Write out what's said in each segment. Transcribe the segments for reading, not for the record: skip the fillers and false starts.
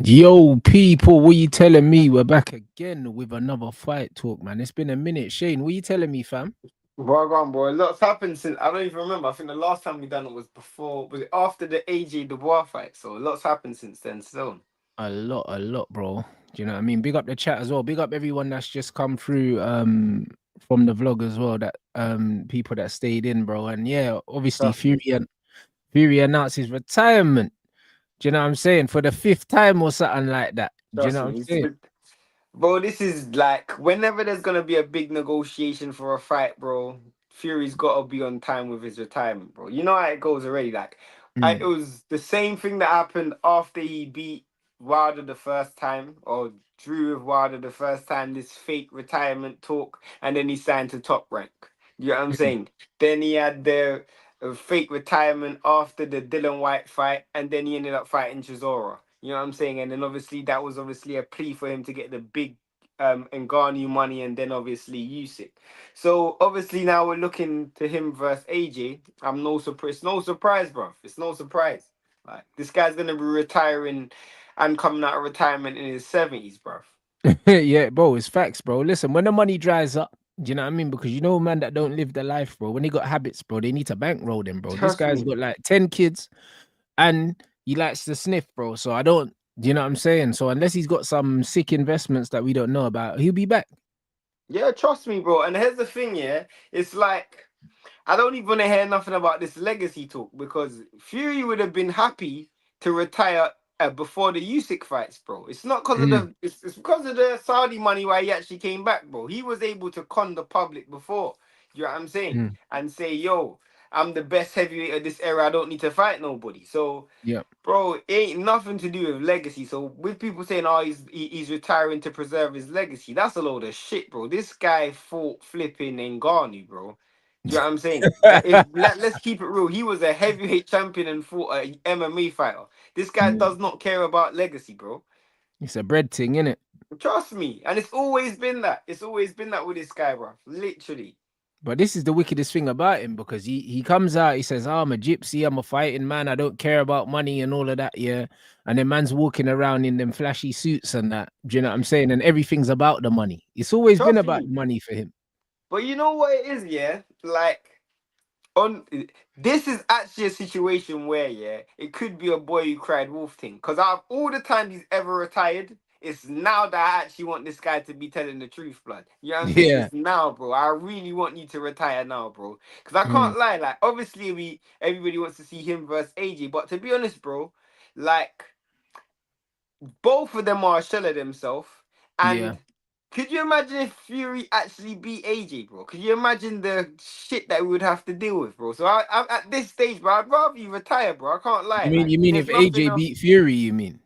Yo, people, what you telling me? We're back again with another fight talk, man. It's been a minute. Shane, what you telling me, fam? Bro, go on, bro. Lots happened since I don't even remember. I think the last time we done it was before, was it after the AJ Dubois fight? So lots happened since then. So A lot, bro. Do you know what I mean? Big up the chat as well. Big up everyone that's just come through from the vlog as well. That people that stayed in, bro. And yeah, obviously trust me, Fury announced his retirement. Do you know what I'm saying? For the fifth time or something like that. Do you trust know what me. I'm saying? Bro, this is like whenever there's gonna be a big negotiation for a fight, bro. Fury's gotta be on time with his retirement, bro. You know how it goes already. It Mm. was the same thing that happened after he beat Wilder the first time, or drew with Wilder the first time. This fake retirement talk, and then he signed to Top Rank. You know what I'm Mm. saying? Then he had the fake retirement after the Dylan White fight, and then he ended up fighting Chisora. You know what I'm saying? And then obviously that was obviously a plea for him to get the big Ngannou money, and then obviously Usyk. So obviously now we're looking to him versus AJ. I'm no surprise. It's no surprise, bro. It's no surprise. Like this guy's gonna be retiring and coming out of retirement in his 70s, bro. Yeah, bro, it's facts, bro. Listen, when the money dries up, do you know what I mean? Because you know, man that don't live the life, bro. When they got habits, bro, they need to bankroll them, bro. This Trust guy's me. got like 10 kids and he likes to sniff, bro. So I don't, do you know what I'm saying? So unless he's got some sick investments that we don't know about, he'll be back. Yeah, trust me, bro. And here's the thing, yeah. It's like I don't even want to hear nothing about this legacy talk because Fury would have been happy to retire before the Usyk fights, bro. It's not because of Mm, it's because of the Saudi money why he actually came back, bro. He was able to con the public before. You know what I'm saying? mm, And say, yo, I'm the best heavyweight of this era. I don't need to fight nobody. So yeah. bro, it ain't nothing to do with legacy. So with people saying, "Oh, he's retiring to preserve his legacy," that's a load of shit, bro. This guy fought flipping Ngannou, bro. Do you know what I'm saying? Let's keep it real. He was a heavyweight champion and fought a MMA fighter. This guy Yeah. does not care about legacy, bro. It's a bread thing, innit? Trust me, and it's always been that. It's always been that with this guy, bro. Literally. But this is the wickedest thing about him because he comes out, he says, oh, I'm a gypsy, I'm a fighting man, I don't care about money and all of that, yeah. And then man's walking around in them flashy suits and that. Do you know what I'm saying? And everything's about the money. It's always been Trust about me. money for him. But you know what it is, yeah? Like on this is actually a situation where it could be a boy who cried wolf thing because out of all the times he's ever retired, it's now that I actually want this guy to be telling the truth, blood. You know what I'm saying? Yeah. It's now, bro. I really want you to retire now, bro, because I Mm, can't lie, like obviously we everybody wants to see him versus AJ, but to be honest, bro, like both of them are a shell of themselves. yeah. And could you imagine if Fury actually beat AJ, bro? Could you imagine the shit that we would have to deal with, bro? So I'm at this stage, bro. I'd rather you retire, bro. I can't lie. Like, You mean there's if nothing AJ else. beat Fury, you mean?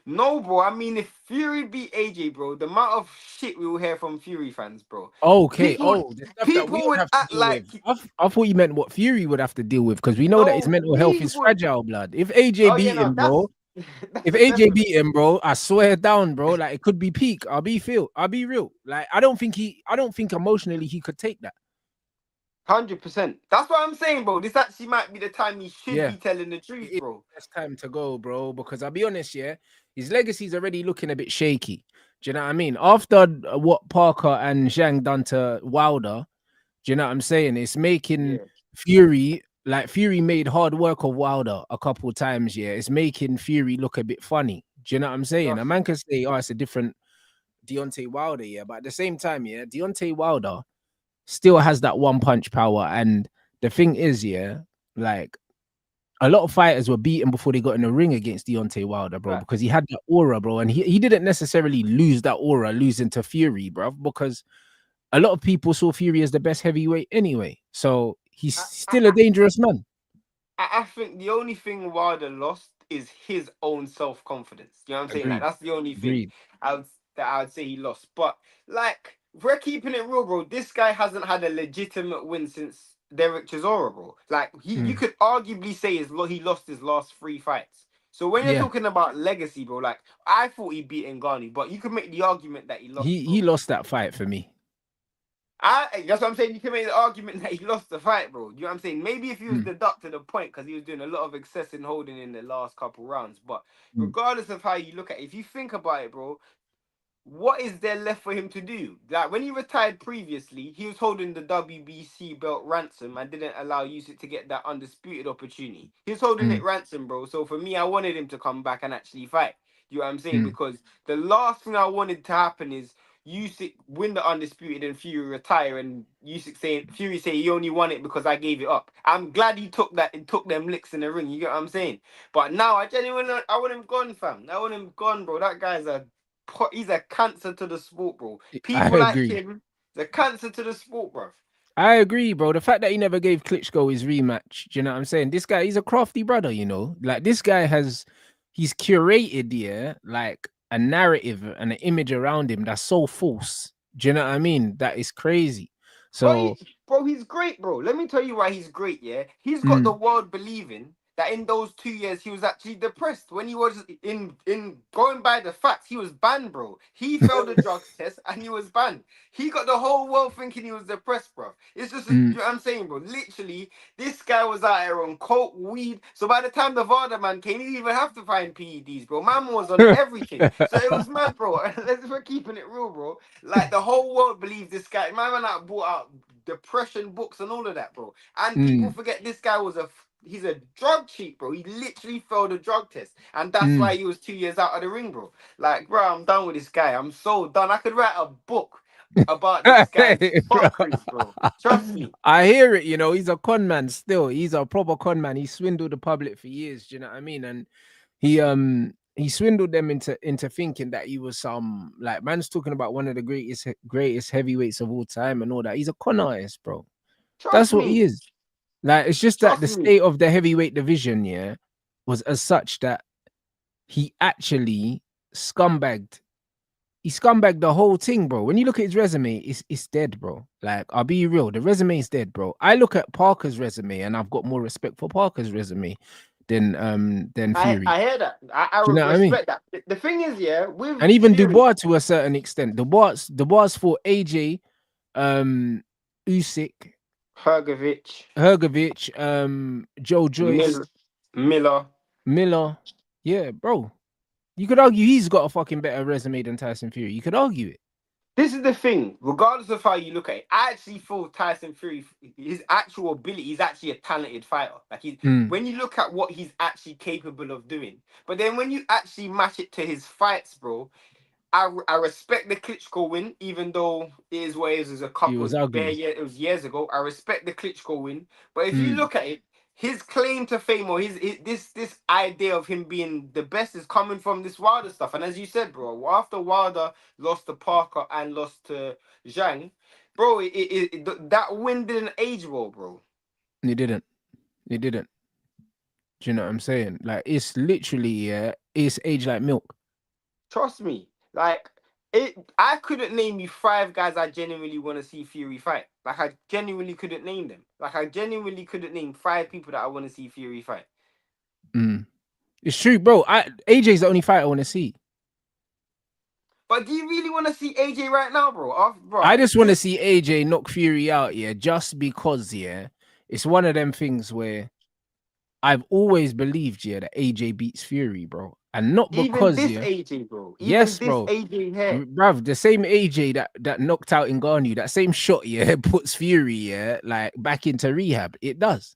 No, bro. I mean, if Fury beat AJ, bro, the amount of shit we will hear from Fury fans, bro. Okay. People would, Oh, the stuff that we people would would have to act deal with. like I thought you meant what Fury would have to deal with because we know that his no, mental health we is would. fragile, blood. If AJ Oh yeah, beat no, him, bro, that's if a AJ definite. beat him, bro, I swear down, bro, like it could be peak. I'll be real. Like I don't think emotionally he could take that. 100%. That's what I'm saying, bro. This actually might be the time he should Yeah. be telling the It truth, is bro. the best time to go, bro, because I'll be honest, yeah, his legacy's already looking a bit shaky. Do you know what I mean? After what Parker and Zhang done to Wilder, do you know what I'm saying? It's making Yeah. Fury, like Fury made hard work of Wilder a couple of times, yeah. It's making Fury look a bit funny. Do you know what I'm saying? A Trust man me. can say, oh, it's a different Deontay Wilder, yeah. But at the same time, yeah, Deontay Wilder still has that one punch power. And the thing is, yeah, like a lot of fighters were beaten before they got in the ring against Deontay Wilder, bro, Right. because he had that aura, bro. And he didn't necessarily lose that aura losing to Fury, bro, because a lot of people saw Fury as the best heavyweight anyway. So he's I, I, still a dangerous man. I think the only thing Wilder lost is his own self confidence. You know what I'm saying? Like Agreed. that's the only thing Agreed. I would that I would say he lost. But like we're keeping it real, bro. This guy hasn't had a legitimate win since Derek Chisora, bro. Like you Mm. could arguably say he lost his last three fights. So when you're Yeah. talking about legacy, bro, like I thought he beat Ngannou, but you could make the argument that he lost, He bro. lost that fight for me. That's what I'm saying. You can make the argument that he lost the fight, bro. You know what I'm saying? Maybe if he was deducted a point because he was doing a lot of excessive holding in the last couple rounds. But Mm. regardless of how you look at it, if you think about it, bro, what is there left for him to do? Like when he retired previously, he was holding the WBC belt ransom and didn't allow Usyk to get that undisputed opportunity. He was holding it Mm. ransom, bro. So for me, I wanted him to come back and actually fight. You know what I'm saying? Mm. Because the last thing I wanted to happen is Usyk win the undisputed and Fury retire, and Usyk saying Fury say he only won it because I gave it up. I'm glad he took that and took them licks in the ring. You get what I'm saying? But now I genuinely I want him gone, fam. I want him gone, bro. That guy's he's a cancer to the sport, bro. I People like agree. him, the cancer to the sport, bro. I agree, bro. The fact that he never gave Klitschko his rematch, do you know what I'm saying? This guy, he's a crafty brother, you know. Like this guy he's curated, yeah, like a narrative and an image around him that's so false. Do you know what I mean? That is crazy. But So, he's great, bro. Let me tell you why he's great. Yeah, he's got the mm, world believing that in those 2 years he was actually depressed. When he was in going by the facts, he was banned, bro. He failed the drug test and he was banned. He got the whole world thinking he was depressed, bro. It's just, you mm, know what I'm saying, bro. Literally, this guy was out here on coke, weed. So by the time the Varda man came, he didn't even have to find PEDs, bro. Man was on everything. So it was mad, bro. We're keeping it real, bro. Like the whole world believed this guy. My man out bought out depression books and all of that, bro. And people mm, forget this guy was he's a drug cheat, bro. He literally failed a drug test, and that's why mm. he was 2 years out of the ring, bro. Like, bro, I'm done with this guy. I'm so done. I could write a book about this guy's Bro. fuckery, bro. Trust me. I hear it, you know, he's a con man still. He's a proper con man. He swindled the public for years, do you know what I mean? And he swindled them into thinking that he was some like man's talking about one of the greatest heavyweights of all time and all that. He's a con artist, bro. Trust That's what he me. is. Like it's just that Trust the me. state of the heavyweight division, yeah, was as such that he actually scumbagged. He scumbagged the whole thing, bro. When you look at his resume, it's dead, bro. Like, I'll be real, the resume is dead, bro. I look at Parker's resume and I've got more respect for Parker's resume than Fury. I hear that. I Do you know what I mean? respect that. The thing is, yeah, with And even Fury, Dubois to a certain extent. Dubois fought AJ, Usyk, Hergovich, Hergovich, Joe Joyce, Miller, Miller. Miller. Yeah, bro. You could argue he's got a fucking better resume than Tyson Fury. You could argue it. This is the thing, regardless of how you look at it, I actually feel Tyson Fury, his actual ability, he's actually a talented fighter. Like Mm, when you look at what he's actually capable of doing, but then when you actually match it to his fights, bro, I respect the Klitschko win, even though it is what it is. It was a he couple was bare ugly. years, it was years ago. I respect the Klitschko win, but if you Mm. look at it, his claim to fame or this idea of him being the best is coming from this Wilder stuff. And as you said, bro, after Wilder lost to Parker and lost to Zhang, bro, that win didn't age well, bro. He didn't. He didn't. Do you know what I'm saying? Like it's literally, yeah, it's age like milk. Trust me. Like I couldn't name you five guys I genuinely want to see Fury fight. Like I genuinely couldn't name them. Like I genuinely couldn't name five people that I want to see Fury fight. Mm. It's true, bro. AJ's the only fight I want to see. But do you really want to see AJ right now, bro? I Bro, just want to see AJ knock Fury out, yeah, just because, yeah, it's one of them things where I've always believed, yeah, that AJ beats Fury, bro. And not even because, this yeah, AJ, bro. Even yes, this bro. AJ here. Bruv, the same AJ that knocked out Ngannou, that same shot, yeah, puts Fury, yeah, like back into rehab. It does.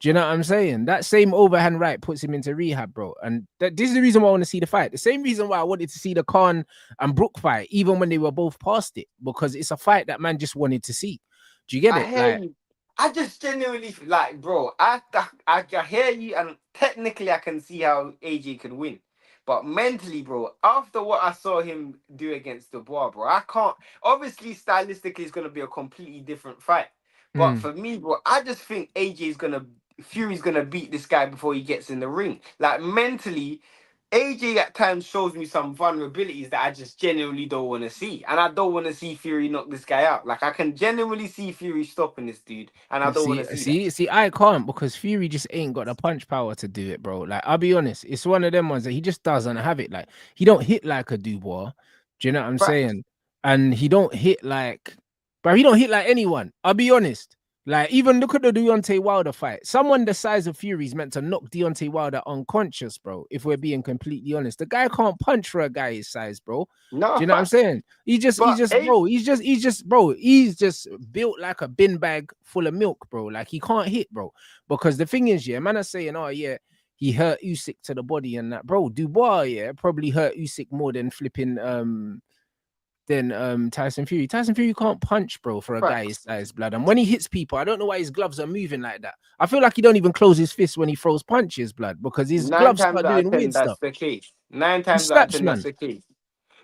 Do you know what I'm saying? That same overhand right puts him into rehab, bro. And this is the reason why I want to see the fight. The same reason why I wanted to see the Khan and Brook fight, even when they were both past it, because it's a fight that man just wanted to see. Do you get I it? hear Like, you. I just genuinely like, bro. I hear you, and technically, I can see how AJ could win. But mentally, bro, after what I saw him do against Dubois, bro, I can't. Obviously, stylistically, it's gonna be a completely different fight. But mm, for me, bro, I just think Fury's gonna beat this guy before he gets in the ring. Like mentally, AJ at times shows me some vulnerabilities that I just genuinely don't want to see. And I don't want to see Fury knock this guy out. Like I can genuinely see Fury stopping this dude. And I don't want see, to see that. see, see, I can't because Fury just ain't got the punch power to do it, bro. Like, I'll be honest, it's one of them ones that he just doesn't have it. Like, he don't hit like a Dubois. Do you know what I'm Facts. saying? And he don't hit like But he don't hit like anyone. I'll be honest. Like, even look at the Deontay Wilder fight. Someone the size of Fury is meant to knock Deontay Wilder unconscious, bro. If we're being completely honest, the guy can't punch for a guy his size, bro. No Do you know what I'm facts. saying? He's just, But bro. He's just built like a bin bag full of milk, bro. Like, he can't hit, bro. Because the thing is, yeah, man are saying, oh yeah, he hurt Usyk to the body and that, bro. Dubois, yeah, probably hurt Usyk more than flipping Tyson Fury. Tyson Fury can't punch, bro, for a guy his facts. size, blood. And when he hits people, I don't know why his gloves are moving like that. I feel like he don't even close his fists when he throws punches, blood, because his Nine gloves times start out of doing ten, weird that's stuff. the case. Nine He times out of slaps, ten, that's man. the case.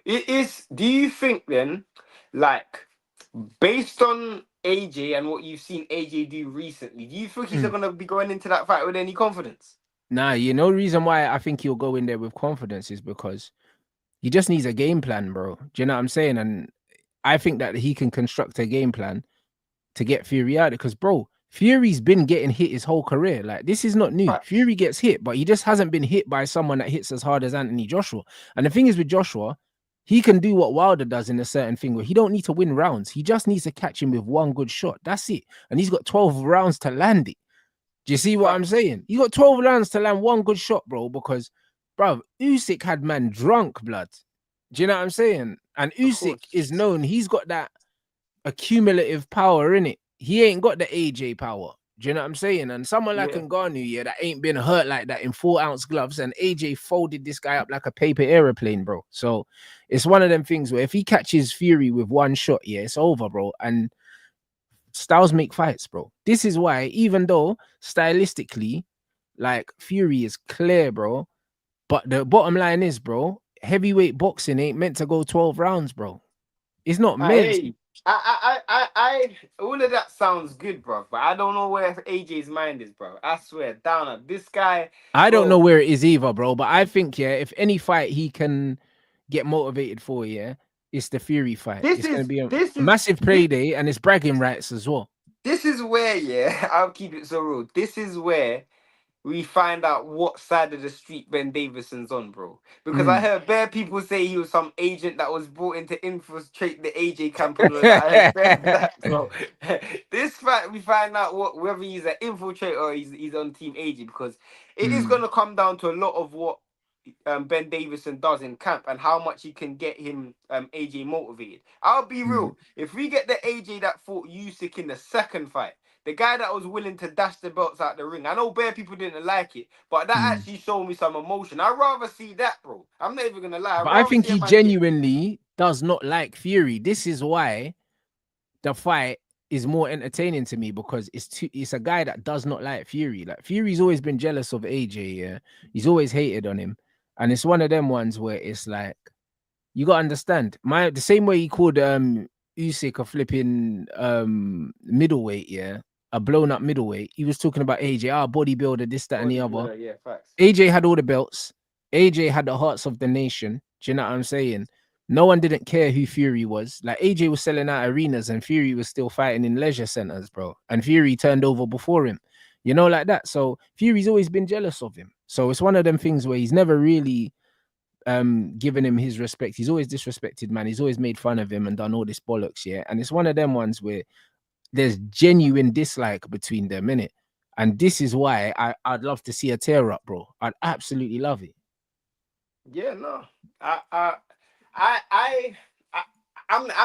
It is. Do you think then, like, based on AJ and what you've seen AJ do recently, do you think he's going to be going into that fight with any confidence? Nah, you know, the reason why I think he'll go in there with confidence is because he just needs a game plan, bro. Do you know what I'm saying? And I think that he can construct a game plan to get Fury out. Because, bro, Fury's been getting hit his whole career. Like, this is not new. Facts. Fury gets hit, but he just hasn't been hit by someone that hits as hard as Anthony Joshua. And the thing is with Joshua, he can do what Wilder does in a certain thing where he don't need to win rounds. He just needs to catch him with one good shot. That's it. And he's got 12 rounds to land it. Do you see what I'm saying? He got 12 rounds to land one good shot, bro, because, bro, Usyk had man drunk, blood. Do you know what I'm saying? And Usyk is known, he's got that accumulative power in it. He ain't got the AJ power. Do you know what I'm saying? And someone like Ngannou, yeah, that ain't been hurt like that in 4-ounce gloves, and AJ folded this guy up like a paper aeroplane, bro. So it's one of them things where if he catches Fury with one shot, yeah, it's over, bro. And styles make fights, bro. This is why, even though stylistically, like, Fury is clear, bro, but the bottom line is, bro, heavyweight boxing ain't meant to go 12 rounds, bro. It's not meant. All of that sounds good, bro, but I don't know where AJ's mind is, bro. I swear, down on this guy. I don't know where it is either, bro, but I think, yeah, if any fight he can get motivated for, yeah, it's the Fury fight. It's going to be a massive payday, and it's bragging rights as well. This is where, yeah, I'll keep it so real. This is where we find out what side of the street Ben Davison's on, bro. Because I heard bare people say he was some agent that was brought in to infiltrate the AJ camp and all that. I heard bare that, bro. This fight, we find out whether he's an infiltrator or he's on Team AJ, because it is going to come down to a lot of what Ben Davison does in camp and how much he can get him AJ motivated. I'll be real. If we get the AJ that fought Usyk in the second fight, the guy that was willing to dash the belts out the ring, I know bare people didn't like it, but that actually showed me some emotion. I'd rather see that, bro. I'm not even going to lie. But I think he genuinely does not like Fury. This is why the fight is more entertaining to me, because it's a guy that does not like Fury. Like, Fury's always been jealous of AJ, yeah. He's always hated on him. And it's one of them ones where it's like, you gotta understand. The same way he called Usyk a flipping middleweight, yeah, a blown up middleweight. He was talking about AJ, bodybuilder, this, that, and the other. Yeah, facts. AJ had all the belts. AJ had the hearts of the nation. Do you know what I'm saying? No one didn't care who Fury was. Like, AJ was selling out arenas and Fury was still fighting in leisure centers, bro. And Fury turned over before him. You know, like that. So Fury's always been jealous of him. So it's one of them things where he's never really given him his respect. He's always disrespected, man. He's always made fun of him and done all this bollocks, yeah. And it's one of them ones where there's genuine dislike between them, innit? And this is why I'd love to see a tear up, bro. I'd absolutely love it. Yeah, no. I'm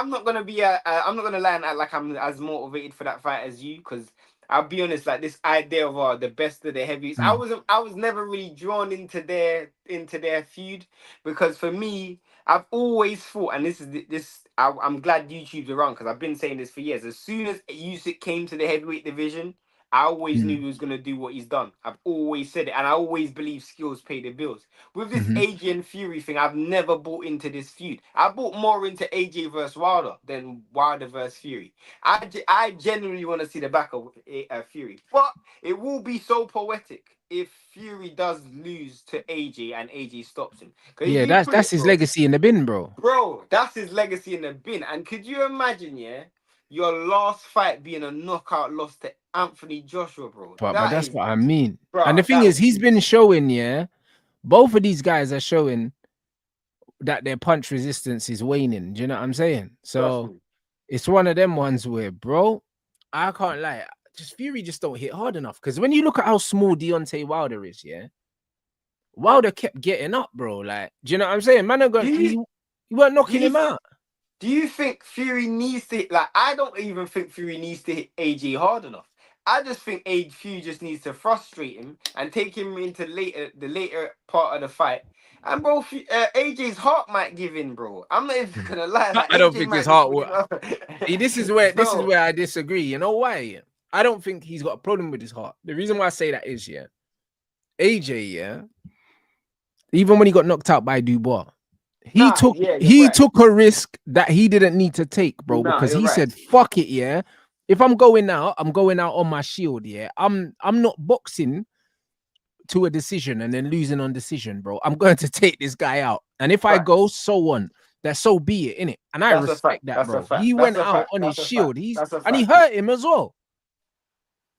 not gonna be I'm not gonna lie and act like I'm as motivated for that fight as you, because I'll be honest, like, this idea of the best of the heavyweights, I was never really drawn into their feud, because for me, I've always thought, and I'm glad YouTube's around, because I've been saying this for years. As soon as Usyk came to the heavyweight division, I always knew he was going to do what he's done. I've always said it, and I always believe skills pay the bills. With this AJ and Fury thing, I've never bought into this feud. I bought more into AJ versus Wilder than Wilder versus Fury. I genuinely want to see the back of Fury. But it will be so poetic if Fury does lose to AJ and AJ stops him. Yeah, that's his legacy in the bin, bro. Bro, that's his legacy in the bin. And could you imagine, yeah, your last fight being a knockout loss to Anthony Joshua, bro? But that's what I mean. Bro, and the thing is, he's been showing, yeah, both of these guys are showing that their punch resistance is waning. Do you know what I'm saying? So it's one of them ones where, bro, I can't lie. Just Fury just don't hit hard enough. Because when you look at how small Deontay Wilder is, yeah, Wilder kept getting up, bro. Like, do you know what I'm saying? Man, Do he you weren't do knocking you him out. do you think Fury needs to hit, like, I don't even think Fury needs to hit AJ hard enough. I just think Fury just needs to frustrate him and take him into the later part of the fight. And bro, AJ's heart might give in, bro. I'm not even gonna lie, like I don't AJ think his might just heart put will. him up. See, this is Bro, where I disagree. You know why? I don't think he's got a problem with his heart. The reason why I say that is, yeah, AJ, yeah, even when he got knocked out by Dubois, he nah, took yeah, you're he right. took a risk that he didn't need to take, bro, Nah, because you're he right. said, "Fuck it, yeah. If I'm going out, I'm going out on my shield, yeah. I'm not boxing to a decision and then losing on decision, bro. I'm going to take this guy out, and if I Fact. go, so on. That so be it, innit? And I That's a fact. respect that, That's a bro. fact. He That's went a out fact. on his That's a fact. shield. That's a And he fact. hurt him as well.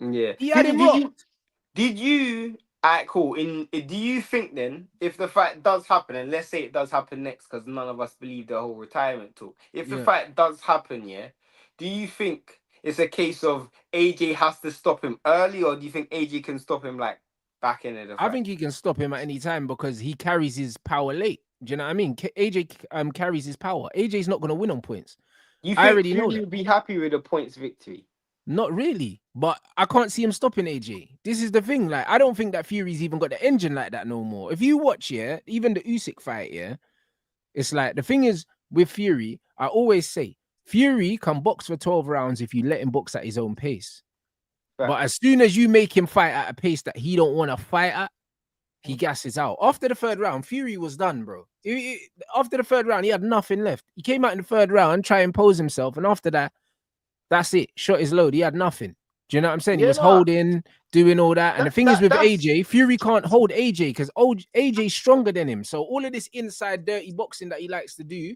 Yeah. He had him rocked. Did you alright, cool. Do you think then, if the fight does happen, and let's say it does happen next, because none of us believe the whole retirement talk. If the Yeah. fight does happen, yeah, do you think it's a case of AJ has to stop him early, or do you think AJ can stop him like back into the I fight? think he can stop him at any time because he carries his power late. Do you know what I mean? AJ carries his power. AJ's not going to win on points. You I think already know Fury that. would be happy with a points victory? Not really, but I can't see him stopping AJ. This is the thing. Like, I don't think that Fury's even got the engine like that no more. If you watch, yeah, even the Usyk fight, yeah, it's like the thing is with Fury. I always say Fury can box for 12 rounds if you let him box at his own pace. But Facts. as soon as you make him fight at a pace that he don't want to fight at, he gasses out. After the third round, Fury was done, bro. After the third round, he had nothing left. He came out in the third round, try and impose himself, and after that, that's it. Shot his load. He had nothing. Do you know what I'm saying? He Yeah, was no, holding, doing all that. And the thing is with that's AJ, Fury can't hold AJ because AJ's stronger than him. So all of this inside dirty boxing that he likes to do,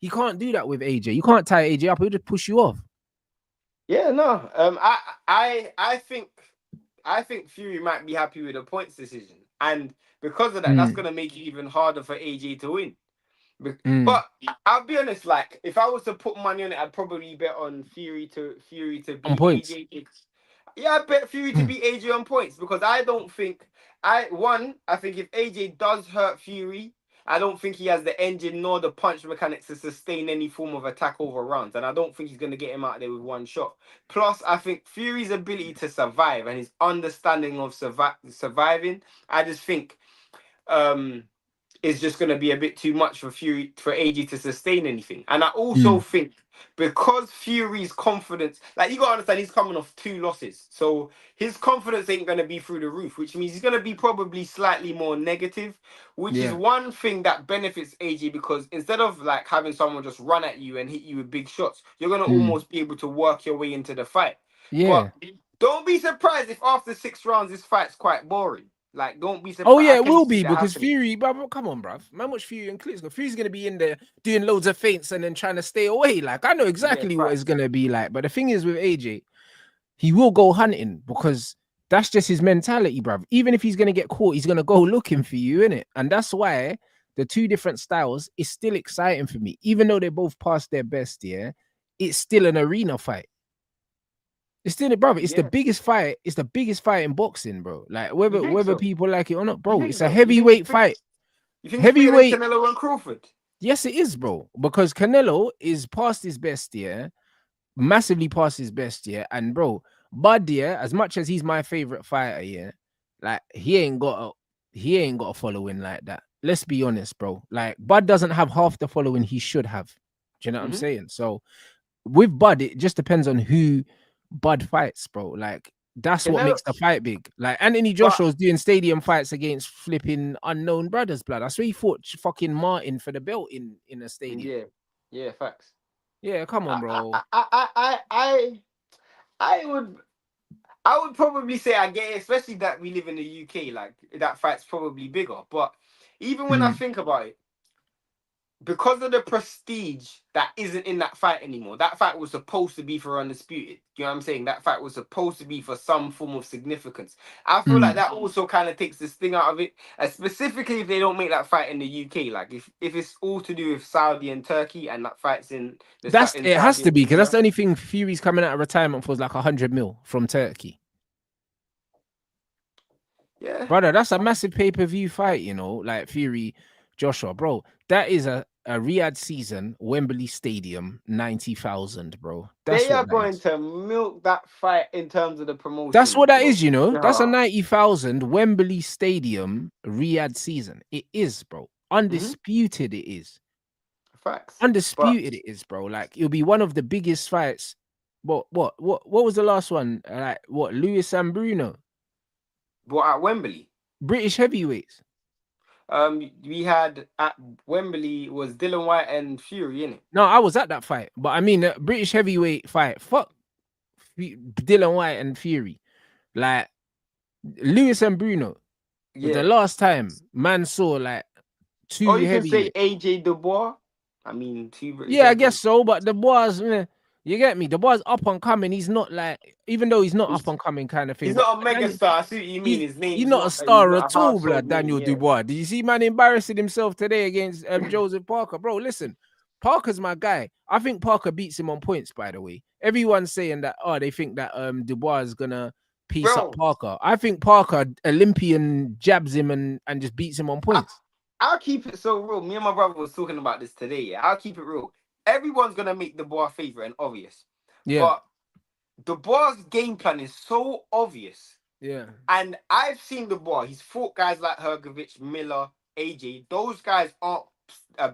he can't do that with AJ. You can't tie AJ up. He'll just push you off. yeah, no. I think Fury might be happy with a points decision, and because of that, that's Mm, gonna make it even harder for AJ to win. mm. But I'll be honest, like if I was to put money on it, I'd probably bet on Fury to On beat points. AJ. Yeah, I bet Fury to beat AJ on points because I don't think I think if AJ does hurt Fury, I don't think he has the engine nor the punch mechanics to sustain any form of attack over rounds, and I don't think he's gonna get him out there with one shot. Plus, I think Fury's ability to survive and his understanding of surviving, I just think um is just going to be a bit too much for AJ to sustain anything. And I also Mm. think because Fury's confidence, like you gotta understand, he's coming off 2 losses, so his confidence ain't going to be through the roof, which means he's going to be probably slightly more negative, which is Yeah. one thing that benefits AJ because instead of like having someone just run at you and hit you with big shots, you're going to Mm. almost be able to work your way into the fight. But Yeah. don't be surprised if after 6 rounds this fight's quite boring. Like, don't be Oh surprised. yeah, I it can will see be that because happening. Fury, bro, come on, bruv. Man, watch Fury and Klitschko. Fury's gonna be in there doing loads of feints and then trying to stay away. Like I know Yeah, exactly what it's facts. gonna be like. But the thing is with AJ, he will go hunting because that's just his mentality, bruv. Even if he's gonna get caught, he's gonna go looking for you, innit? And that's why the two different styles is still exciting for me, even though they both past their best. Yeah, it's still an arena fight. It's still, brother. It's the Yeah. biggest fight. It's the biggest fight in boxing, bro. Like You think whether so? people like it or not, You bro. think It's a so? heavyweight fight. You think it's bigger than Heavyweight, Canelo and Crawford? yes, it is, bro. Because Canelo is past his best, yeah, massively past his best, yeah. And bro, Bud, yeah, as much as he's my favorite fighter, yeah, like he ain't got a following like that. Let's be honest, bro. Like Bud doesn't have half the following he should have. Do you know what I'm Mm-hmm. saying? So with Bud, it just depends on who Bud fights, bro. Like that's what Canelo, makes the fight big. Like Anthony but Joshua's doing stadium fights against flipping unknown brothers, blood. That's why he fought fucking Martin for the belt in a stadium. yeah, yeah, facts. Yeah, come on, I, I, bro. I, I, I, I I would, I would probably say I get it, especially that we live in the UK. Like that fight's probably bigger. But even when I Mm, think about it, because of the prestige that isn't in that fight anymore. That fight was supposed to be for undisputed. You know what I'm saying? That fight was supposed to be for some form of significance. I feel like that also kind of takes this thing out of it, specifically if they don't make that fight in the UK. Like if it's all to do with Saudi and Turkey, and that fight's in It has Saudi to be, because that's Arabia. the only thing Fury's coming out of retirement for, is like 100 mil from Turkey. Yeah, Brother, that's a massive pay-per-view fight, you know, like Fury, Joshua, bro. That is a Riyadh season, Wembley Stadium, 90,000, bro. That's they are what that going is. to milk that fight in terms of the That's promotion, what that bro. is, you know. That's a Yeah. 90,000 Wembley Stadium, Riyadh season. It is, bro. Undisputed it is. Facts. But Undisputed it is, bro. Like, it'll be one of the biggest fights. What was the last one? Like, what, Lewis and Bruno? at Wembley? British heavyweights. We had at Wembley was Dylan White and Fury, innit? No, I was at that fight, but I mean, the British heavyweight fight. Fuck Dylan White and Fury. Like, Lewis and Bruno was the Yeah. last time man saw like two Or you can say heavyweights. AJ Dubois. I mean, two British Yeah, I guess heavyweights. so. But the boys, you get me. The boy's up and coming. He's not like, even though he's not up and coming kind of thing. He's But not a mega star. I see what you mean. His he's name's not a not. He's star not at a all, household blood. name. Daniel Yeah. Dubois. Did you see man embarrassing himself today against Joseph Parker, bro? Listen, Parker's my guy. I think Parker beats him on points. By the way, everyone's saying that they think that Dubois is gonna piece up Parker. I think Parker Olympian jabs him and just beats him on points. I'll keep it so real. Me and my brother was talking about this today. Yeah, I'll keep it real. Everyone's gonna make Dubois favorite and obvious. Yeah. But Dubois' game plan is so obvious. Yeah. And I've seen Dubois. He's fought guys like Hergovich, Miller, AJ. Those guys aren't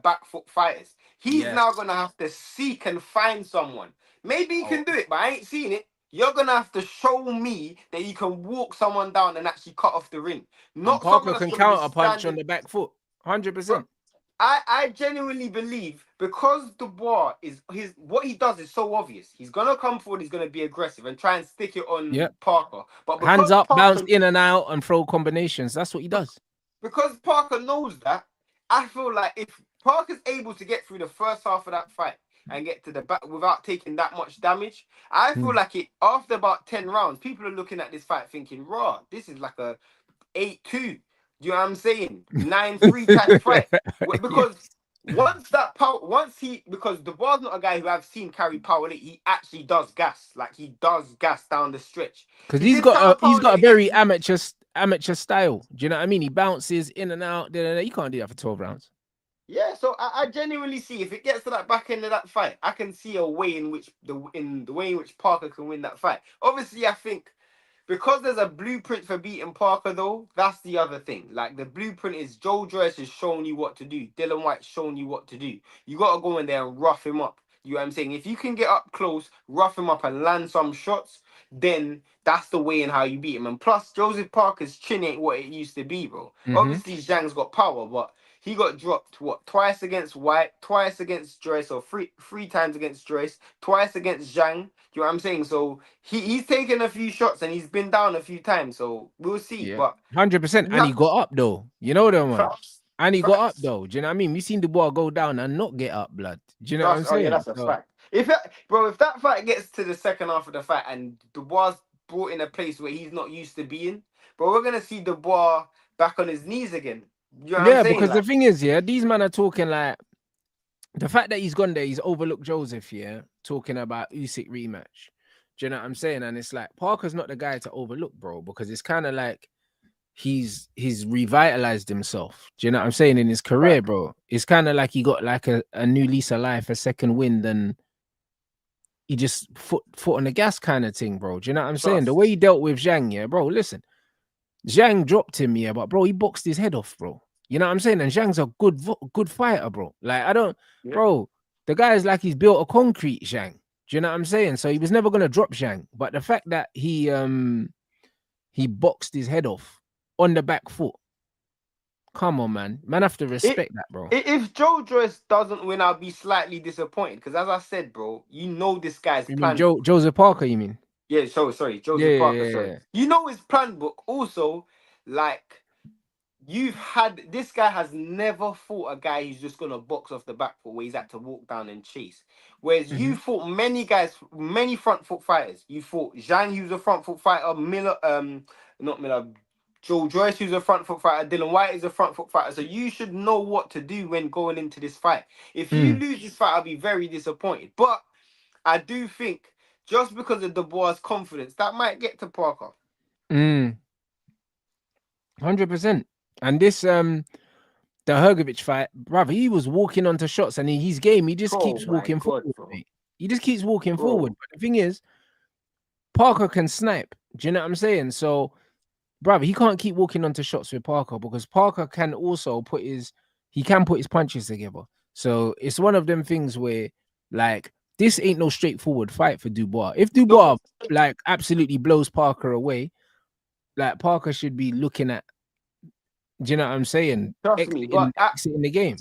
back foot fighters. He's now gonna have to seek and find someone. Maybe he can do it, but I ain't seen it. You're gonna have to show me that you can walk someone down and actually cut off the ring. Not Parker can counter punch on the back foot. 100%. I genuinely believe, because Dubois is what he does is so obvious. He's gonna come forward, he's gonna be aggressive and try and stick it on Parker. But hands up, bounce in and out, and throw combinations. That's what he does. Because Parker knows that, I feel like if Parker's able to get through the first half of that fight and get to the back without taking that much damage, I feel like it after about 10 rounds, people are looking at this fight thinking, raw, this is like a 8-2. Do you know what I'm saying? 9-3 type fight. Because because Dubois not a guy who I've seen carry power. He actually does gas. Like, he does gas down the stretch. Because he's got a very amateur style. Do you know what I mean? He bounces in and out. You can't do that for 12 rounds. Yeah, so I genuinely see, if it gets to that back end of that fight, I can see a way in which the way in which Parker can win that fight. Obviously, I think because there's a blueprint for beating Parker, though, that's the other thing. Like, the blueprint is Joe Joyce has shown you what to do. Dylan White's shown you what to do. You got to go in there and rough him up. You know what I'm saying? If you can get up close, rough him up and land some shots, then that's the way in how you beat him. And plus, Joseph Parker's chin ain't what it used to be, bro. Obviously, Zhang's got power, but he got dropped, twice against White, twice against Joyce, or three times against Joyce, twice against Zhang. You know what I'm saying? So he's taken a few shots and he's been down a few times. So we'll see. But 100%. And he got up, though. You know that one. And he got up, though. Do you know what I mean? We've seen the ball go down and not get up, blood. Do you know what I'm saying? Yeah, that's a fact. If that fight gets to the second half of the fight and Dubois brought in a place where he's not used to being, bro, we're gonna see Dubois back on his knees again. You know what I'm saying? Because the thing is, these men are talking like the fact that he's gone there, he's overlooked Joseph, talking about Usyk rematch. Do you know what I'm saying? And it's like Parker's not the guy to overlook, bro, because it's kind of like he's revitalized himself. Do you know what I'm saying? In his career, bro. It's kind of like he got like a new lease of life, a second wind, and he just foot on the gas kind of thing, bro. Do you know what I'm saying? The way he dealt with Zhang, bro, listen. Zhang dropped him, but bro, he boxed his head off, bro. You know what I'm saying? And Zhang's a good fighter, bro. Like, bro, the guy is like he's built a concrete, Zhang. Do you know what I'm saying? So he was never gonna drop Zhang. But the fact that he boxed his head off on the back foot. Come on, man. Man, have to respect that, bro. If Joe Joyce doesn't win, I'll be slightly disappointed. Because as I said, bro, you know this guy's plan. Joseph Parker, you mean? Yeah, sorry, Joseph Parker. Sorry. You know his plan book. Also, like, this guy has never fought a guy who's just gonna box off the back foot where he's had to walk down and chase. Whereas you Mhm. fought many guys, many front foot fighters. You fought Zhang, who's a front foot fighter, Miller, not Miller, Joe Joyce, who's a front foot fighter, Dylan White is a front foot fighter. So you should know what to do when going into this fight. If you Mm. lose this fight, I'll be very disappointed. But I do think just because of Dubois' confidence, that might get to Parker. 100%. And this the Hergovich fight, brother, he was walking onto shots and he's game. He just Oh keeps my walking god, forward, bro. mate. He just keeps walking forward. Bro. But the thing is, Parker can snipe. Do you know what I'm saying? So, brother, he can't keep walking onto shots with Parker because Parker can also he can put his punches together. So it's one of them things where, like, this ain't no straightforward fight for Dubois. If Dubois No, like absolutely blows Parker away, like Parker should be looking at, do you know what I'm saying? trust me, but Exiting the game.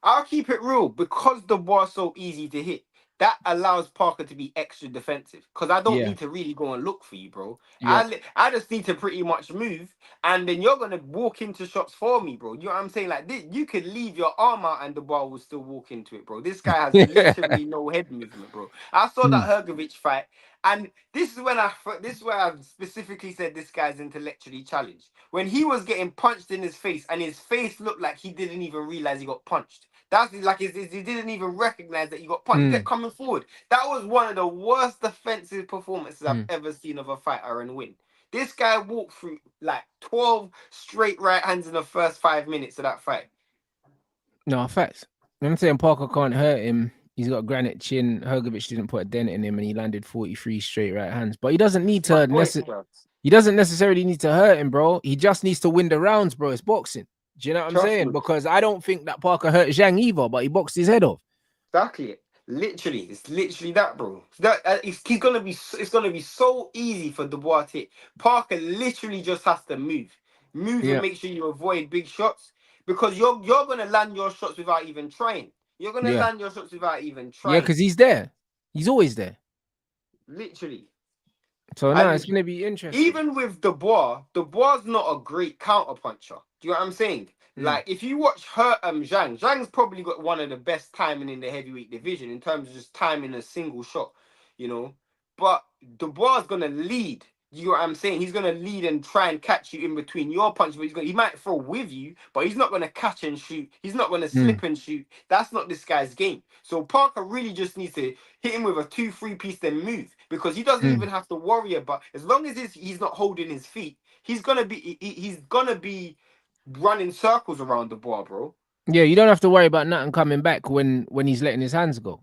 I'll keep it real because the bar's so easy to hit. That allows Parker to be extra defensive because I don't Yeah, need to really go and look for you, bro. yeah. I just need to pretty much move, and then you're gonna walk into shots for me, bro. You know what I'm saying? Like this, you could leave your arm out and the ball will still walk into it, bro. This guy has literally no head movement, bro. I saw that Mm, Hergovich fight, and this is where I specifically said this guy's intellectually challenged. When he was getting punched in his face, and his face looked like he didn't even realize he got punched. That's like he didn't even recognize that he got punched. He kept mm, coming forward. That was one of the worst defensive performances I've mm. ever seen of a fighter and win. This guy walked through like 12 straight right hands in the first 5 minutes of that fight. No, facts. I'm saying Parker can't hurt him. He's got a granite chin. Hergovich didn't put a dent in him, and he landed 43 straight right hands. But he doesn't need My to point, bro. he doesn't necessarily need to hurt him, bro. He just needs to win the rounds, bro. It's boxing. Do you know what I'm Trust saying? me. Because I don't think that Parker hurt Zhang either, but he boxed his head off. Exactly. Literally, it's literally that, bro. That he's gonna be. It's gonna be so easy for Dubois to hit. Parker literally just has to move and Yeah. make sure you avoid big shots because you're gonna land your shots without even trying. You're gonna Yeah. land your shots without even Yeah, trying. because he's there. He's always there. Literally. So no, it's And gonna be interesting. even with Dubois not a great counter puncher. Do you know what I'm saying? Mm, Like if you watch Zhang's probably got one of the best timing in the heavyweight division in terms of just timing a single shot, you know. But Dubois is gonna lead. You know what I'm saying? He's gonna lead and try and catch you in between your punches, but he might throw with you, but he's not gonna catch and shoot. He's not gonna mm, slip and shoot. That's not this guy's game. So Parker really just needs to hit him with a 2-3 piece, then move because he doesn't mm. even have to worry about as long as he's not holding his feet. He's gonna be running circles around the bar, bro. Yeah, you don't have to worry about nothing coming back when he's letting his hands go.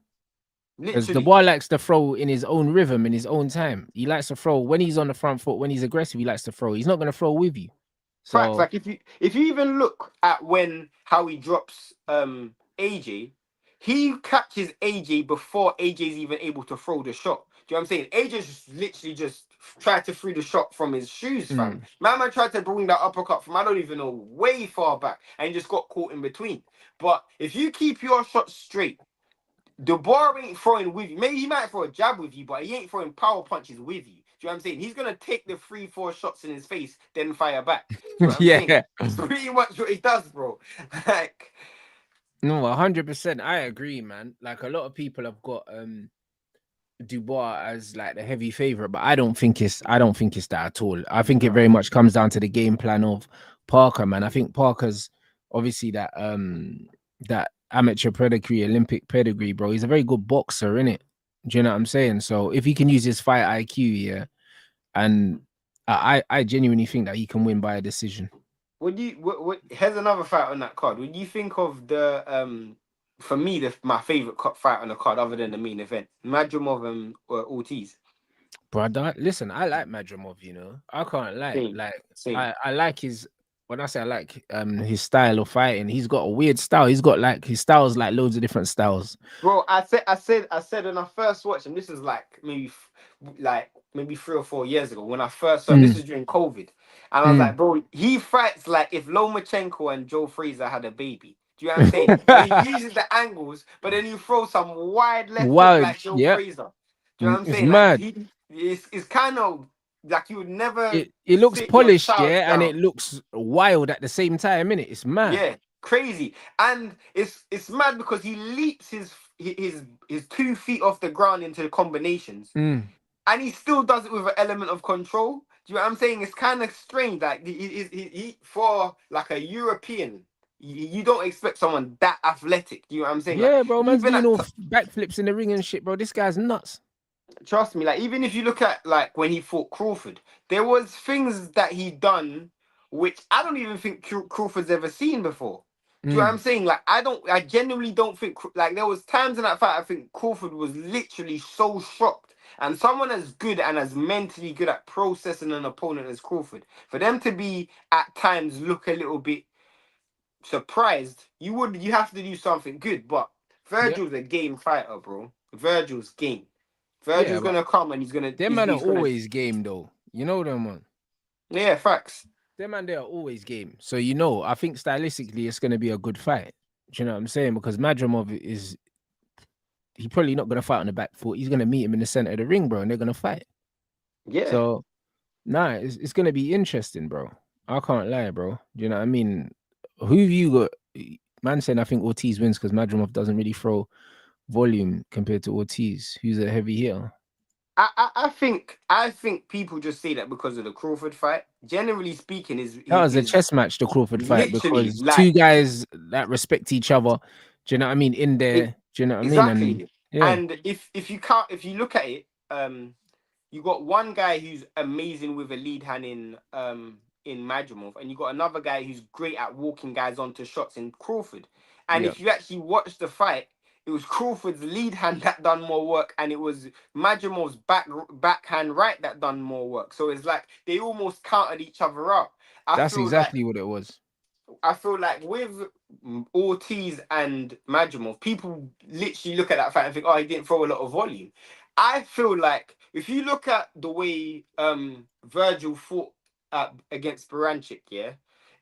Because the Literally, boy likes to throw in his own rhythm, in his own time. He likes to throw when he's on the front foot, when he's aggressive, he likes to throw. He's not going to throw with you. facts. So, Like if you even look at how he drops AJ, he catches AJ before AJ's even able to throw the shot. Do you know what I'm saying? AJ just literally just tried to throw the shot from his shoes, fam. mm, Man tried to bring that uppercut from I don't even know way far back, and he just got caught in between. But if you keep your shots straight, Dubois ain't throwing with you. Maybe he might throw a jab with you, but he ain't throwing power punches with you. Do you know what I'm saying? He's gonna take the 3-4 shots in his face, then fire back. Do you know what I'm saying? yeah, It's pretty much what he does, bro. Like, no, 100%. I agree, man. Like a lot of people have got Dubois as like the heavy favorite, but I don't think it's that at all. I think it no. very much comes down to the game plan of Parker, man. I think Parker's obviously that amateur pedigree, Olympic pedigree, bro. He's a very good boxer, innit? Do you know what I'm saying? So if he can use his fight IQ, yeah, and I genuinely think that he can win by a decision. Here's another fight on that card. When you think of the for me, my favorite fight on the card, other than the main event, Madrimov and Ortiz. Brother, listen, I like Madrimov, you know. I can't lie. Same, Like same. I like his when I say I like his style of fighting, he's got a weird style. He's got like his styles like loads of different styles. Bro, I said when I first watched him, this is like maybe 3 or 4 years ago when I first saw him. This Mm, was during COVID, and I was mm. like, bro, he fights like if Lomachenko and Joe Frazier had a baby. Do you know what I'm saying? But he uses the angles, but then you throw some wide left hook Wild, like Joe yeah. Frazier. Do you know what I'm It's saying? Like mad. it's kind of like you would never It looks sit your polished, child yeah, and down. it looks wild at the same time, innit? It's mad. Yeah, crazy. And it's mad because he leaps his 2 feet off the ground into combinations, Mm. and he still does it with an element of control. Do you know what I'm saying? It's kind of strange. Like for like a European, you don't expect someone that athletic. Do you know what I'm saying? Like Yeah, bro, man's even doing at all backflips in the ring and shit, bro. This guy's nuts. trust me, like even if you look at like when he fought Crawford, there was things that he done which I don't even think Crawford's ever seen before. Do you know what I'm Mm. saying? Like I genuinely don't think like there was times in that fight I think Crawford was literally so shocked. And someone as good and as mentally good at processing an opponent as Crawford, for them to be at times look a little bit surprised, you have to do something good. But Yeah, Virgil's a game fighter, bro. Virgil's game. yeah, Virgil's but gonna come and he's gonna them he's, man are he's gonna always game though. You know them, man. yeah, facts. Them man, they are always game. So you know, I think stylistically it's gonna be a good fight. Do you know what I'm saying? Because Madrimov is he probably not gonna fight on the back foot. He's gonna meet him in the center of the ring, bro, and they're gonna fight. Yeah. So nah, it's gonna be interesting, bro. I can't lie, bro. Do you know what I mean? Who have you got? Man saying I think Ortiz wins because Madrimov doesn't really throw volume compared to Ortiz, who's a heavy hitter. I think people just say that because of the Crawford fight. Generally speaking, That was a is chess match, the Crawford fight, literally because two like guys that respect each other. Do you know what I mean? In it, there, do you know what I mean? And exactly. yeah, And if you look at it, you got one guy who's amazing with a lead hand in Madrimov, and you got another guy who's great at walking guys onto shots in Crawford. And yeah, if you actually watch the fight, it was Crawford's lead hand that done more work, and it was Madrimov's backhand right that done more work. So it's like they almost countered each other out. I that's feel like exactly what it was. I feel like with Ortiz and Madrimov, people literally look at that fight and think, "Oh, he didn't throw a lot of volume." I feel like if you look at the way Virgil fought against Baranchik, yeah,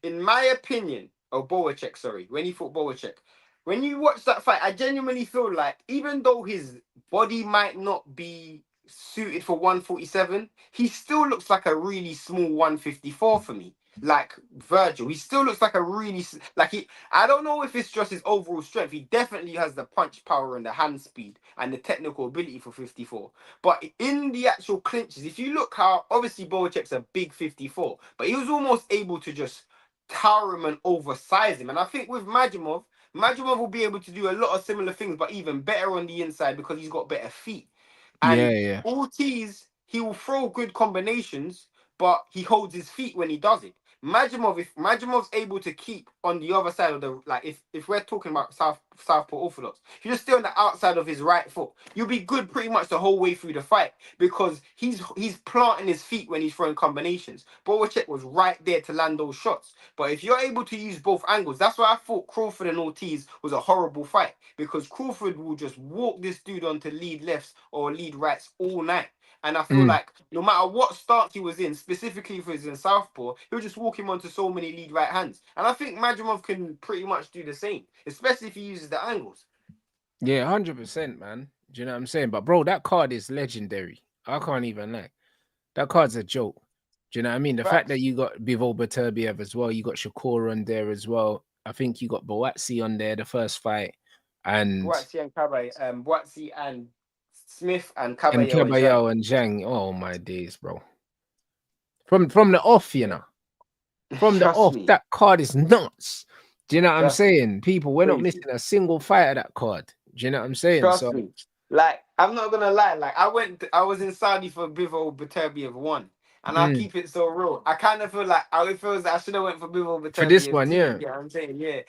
in my opinion, or Boacek, sorry, when he fought Boacek, when you watch that fight, I genuinely feel like even though his body might not be suited for 147, he still looks like a really small 154 for me like Virgil. He still looks like a really like he. I don't know if it's just his overall strength. He definitely has the punch power and the hand speed and the technical ability for 54. But in the actual clinches, if you look how obviously Boacek's a big 54, but he was almost able to just tower him and oversize him. And I think with Madrimov will be able to do a lot of similar things, but even better on the inside because he's got better feet. Yeah, And yeah, Ortiz, he will throw good combinations, but he holds his feet when he does it. Madrimov, if Madrimov's able to keep on the other side of the like, if we're talking about Southpaw Orthodox, if you just stay on the outside of his right foot, you'll be good pretty much the whole way through the fight because he's planting his feet when he's throwing combinations. Boacek was right there to land those shots. But if you're able to use both angles, that's why I thought Crawford and Ortiz was a horrible fight because Crawford will just walk this dude onto lead lefts or lead rights all night. And I feel mm, like no matter what stance he was in, specifically if he was in Southpaw, he'll just walk him onto so many lead right hands. And I think Madrimov can pretty much do the same, especially if he uses the angles. yeah, 100%, man. Do you know what I'm saying? But bro, that card is legendary. I can't even lie. That card's a joke. Do you know what I mean? The fact that Facts. you got Bivol Beterbiev as well, you got Shakur on there as well. I think you got Boatsi on there the first fight, and Boatsi and Smith and Caballero and Zhang. Kebayao and Zhang. Oh my days, bro. From the off, you know. From the Trust off, me. that card is nuts. Do you know what I'm Trust me. saying? People, we're not Crazy. missing a single fight of that card. Do you know what I'm saying? Trust So me. Like, I'm not gonna lie, like I was in Saudi for Bivol Beterbiev 1. And I'll mm, keep it so real. I kind of feel like I feel that I should have went for Bivol for this Beterbiev one, 2. yeah. Yeah, I'm saying, yeah.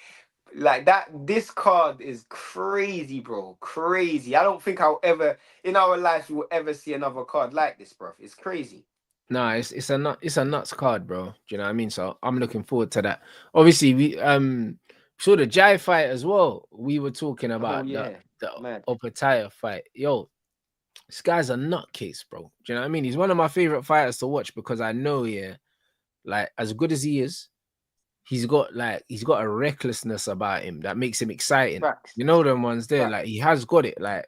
Like that, this card is crazy, bro. Crazy. I don't think I'll ever in our lives we will ever see another card like this, bro. It's crazy. Nah, it's a nuts card, bro. Do you know what I mean? So I'm looking forward to that. Obviously, we saw the Jai fight as well. We were talking Oh about yeah. the Mad. Opataya fight. Yo, this guy's a nutcase, bro. Do you know what I mean? He's one of my favorite fighters to watch because I know, yeah, like as good as he is, he's got a recklessness about him that makes him exciting. Facts. You know them ones there, Facts. like he has got it. Like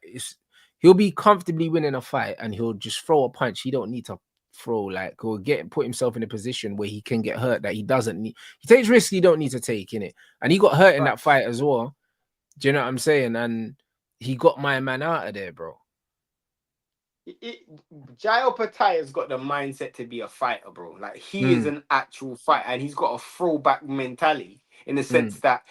he'll be comfortably winning a fight and he'll just throw a punch. He don't need to throw, like, or put himself in a position where he can get hurt that he doesn't need. He takes risks he don't need to take in it, and he got hurt in that fight as well. Do you know what I'm saying? And he got my man out of there, bro. Jai Opetaia's got the mindset to be a fighter, bro. Like, he is an actual fighter, and he's got a throwback mentality in the sense that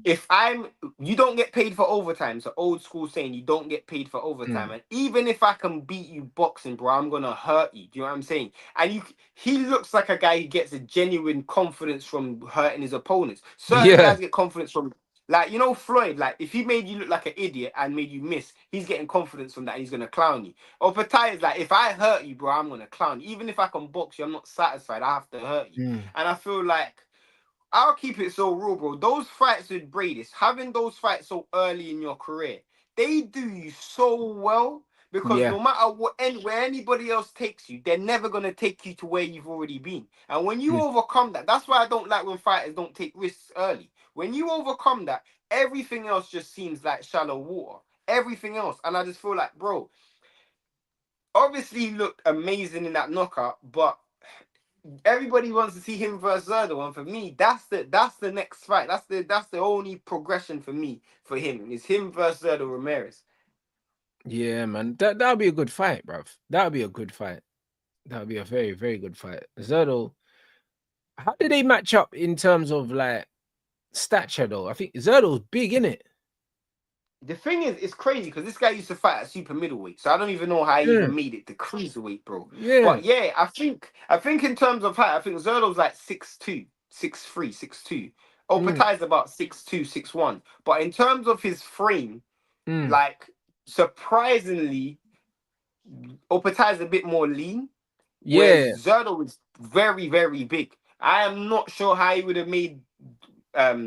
you don't get paid for overtime. So old school saying, you don't get paid for overtime. And even if I can beat you boxing, bro, I'm gonna hurt you. Do you know what I'm saying? And he looks like a guy who gets a genuine confidence from hurting his opponents. Certain guys get confidence from, like, you know, Floyd, like, if he made you look like an idiot and made you miss, he's getting confidence from that, and he's going to clown you. Or Patai is like, if I hurt you, bro, I'm going to clown you. Even if I can box you, I'm not satisfied. I have to hurt you. And I feel like, I'll keep it so real, bro. Those fights with Bradis, having those fights so early in your career, they do you so well. Because no matter where anybody else takes you, they're never going to take you to where you've already been. And when you overcome that, that's why I don't like when fighters don't take risks early. When you overcome that, everything else just seems like shallow water. Everything else. And I just feel like, bro, obviously he looked amazing in that knockout, but everybody wants to see him versus Zurdo. And for me, that's the next fight. That's the only progression for me for him. Is him versus Zurdo Ramirez. Yeah, man. That'll be a good fight, bruv. That'll be a good fight. That'll be a very, very good fight. Zurdo, how did they match up in terms of, like, stature, though? I think Zurdo's big, innit? The thing is, it's crazy because this guy used to fight at super middleweight, so I don't even know how he even made it to cruiserweight, bro. Yeah. But yeah, I think in terms of height, I think Zurdo's like 6'2", 6'3", 6'2". Opetai's about 6'2", 6'1". But in terms of his frame, like, surprisingly, Opetai's a bit more lean. Whereas Zurdo is very, very big. I am not sure how he would have made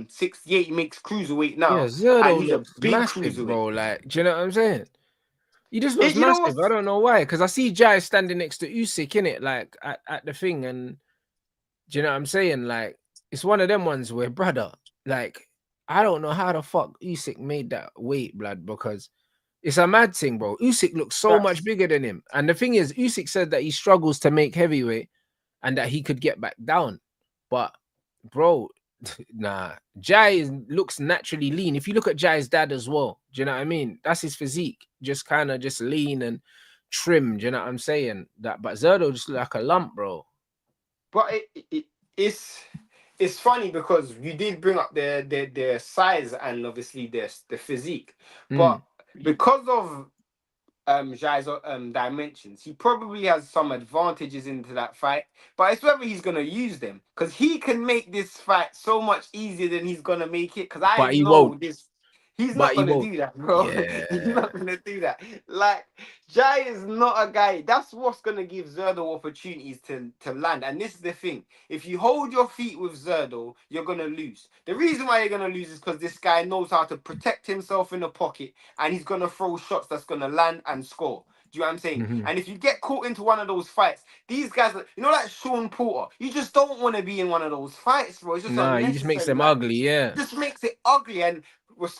68. He makes cruiserweight now. Yeah, Zurdo and he's looks a big massive, cruiserweight. bro. Like, do you know what I'm saying? He just looks massive. I don't know why. Because I see Jai standing next to Usyk, innit? Like, at the thing. And do you know what I'm saying? Like, it's one of them ones where, brother, like, I don't know how the fuck Usyk made that weight, blood, because it's a mad thing, bro. Usyk looks so much bigger than him. And the thing is, Usyk said that he struggles to make heavyweight and that he could get back down. But, bro, nah, Jai looks naturally lean. If you look at Jai's dad as well, do you know what I mean? That's his physique, just kind of just lean and trim. Do you know what I'm saying? But Zurdo just look like a lump, bro. But it's funny because you did bring up their size and obviously the physique, but because of Jai's dimensions, he probably has some advantages into that fight, but it's whether he's gonna use them, because he can make this fight so much easier than he's gonna make it. Because I know this, he's not gonna do that, bro. He's not gonna do that. Like, Jai is not a guy. That's what's gonna give Zurdo opportunities to land. And this is the thing: if you hold your feet with Zurdo, you're gonna lose. The reason why you're gonna lose is because this guy knows how to protect himself in the pocket, and he's gonna throw shots that's gonna land and score. Do you know what I'm saying? And if you get caught into one of those fights, these guys, you know, like Sean Porter, you just don't want to be in one of those fights, bro. It's just he just makes them ugly, yeah. Just makes it ugly. And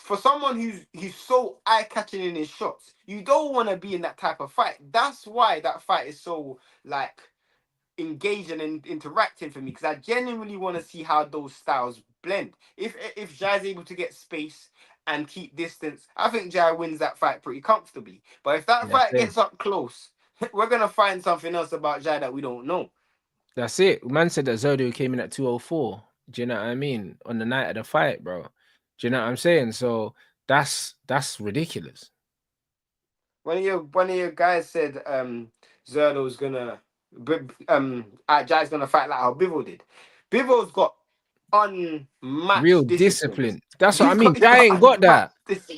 for someone who's so eye-catching in his shots, you don't want to be in that type of fight. That's why that fight is so, like, engaging and interacting for me, because I genuinely want to see how those styles blend. If Jai's able to get space and keep distance, I think Jai wins that fight pretty comfortably. But if that fight gets up close, we're gonna find something else about Jai that we don't know. That's it. Man said that Zurdo came in at 204. Do you know what I mean? On the night of the fight, bro. Do you know what I'm saying? So that's ridiculous. One of your guys said Zurdo's gonna Jai's gonna fight like how Bivol did. Bivol's got unmatched real discipline. That's what I mean. Jai ain't got that.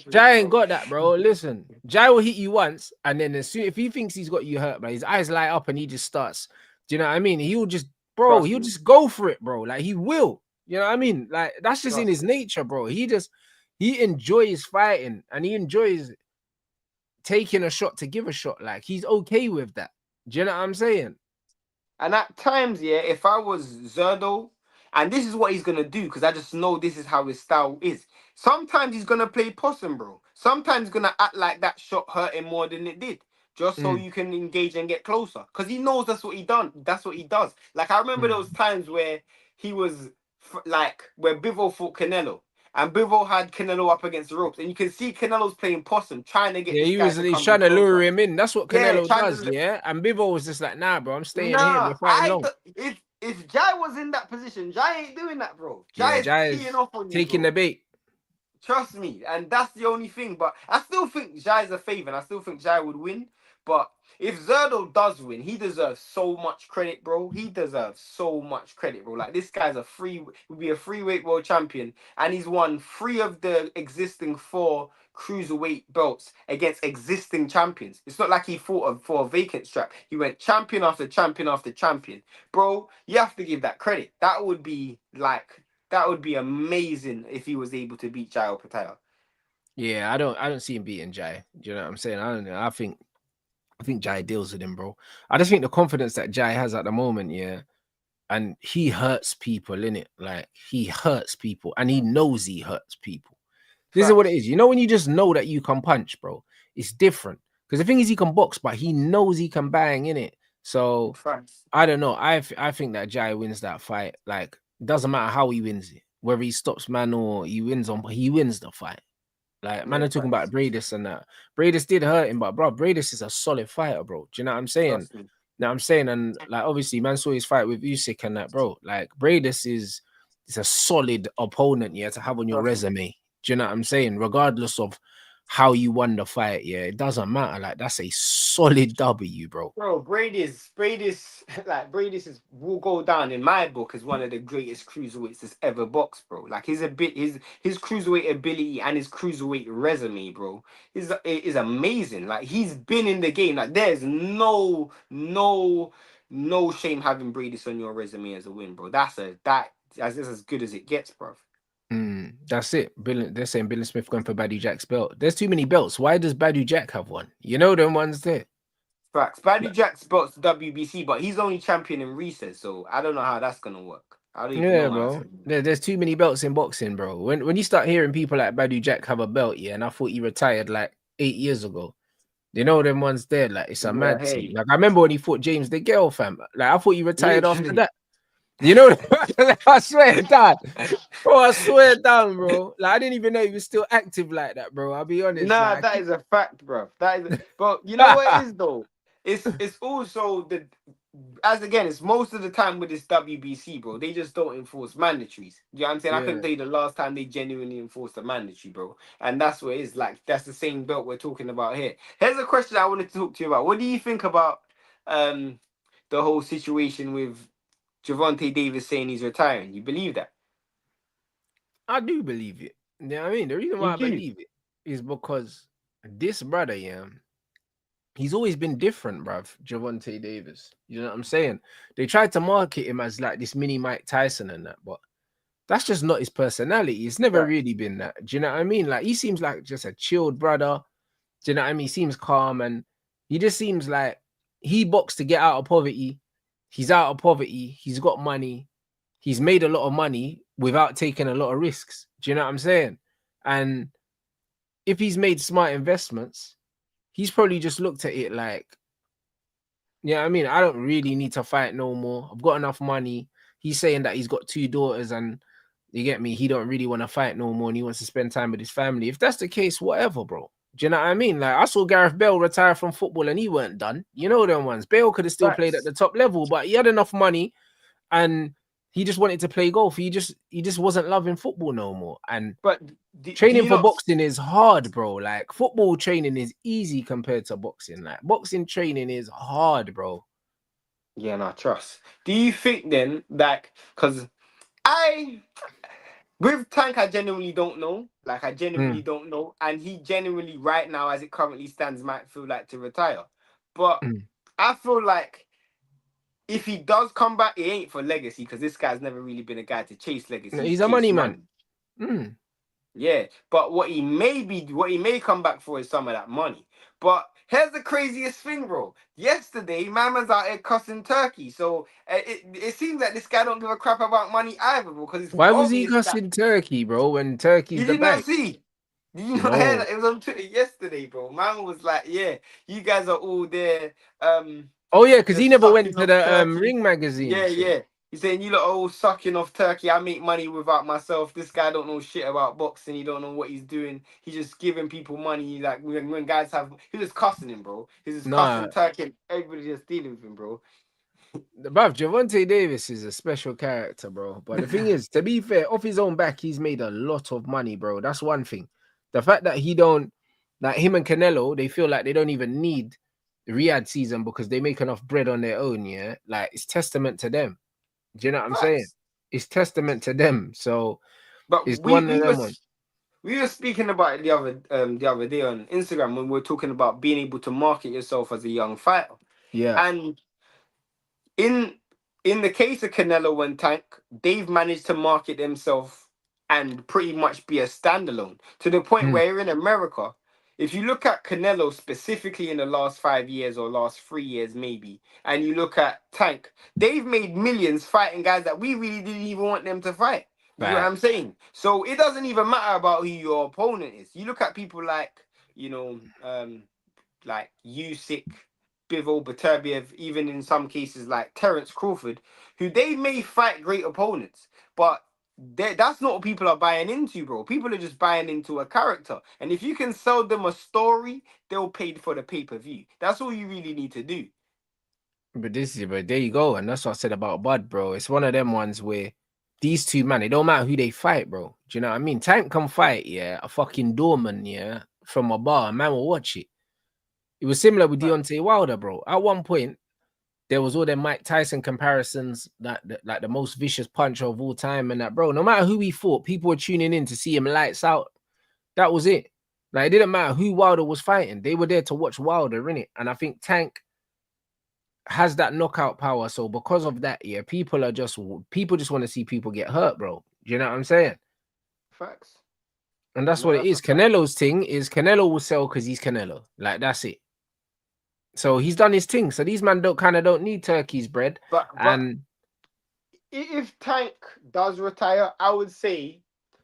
Jai ain't got that, bro. Listen, Jai will hit you once, and then as soon if he thinks he's got you hurt, but his eyes light up and he just starts. Do you know what I mean? He'll just, bro. He'll just go for it, bro. Like, he will. You know what I mean? Like, that's just in his nature, bro. He enjoys fighting, and he enjoys taking a shot to give a shot. Like, he's okay with that. Do you know what I'm saying? And at times, yeah, if I was Zurdo, and this is what he's gonna do, because I just know this is how his style is. Sometimes he's gonna play possum, bro. Sometimes he's gonna act like that shot hurt him more than it did. just so Mm. you can engage and get closer. Because he knows that's what he done. That's what he does. Like I remember Mm. those times where he was like where Bivol fought Canelo. And Bivol had Canelo up against the ropes, and you can see Canelo's playing possum, trying to get Yeah, this guy to he's come in trying to lure closer. him in. That's what Yeah, Canelo trying does, to. yeah. And Bivol was just like, nah, bro, I'm staying here. We're Nah, fighting long. if Jai was in that position, Jai ain't doing that, bro. Jai Yeah, is teeing Jai's off on you, taking the bro. bait. Trust me, and that's the only thing. But I still think Jai's a favourite. And I still think Jai would win. But if Zurdo does win, he deserves so much credit, bro. He deserves so much credit, bro. Like this guy's would be a free weight world champion, and he's won 3 of the existing 4 cruiserweight belts against existing champions. It's not like he fought for a vacant strap. He went champion after champion after champion, bro. You have to give that credit. That would be amazing if he was able to beat Jai Opetaia. Yeah, I don't see him beating Jai. Do you know what I'm saying? I don't know. I think Jai deals with him, bro. I just think the confidence that Jai has at the moment, yeah, and he hurts people, in it. Like he hurts people, and he knows he hurts people. This is what it Facts. is. You know, when you just know that you can punch, bro, it's different. Because the thing is, he can box, but he knows he can bang, in it. So Facts. I don't know. I think that Jai wins that fight. Like, doesn't matter how he wins it, whether he stops man or he wins he wins the fight. Like, man, Yeah, I'm talking about facts. Bradis and that. Bradis did hurt him, but bro, Bradis is a solid fighter, bro. Do you know what I'm saying? Trust me. Now I'm saying, and like obviously, man saw his fight with Usyk and that, bro. Like Bradis is a solid opponent, yeah, to have on your Trust me. resume. Do you know what I'm saying? Regardless of how you won the fight, yeah, it doesn't matter. Like that's a solid W, bro. Bro, Bradis will go down in my book as one of the greatest cruiserweights that's ever boxed, bro. Like his cruiserweight ability and his cruiserweight resume, bro, is amazing. Like he's been in the game. Like there's no shame having Bradis on your resume as a win, bro. That's as good as it gets, bro. That's it. They're saying Billy Smith going for Badu Jack's belt. There's too many belts. Why does Badu Jack have one? You know them ones there. Facts. Badly Jack's belts WBC, but he's only champion in recess, so I don't know how that's gonna work. I don't even Yeah, know how that's bro. gonna work. There's too many belts in boxing, bro. When you start hearing people like Badu Jack have a belt, yeah, and I thought he retired like 8 years ago. You know them ones there, like it's a Yeah, mad thing. hey, Like I remember when he fought James the Girl, fam. Like I thought he retired after literally. that. You know, I swear down. Bro, I swear down, bro. Like I didn't even know he was still active like that, bro. I'll be honest. Nah, Like that is a fact, bro. But you know what it is though? It's also it's most of the time with this WBC, bro. They just don't enforce mandatories. You know what I'm saying? I couldn't yeah. tell you the last time they genuinely enforced a mandatory, bro. And that's what it is. Like that's the same belt we're talking about here. Here's a question I wanted to talk to you about. What do you think about um the whole situation with Gervonta Davis saying he's retiring? You believe that? I do believe it. You know what I mean? The reason You why I do. believe it is because this brother, yeah, he's always been different, bruv. Gervonta Davis. You know what I'm saying? They tried to market him as like this mini Mike Tyson and that, but that's just not his personality. It's never Right. really been that. Do you know what I mean? Like he seems like just a chilled brother. Do you know what I mean? He seems calm and he just seems like he boxed to get out of poverty. He's out of poverty. He's got money. He's made a lot of money without taking a lot of risks. Do you know what I'm saying? And if he's made smart investments, he's probably just looked at it like, yeah, I mean, I don't really need to fight no more. I've got enough money. He's saying that he's got 2 daughters and you get me, he don't really want to fight no more and he wants to spend time with his family. If that's the case, whatever, bro. Do you know what I mean? Like I saw Gareth Bale retire from football and he weren't done. You know them ones. Bale could have still played at Facts. the top level, but he had enough money and he just wanted to play golf. He just wasn't loving football no more. And But do training you for not? boxing is hard, bro. Like football training is easy compared to boxing. Like boxing training is hard, bro. Yeah, no, trust. Do you think then, like, because I, with Tank, I genuinely don't know. Like, I genuinely Mm, don't know. And he genuinely, right now, as it currently stands, might feel like to retire. But mm. I feel like if he does come back, it ain't for legacy because this guy's never really been a guy to chase No, legacy. He's he's a money chased man. money. Mm. Yeah, but what he may come back for is some of that money. But here's the craziest thing, bro. Yesterday, man was out here cussing Turkey. So it seems like this guy don't give a crap about money either, bro. Because it's Why was he obvious that cussing Turkey, bro? When Turkey's you the did not bank. see. Did you not hear No. that? It was on Twitter yesterday, bro. Man was like, "Yeah, you guys are all there, Oh yeah, because he just never went sucking to off the turkey." Ring magazine Yeah, shit. yeah. He's saying you lot are all sucking off turkey. I make money without myself. This guy don't know shit about boxing. He don't know what he's doing. He's just giving people money. Like when guys have, he's just cussing him, bro. He's just cussing Nah, turkey. And everybody just dealing with him, bro. bruv, Gervonta Davis is a special character, bro. But the thing is, to be fair, off his own back, he's made a lot of money, bro. That's one thing. The fact that he don't, like him and Canelo, they feel like they don't even need the Riyadh season because they make enough bread on their own, yeah? Like, it's testament to them. Do you know what I'm saying? Facts. It's testament to them. So, But it's one of them ones. we were speaking about it the other day on Instagram when we were talking about being able to market yourself as a young fighter. Yeah. And in in the case of Canelo and Tank, they've managed to market themselves and pretty much be a standalone to the point Mm. where in America, if you look at Canelo specifically in the last 5 years or last 3 years maybe, and you look at Tank, they've made millions fighting guys that we really didn't even want them to fight. You know what I'm Facts. saying? So it doesn't even matter about who your opponent is. You look at people like, like Usyk, Bivol, Beterbiev, even in some cases like Terence Crawford, who they may fight great opponents, but that's not what people are buying into, bro. People are just buying into a character. And if you can sell them a story, they'll pay for the pay-per-view. That's all you really need to do. But there you go. And that's what I said about Bud, bro. It's one of them ones where these two, man, it don't matter who they fight, bro. Do you know what I mean? Tank can fight, yeah, a fucking doorman, yeah, from a bar. Man will watch it. It was similar with Right. Deontay Wilder, bro. At one point, there was all them Mike Tyson comparisons, that like the most vicious puncher of all time, and that, bro. No matter who he fought, people were tuning in to see him lights out. That was it. Like it didn't matter who Wilder was fighting; they were there to watch Wilder, innit? And I think Tank has that knockout power. So because of that, yeah, people just want to see people get hurt, bro. Do you know what I'm saying? Facts. And that's No, what it that's a is. fact. Canelo's thing is Canelo will sell because he's Canelo. Like that's it. So he's done his thing. So these men don't need turkey's bread. But And if Tank does retire, I would say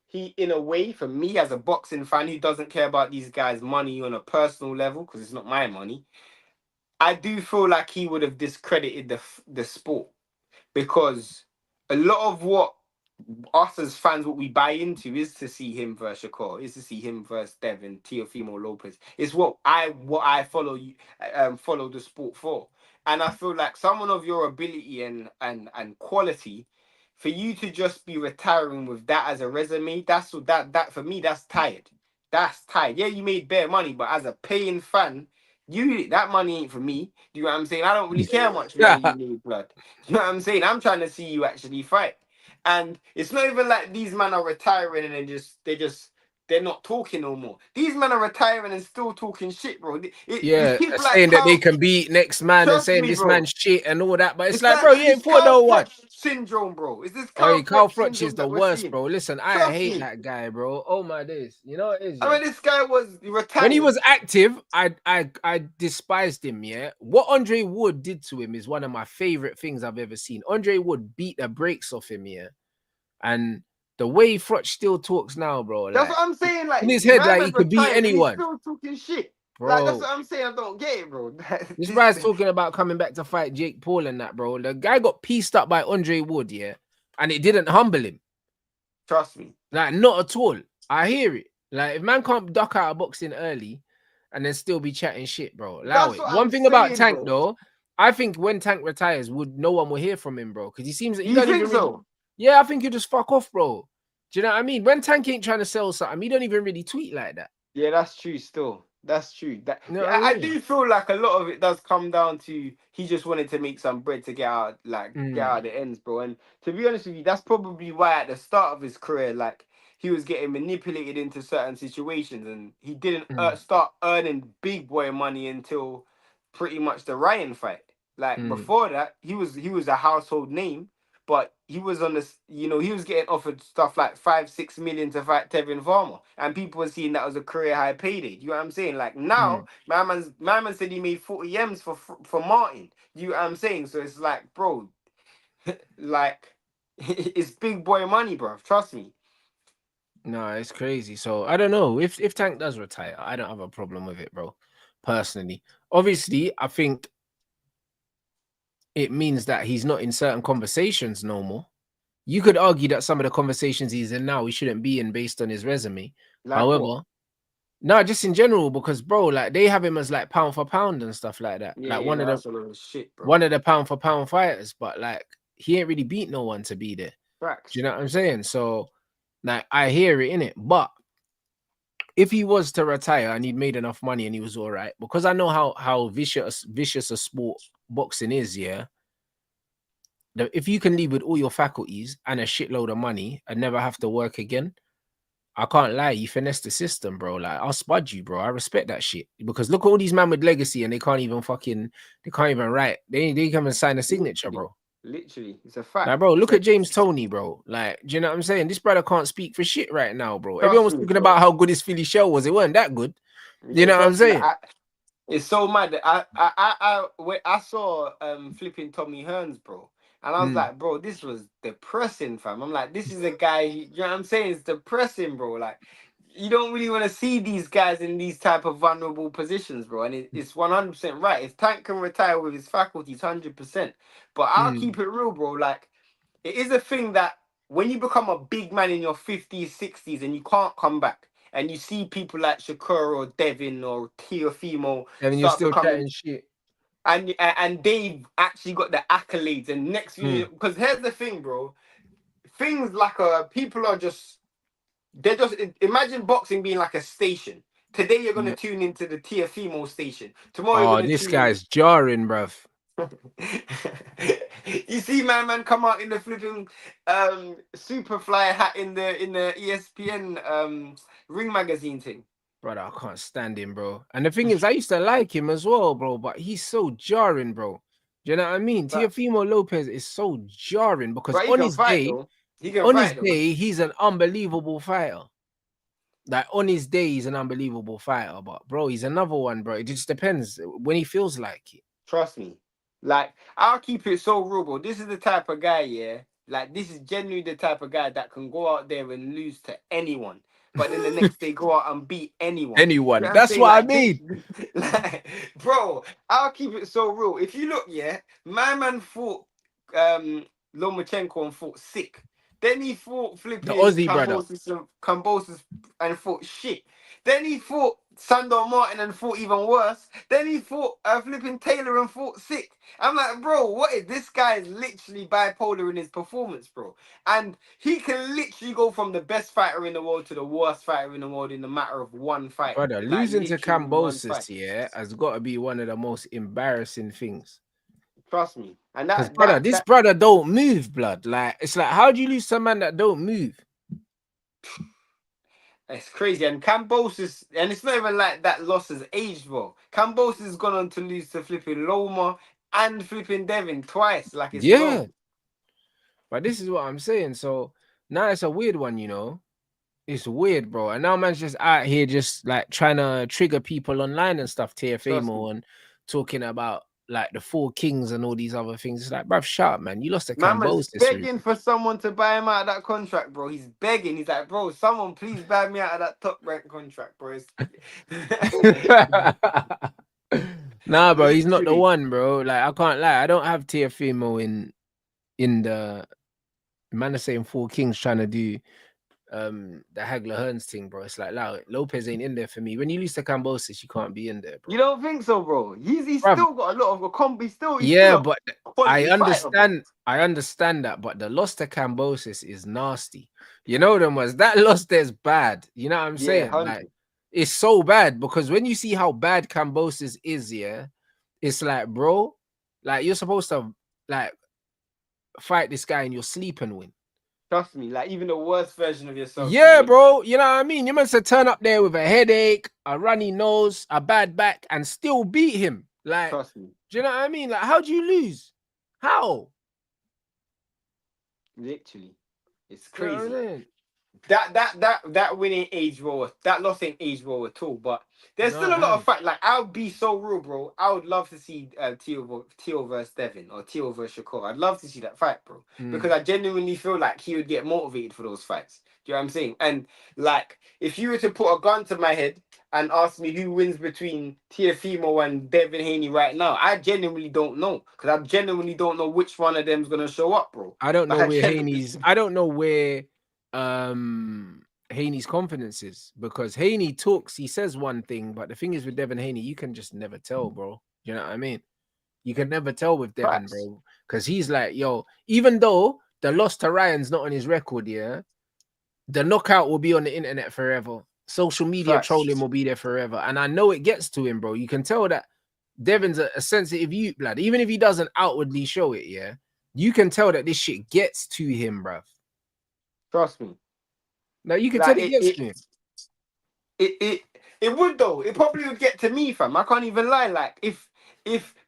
he, in a way, for me as a boxing fan who doesn't care about these guys' money on a personal level, because it's not my money, I do feel like he would have discredited the sport because a lot of what us as fans, what we buy into is to see him versus Shakur, is to see him versus Devin, Teofimo Lopez. It's what I follow you follow the sport for. And I feel like someone of your ability and quality, for you to just be retiring with that as a resume, that for me, that's tired. That's tired. Yeah, you made bare money, but as a paying fan, that money ain't for me. Do you know what I'm saying? I don't really care how much money you made, blood. You know what I'm saying? I'm trying to see you actually fight. And it's not even like these men are retiring and they're not talking no more. These men are retiring and still talking shit, bro. It's yeah, people like saying that they Carl. can beat next man and Trust saying me, this bro. man's shit and all that. But it's It's like, bro, like you this ain't fought Carl no one. Froch syndrome, bro. It's this Oh, Carl Carl Froch Froch is syndrome the that we're worst, seeing. bro. Listen, I Trust hate me. that guy, bro. Oh my days. You know what it is, I yeah? mean, this guy was When he retired. was active, I despised him, yeah. What Andre Wood did to him is one of my favorite things I've ever seen. Andre Wood beat the brakes off him, yeah. And the way Froch still talks now, bro, That's like what I'm saying. in Like, his head, man like he has could beat retired and he's anyone, still talking shit. Like, that's bro. what I'm saying. I don't get it, bro. This this, guy's talking about coming back to fight Jake Paul and that, bro. The guy got pieced up by Andre Wood, yeah, and it didn't humble him, trust me. like not at all. I hear it. Like if man can't duck out of boxing early and then still be chatting shit, bro, allow That's it. what One I'm thing about saying, Tank bro. though, I think when Tank retires, no one will hear from him, bro, because he seems that he You don't think even really. so? Yeah, I think you just fuck off, bro. Do you know what I mean? When Tank ain't trying to sell something, he don't even really tweet like that. Yeah, that's true. Still, that's true. That You know what yeah, I I mean? do feel like a lot of it does come down to he just wanted to make some bread to get Mm, out of the ends, bro. And to be honest with you, that's probably why at the start of his career, like he was getting manipulated into certain situations, and he didn't mm, start earning big boy money until pretty much the Ryan fight. Like mm, before that, he was a household name, but he was on this, he was getting offered stuff like 5-6 million to fight Tevin Farmer, and people were seeing that was a career high payday. You know what I'm saying? Like now, mm. my man said he made 40 M's for Martin. You know what I'm saying? So it's like, bro, like it's big boy money, bro. Trust me. No, it's crazy. So I don't know if Tank does retire, I don't have a problem with it, bro. Personally, obviously, I think it means that he's not in certain conversations no more. You could argue that some of the conversations he's in now he shouldn't be in based on his resume. Like what? However, no, just in general, because bro, like they have him as like pound for pound and stuff like that. Yeah, Like yeah, no, that's a lot of shit, bro. one of the pound for pound fighters, but like he ain't really beat no one to be there. Do Facts. you know what I'm saying? So like I hear it in it, but if he was to retire and he'd made enough money and he was all right, because I know how vicious a sport boxing is, yeah. If you can leave with all your faculties and a shitload of money and never have to work again, I can't lie, you finesse the system, bro. Like I'll spud you, bro. I respect that shit because look at all these men with legacy and they can't even write. They can't even sign a signature, Literally, bro. literally, it's a fact. Like, bro, It's look a, at James Toney, bro. Like, do you know what I'm saying? This brother can't speak for shit right now, bro. Everyone trust was me, talking bro. about how good his Philly shell was. It weren't that good. You Yeah, know what I'm trust me. saying? It's so mad that I saw flipping Tommy Hearns, bro, and I was Mm. like, bro, this was depressing, fam. I'm like, this is a guy. You know what I'm saying? It's depressing, bro. Like, you don't really want to see these guys in these type of vulnerable positions, bro. And it's 100% right. If Tank can retire with his faculties, 100%. But I'll Mm. keep it real, bro. Like, it is a thing that when you become a big man in your 50s, 60s, and you can't come back, and you see people like Shakur or Devin or Teofimo And you're start still becoming, chatting shit. and they've actually got the accolades, and next few, Mm. because here's the thing, bro, things like people are just, they're just, imagine boxing being like a station. Today you're gonna Yeah. tune into the Teofimo station. Tomorrow you're Oh, gonna this tune in. guy's jarring, bruv. You see my man come out in the flipping Superfly hat in the ESPN ring magazine thing. Brother, I can't stand him, bro. And the thing is, I used to like him as well, bro, but he's so jarring, bro. Do you know what I mean? But Teofimo Lopez is so jarring because he can fight though. He can fight though. he's an unbelievable fighter. Like on his day, he's an unbelievable fighter. But bro, he's another one, bro. It just depends when he feels like it. Trust me. Like, I'll keep it so real, bro. This is the type of guy, yeah. Like, this is genuinely the type of guy that can go out there and lose to anyone, but then the next day go out and beat anyone. You know Anyone. what I'm That's saying? what I Like this, mean. like, bro. I'll keep it so real. If you look, yeah, my man fought Lomachenko and fought sick. Then he fought The flipping Aussie brother. Cambosis and fought shit. Then he fought Sandor Martin and fought even worse. Then he fought flipping Taylor and fought sick. I'm like, bro, what is this guy is literally bipolar in his performance, bro. And he can literally go from the best fighter in the world to the worst fighter in the world in the matter of one fight. Brother, Like losing to literally one fight. Cambosis, yeah, has got to be one of the most embarrassing things. Trust me. And Because brother, this brother don't move, blood. Like it's like, how do you lose to a man that don't move? it's crazy. And Cambosis, and it's not even like that loss has aged well. Cambosis has gone on to lose to flipping Loma and flipping Devin twice. Like it's Yeah, long. but this is what I'm saying. So now it's a weird one, you know. It's weird, bro. And now man's just out here just like trying to trigger people online and stuff, Trust me. TFAMO, and talking about like the four kings and all these other things. It's like, bruv, shut up, man. You lost to Man was Cambosis. begging for someone to buy him out of that contract, bro. He's begging. He's like, bro, someone please buy me out of that top rank contract, bro. Nah, bro, he's not the Literally. one, bro. Like, I can't lie. I don't have TFAMO in the man is saying four kings trying to do the Hagler Hearns thing, bro. It's like Lopez ain't in there for me. When you lose to Cambosis, you can't be in there, bro. You don't think so, bro? He's Bruv, still got a lot of a comp. He's still yeah, a but quality fighter, bro. I understand that, but the loss to Cambosis is nasty. You know them was that loss there's bad. You know what I'm Yeah, saying? 100. Like it's so bad because when you see how bad Cambosis is, yeah, it's like, bro, like you're supposed to like fight this guy in your sleep and win. Trust me, like even the worst version of yourself should Yeah, win. bro. You know what I mean? You must have turn up there with a headache, a runny nose, a bad back, and still beat him. Like, Trust me. do you know what I mean? Like, how do you lose? How? Literally. It's You know what I'm crazy. saying? That win ain't age well. That loss ain't age well at all. But there's No, still it a lot of has. fight. Like I'll be so real, bro. I would love to see Teo versus Devin or Teo versus Shakur. I'd love to see that fight, bro. Mm. Because I genuinely feel like he would get motivated for those fights. Do you know what I'm saying? And like, if you were to put a gun to my head and ask me who wins between Teofimo and Devin Haney right now, I genuinely don't know, because I genuinely don't know which one of them's gonna show up, bro. I don't know Like, where Haney's. I don't know where Haney's confidence is, because Haney talks. He says one thing, but the thing is with Devin Haney, you can just never tell, bro. You know what I mean? You can never tell with Devin, facts. bro, because he's like, yo. Even though the loss to Ryan's not on his record, yeah, the knockout will be on the internet forever. Social media Facts. trolling will be there forever, and I know it gets to him, bro. You can tell that Devin's a sensitive youth, blood. Even if he doesn't outwardly show it, yeah, you can tell that this shit gets to him, bruv. Trust me. Now you can tell Like it gets to him. it it would though. It probably would get to me, fam. I can't even lie. Like if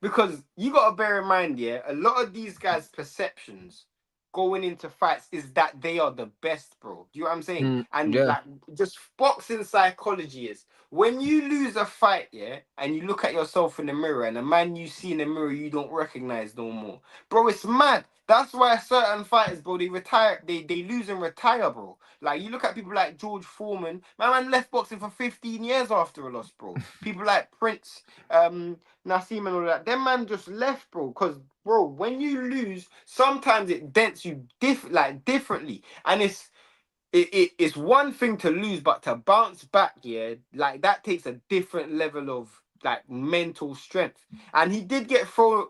because you gotta bear in mind, yeah, a lot of these guys' perceptions going into fights is that they are the best, bro. Do you know what I'm saying? And Yeah. like, just boxing psychology is when you lose a fight, yeah, and you look at yourself in the mirror and the man you see in the mirror you don't recognize no more. Bro, it's mad. That's why certain fighters, bro, they retire, they lose and retire, bro. Like, you look at people like George Foreman, my man left boxing for 15 years after a loss, bro. People like Prince, Nassim and all that, them man just left, bro. Because, bro, when you lose, sometimes it dents you differently. And it's one thing to lose, but to bounce back, yeah, like that takes a different level of like mental strength. And he did get thrown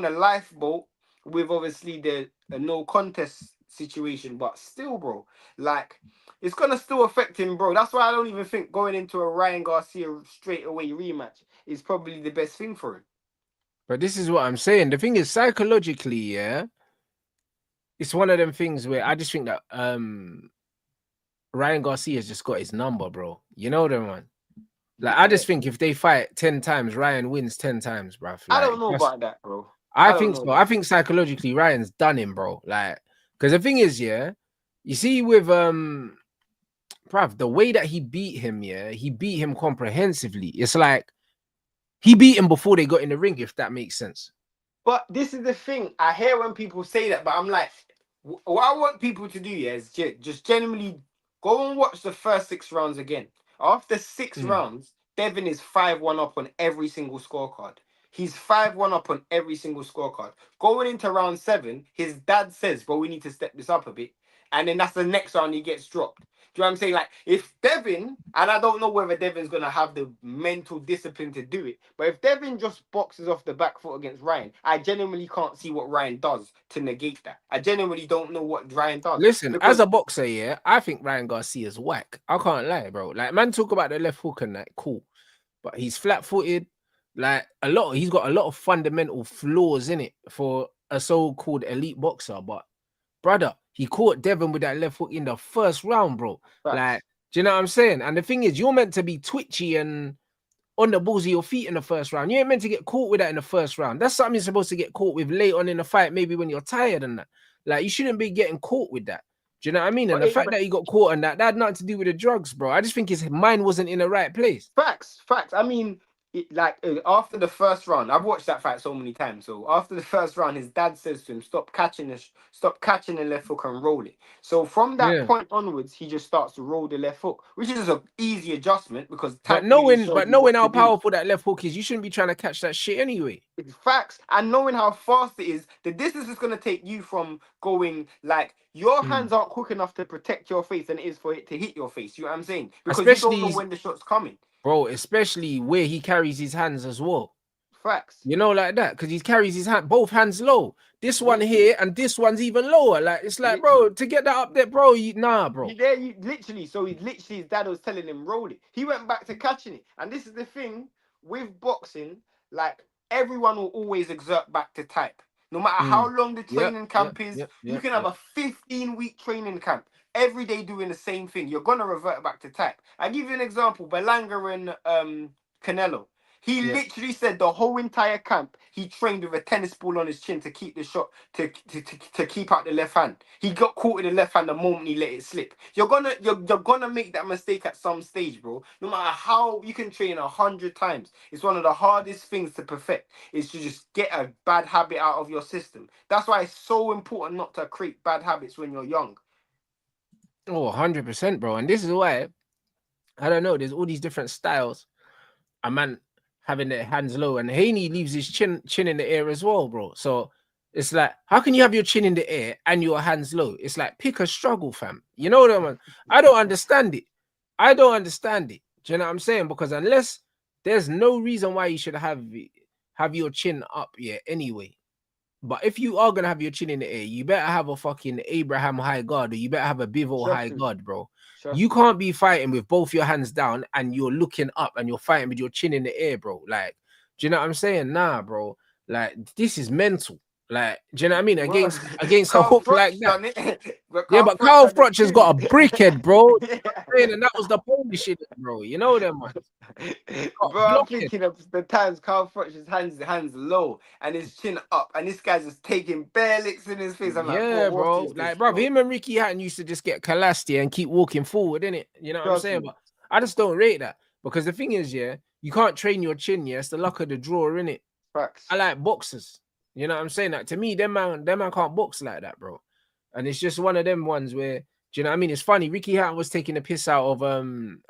a lifeboat with obviously the no contest situation, but still, bro, like it's gonna still affect him, bro. That's why I don't even think going into a Ryan Garcia straight away rematch is probably the best thing for him. But this is what I'm saying. The thing is, psychologically, yeah, it's one of them things where I just think that Ryan Garcia's just got his number, bro. You know the one. Like, I Yeah. just think if they fight 10 times, Ryan wins 10 times, bruv. I Like, don't know that's, about that, bro. I I don't think know so. I about think psychologically, Ryan's done him, bro. Like, because the thing is, yeah, you see with bruv, the way that he beat him, yeah, he beat him comprehensively. It's like he beat him before they got in the ring, if that makes sense. But this is the thing. I hear when people say that, but I'm like, what I want people to do, yeah, is just genuinely go and watch the first 6 rounds again. After six Mm. rounds, Devin is 5-1 up on every single scorecard. He's 5-1 up on every single scorecard. Going into round 7, his dad says, "Bro, we need to step this up a bit." And then that's the next round he gets dropped. Do you know what I'm saying? Like, if Devin, and I don't know whether Devin's going to have the mental discipline to do it, but if Devin just boxes off the back foot against Ryan, I genuinely can't see what Ryan does to negate that. I genuinely don't know what Ryan does. Listen, as Because, a boxer, yeah, I think Ryan Garcia's whack. I can't lie, bro. Like, man, talk about the left hook and that, cool. But he's flat-footed. Like, he's got a lot of fundamental flaws in it for a so-called elite boxer. But brother, he caught Devin with that left hook in the first round, bro. Like, facts. do you know what I'm saying? And the thing is, you're meant to be twitchy and on the balls of your feet in the first round. You ain't meant to get caught with that in the first round. That's something you're supposed to get caught with late on in the fight, maybe when you're tired and that. Like, you shouldn't be getting caught with that. Do you know what I mean? And But, the fact that he got caught on that had nothing to do with the drugs, bro. I just think his mind wasn't in the right place. facts. I mean, after the first round, I've watched that fight so many times. So after the first round, his dad says to him, stop catching the left hook and roll it." So from that Yeah. point onwards, he just starts to roll the left hook, which is an easy adjustment because But Tank really knowing, showed but you knowing what to how do. powerful that left hook is, you shouldn't be trying to catch that shit anyway. It's facts, and knowing how fast it is, the distance is going to take you from going like your Mm. hands aren't quick enough to protect your face than it is for it to hit your face. You know what I'm saying? Because you don't know Especially, when the shot's coming. bro, especially where he carries his hands as well. Facts. You know, like that, because he carries his hand, both hands low. This one Literally. here and this one's even lower. Like, it's like, bro, Literally. to get that up there, bro, nah, bro. You literally. So he literally, his dad was telling him roll it. He went back to catching it, and this is the thing with boxing. Like, everyone will always exert back to type, no matter how Mm. long the Yep, training yep, camp is. yep, You yep, can have yep. a 15-week training camp every day doing the same thing. You're gonna revert back to type. I give you an example: Belanga and Canelo. He Yep. literally said the whole entire camp he trained with a tennis ball on his chin to keep the shot to keep out the left hand. He got caught in the left hand the moment he let it slip. You're gonna make that mistake at some stage, bro. No matter how you can train 100 times, it's one of the hardest things to perfect. Is to just get a bad habit out of your system. That's why it's so important not to create bad habits when you're young. Oh, 100%, bro. And this is why, I don't know, there's all these different styles. A man having their hands low, and Haney leaves his chin in the air as well, bro. So it's like, how can you have your chin in the air and your hands low? It's like, pick a struggle, fam. You know what I mean? I don't understand it. I don't understand it. Do you know what I'm saying? Because unless there's no reason why you should have your chin up, yeah, anyway. But if you are gonna have your chin in the air, you better have a fucking Abraham high guard, or you better have a Bivol high Trust me. guard, bro. You Trust me. can't be fighting with both your hands down and you're looking up and you're fighting with your chin in the air, bro. Like, do you know what I'm saying? Nah, bro. Like, this is mental. Like, do you know what I mean? Well, Against a Carl hook like Froch that. done it. But Yeah, Carl but Froch Carl done it Froch has got a too. brickhead, bro. Yeah. And that was the Polish shit, bro. You know them, man. Got Bro, I'm blockhead. thinking of the times Carl Froch's hands low and his chin up, and this guy's just taking bare licks in his face. I'm like, bro, Yeah, what bro. is this, Like, bro, bro? him and Ricky Hatton used to just get collapsed here and keep walking forward, innit? You know what I'm Trust saying? me. But I just don't rate that. Because the thing is, yeah, you can't train your chin, yeah. It's the luck of the draw, innit? Facts. I like boxers. You know what I'm saying? Like, to me, them man can't box like that, bro. And it's just one of them ones where, do you know what I mean? It's funny. Ricky Hatton was taking the piss out of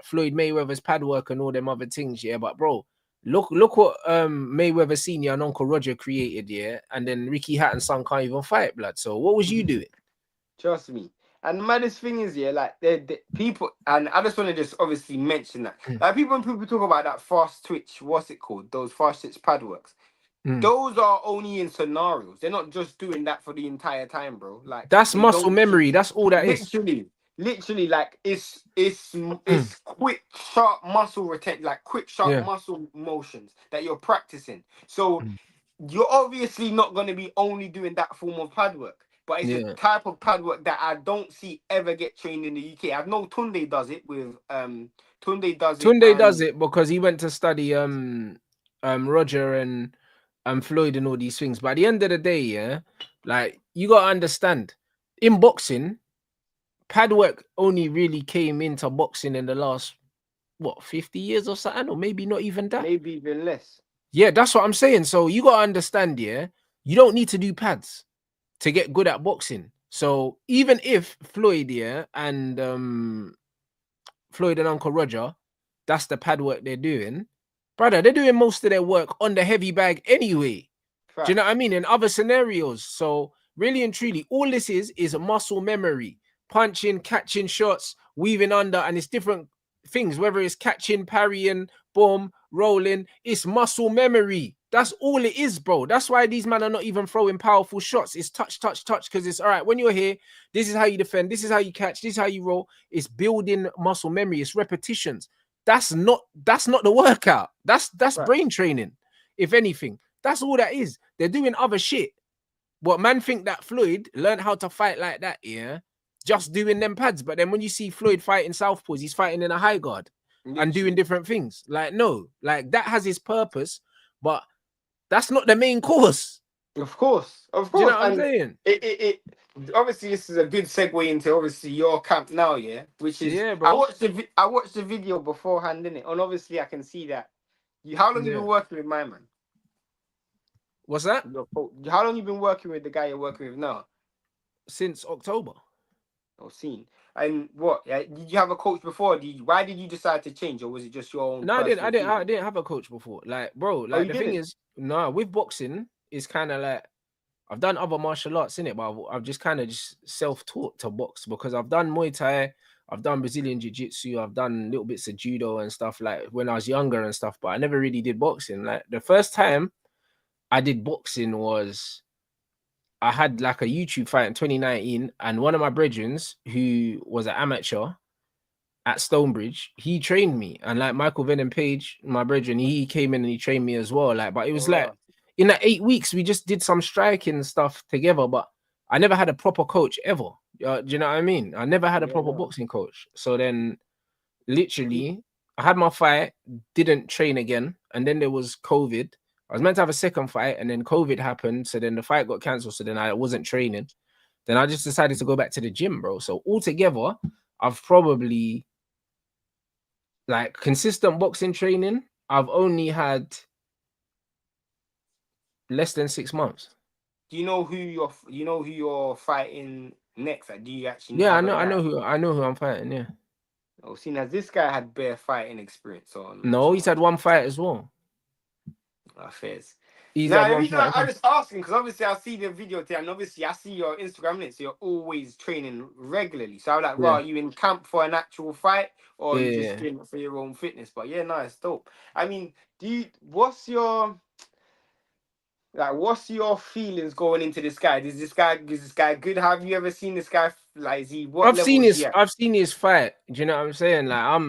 Floyd Mayweather's pad work and all them other things, yeah. But bro, look what Mayweather Senior and Uncle Roger created, yeah. And then Ricky Hatton's son can't even fight, blood. So what was you doing? Trust me. And the maddest thing is, yeah, like the people, and I just want to just obviously mention that, like when people talk about that fast twitch, what's it called? Those fast twitch pad works. Those are only in scenarios. They're not just doing that for the entire time, bro. Like That's they muscle don't keep memory. That's all that is. literally like it's quick, sharp muscle retention, like quick, sharp Yeah. muscle motions that you're practicing. So you're obviously not going to be only doing that form of pad work, but it's a Yeah. type of pad work that I don't see ever get trained in the UK. I know Tunde does it with Tunde does it, Tunde does and it because he went to study Roger and Floyd and all these things. But at the end of the day, yeah, like you gotta understand, in boxing, pad work only really came into boxing in the last 50 years or something, or maybe not even that. maybe even less. Yeah, that's what I'm saying. So you gotta understand, yeah, you don't need to do pads to get good at boxing. So even if Floyd, yeah, and Floyd and Uncle Roger, that's the pad work they're doing. Brother, they're doing most of their work on the heavy bag anyway. Do you know what I mean? In other scenarios. So really and truly, all this is muscle memory. Punching, catching shots, weaving under, and it's different things, whether it's catching, parrying, boom, rolling, it's muscle memory. That's all it is, bro. That's why these men are not even throwing powerful shots. It's touch, touch, touch, because it's all right. When you're here, this is how you defend, this is how you catch, this is how you roll. It's building muscle memory, it's repetitions. That's not the workout. That's brain training, if anything. That's all that is. They're doing other shit. But man think that Floyd learned how to fight like that, yeah, just doing them pads. But then when you see Floyd fighting southpaws, he's fighting in a high guard and doing different things. Like, no, like that has his purpose, but that's not the main course. Of course. Do you know what I'm saying? It obviously this is a good segue into obviously your camp now, yeah. Which is Yeah, bro. I watched the video beforehand, innit? And obviously I can see that. How long you been working with my man? What's that? How long you been working with the guy you're working with now? Since October. Or seen. And what? Did you have a coach before? Why did you decide to change, or was it just your own? No, I didn't have a coach before. Like, bro, like the thing is, no, with boxing, it's kind of like I've done other martial arts in it, but I've just kind of just self-taught to box because I've done Muay Thai, I've done Brazilian Jiu-Jitsu, I've done little bits of judo and stuff like when I was younger and stuff, but I never really did boxing. Like the first time I did boxing was I had like a YouTube fight in 2019, and one of my brethren who was an amateur at Stonebridge, he trained me, and like Michael Venom Page, my brethren, he came in and he trained me as well. Like, but it was like in that 8 weeks, we just did some striking stuff together, but I never had a proper coach ever. Do you know what I mean? I never had a proper boxing coach. So then, literally, I had my fight, didn't train again, and then there was COVID. I was meant to have a second fight, and then COVID happened. So then the fight got cancelled. So then I wasn't training. Then I just decided to go back to the gym, bro. So altogether, I've probably like consistent boxing training. I've only had less than 6 months. Do you know who you're fighting next? Like, do you actually Yeah, have a I guy? know who I'm fighting. Yeah. Oh, seeing as this guy had bare fighting experience No, so he's much. had one fight as well. Affairs. He's Now, had the one reason fight. I was asking, because obviously I see the video today, and obviously I see your Instagram links, so you're always training regularly. So I'm like, Yeah. right, are you in camp for an actual fight, or are you just Yeah. doing it for your own fitness? But yeah, no, it's dope. I mean, what's your what's your feelings going into this guy? Is this guy good? Have you ever seen this guy? Like, what level is he at? I've seen his fight. Do you know what I'm saying? Like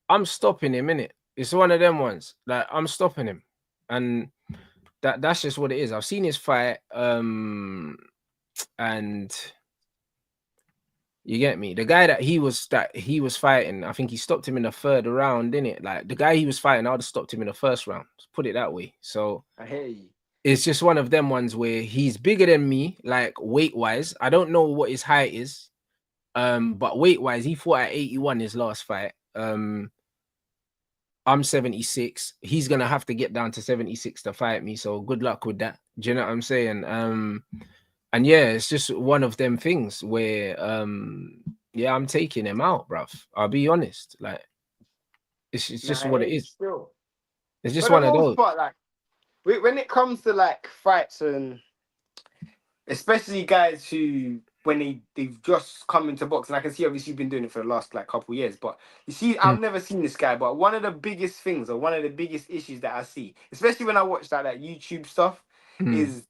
I'm stopping him in it. It's one of them ones. Like I'm stopping him. And that's just what it is. I've seen his fight. And you get me? The guy that he was fighting, I think he stopped him in the third round, didn't it? Like the guy he was fighting, I would have stopped him in the first round. Let's put it that way. So I hear you. it's just one of them ones where he's bigger than me, like weight wise. I don't know what his height is. But weight wise, he fought at 81 his last fight. I'm 76. He's gonna have to get down to 76 to fight me. So good luck with that. Do you know what I'm saying? And yeah, it's just one of them things where yeah, I'm taking him out, bruv. I'll be honest. Like it's just what it is. Still. It's just For the one of most those. part, like when it comes to like fights and especially guys who when they've just come into boxing, I can see obviously you've been doing it for the last like couple years, but you see, I've never seen this guy. But one of the biggest things or one of the biggest issues that I see, especially when I watch that YouTube stuff, is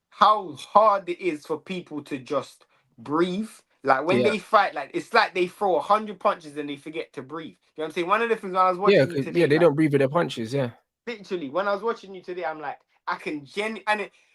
how hard it is for people to just breathe. Like when Yeah. they fight, like it's like they throw 100 punches and they forget to breathe. You know what I'm saying? One of the things when I was Yeah, watching you yeah, today, they like, don't breathe with their punches, yeah. literally, when I was watching you today, I'm like, I can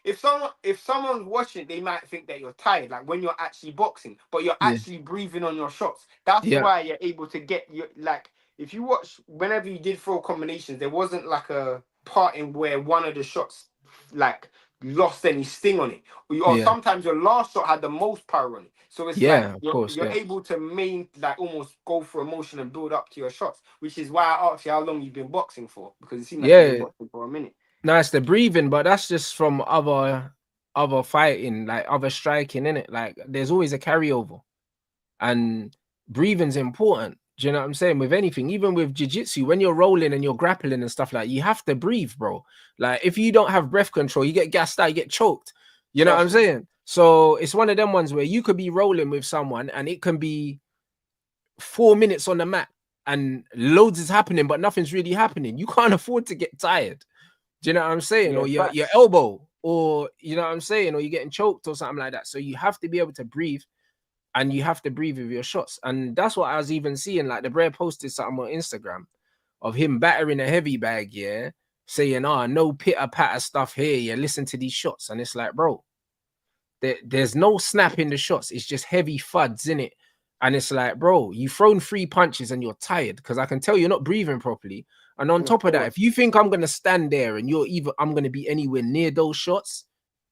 if someone's watching, they might think that you're tired, like when you're actually boxing, but you're Yeah. actually breathing on your shots. That's Yeah. why you're able to get your like. If you watch, whenever you did throw combinations, there wasn't like a part in where one of the shots like lost any sting on it, or Yeah. sometimes your last shot had the most power on it. So it's like Yeah, of course, you're yeah. able to like almost go through emotion and build up to your shots, which is why I asked you how long you've been boxing for, because it seemed like you've been Yeah. boxing for a minute. No, it's the breathing, but that's just from other fighting, like other striking, in it. Like there's always a carryover, and breathing's important. Do you know what I'm saying? With anything, even with jiu-jitsu, when you're rolling and you're grappling and stuff like, you have to breathe, bro. Like if you don't have breath control, you get gassed out, you get choked. You know what I'm saying? So it's one of them ones where you could be rolling with someone and it can be 4 minutes on the mat and loads is happening, but nothing's really happening. You can't afford to get tired. Do you know what I'm saying? Yeah, or your elbow, or you know what I'm saying, or you're getting choked or something like that. So you have to be able to breathe, and you have to breathe with your shots. And that's what I was even seeing. Like the Brer posted something on Instagram of him battering a heavy bag, yeah, saying, no pitter patter stuff here. Yeah, listen to these shots. And it's like, bro, there's no snap in the shots. It's just heavy thuds in it. And it's like, bro, you've thrown 3 punches and you're tired, because I can tell you're not breathing properly. And on top of that, if you think I'm gonna stand there and I'm gonna be anywhere near those shots,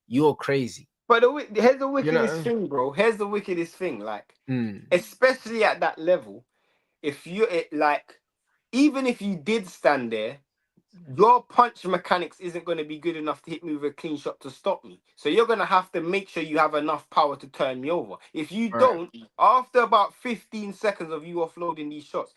you're crazy. But here's the wickedest thing, bro. Here's the wickedest thing. Like, especially at that level, if even if you did stand there, your punch mechanics isn't going to be good enough to hit me with a clean shot to stop me. So you're going to have to make sure you have enough power to turn me over. If you don't, after about 15 seconds of you offloading these shots,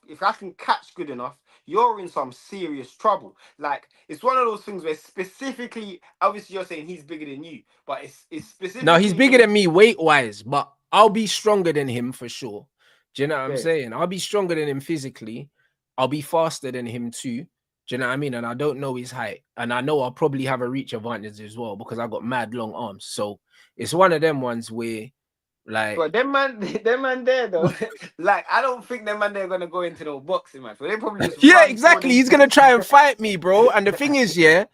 if I can catch good enough, you're in some serious trouble. Like, it's one of those things where specifically, obviously you're saying he's bigger than you, but it's specifically... No, he's bigger than me weight-wise, but I'll be stronger than him for sure. Do you know what I'm saying? I'll be stronger than him physically. I'll be faster than him too. Do you know what I mean? And I don't know his height. And I know I'll probably have a reach advantage as well, because I got mad long arms. So it's one of them ones where, like... But them man there, though, like, I don't think them man there are going to go into no boxing match. But they probably just... Yeah, exactly. He's going to try and fight me, bro. And the thing is, yeah,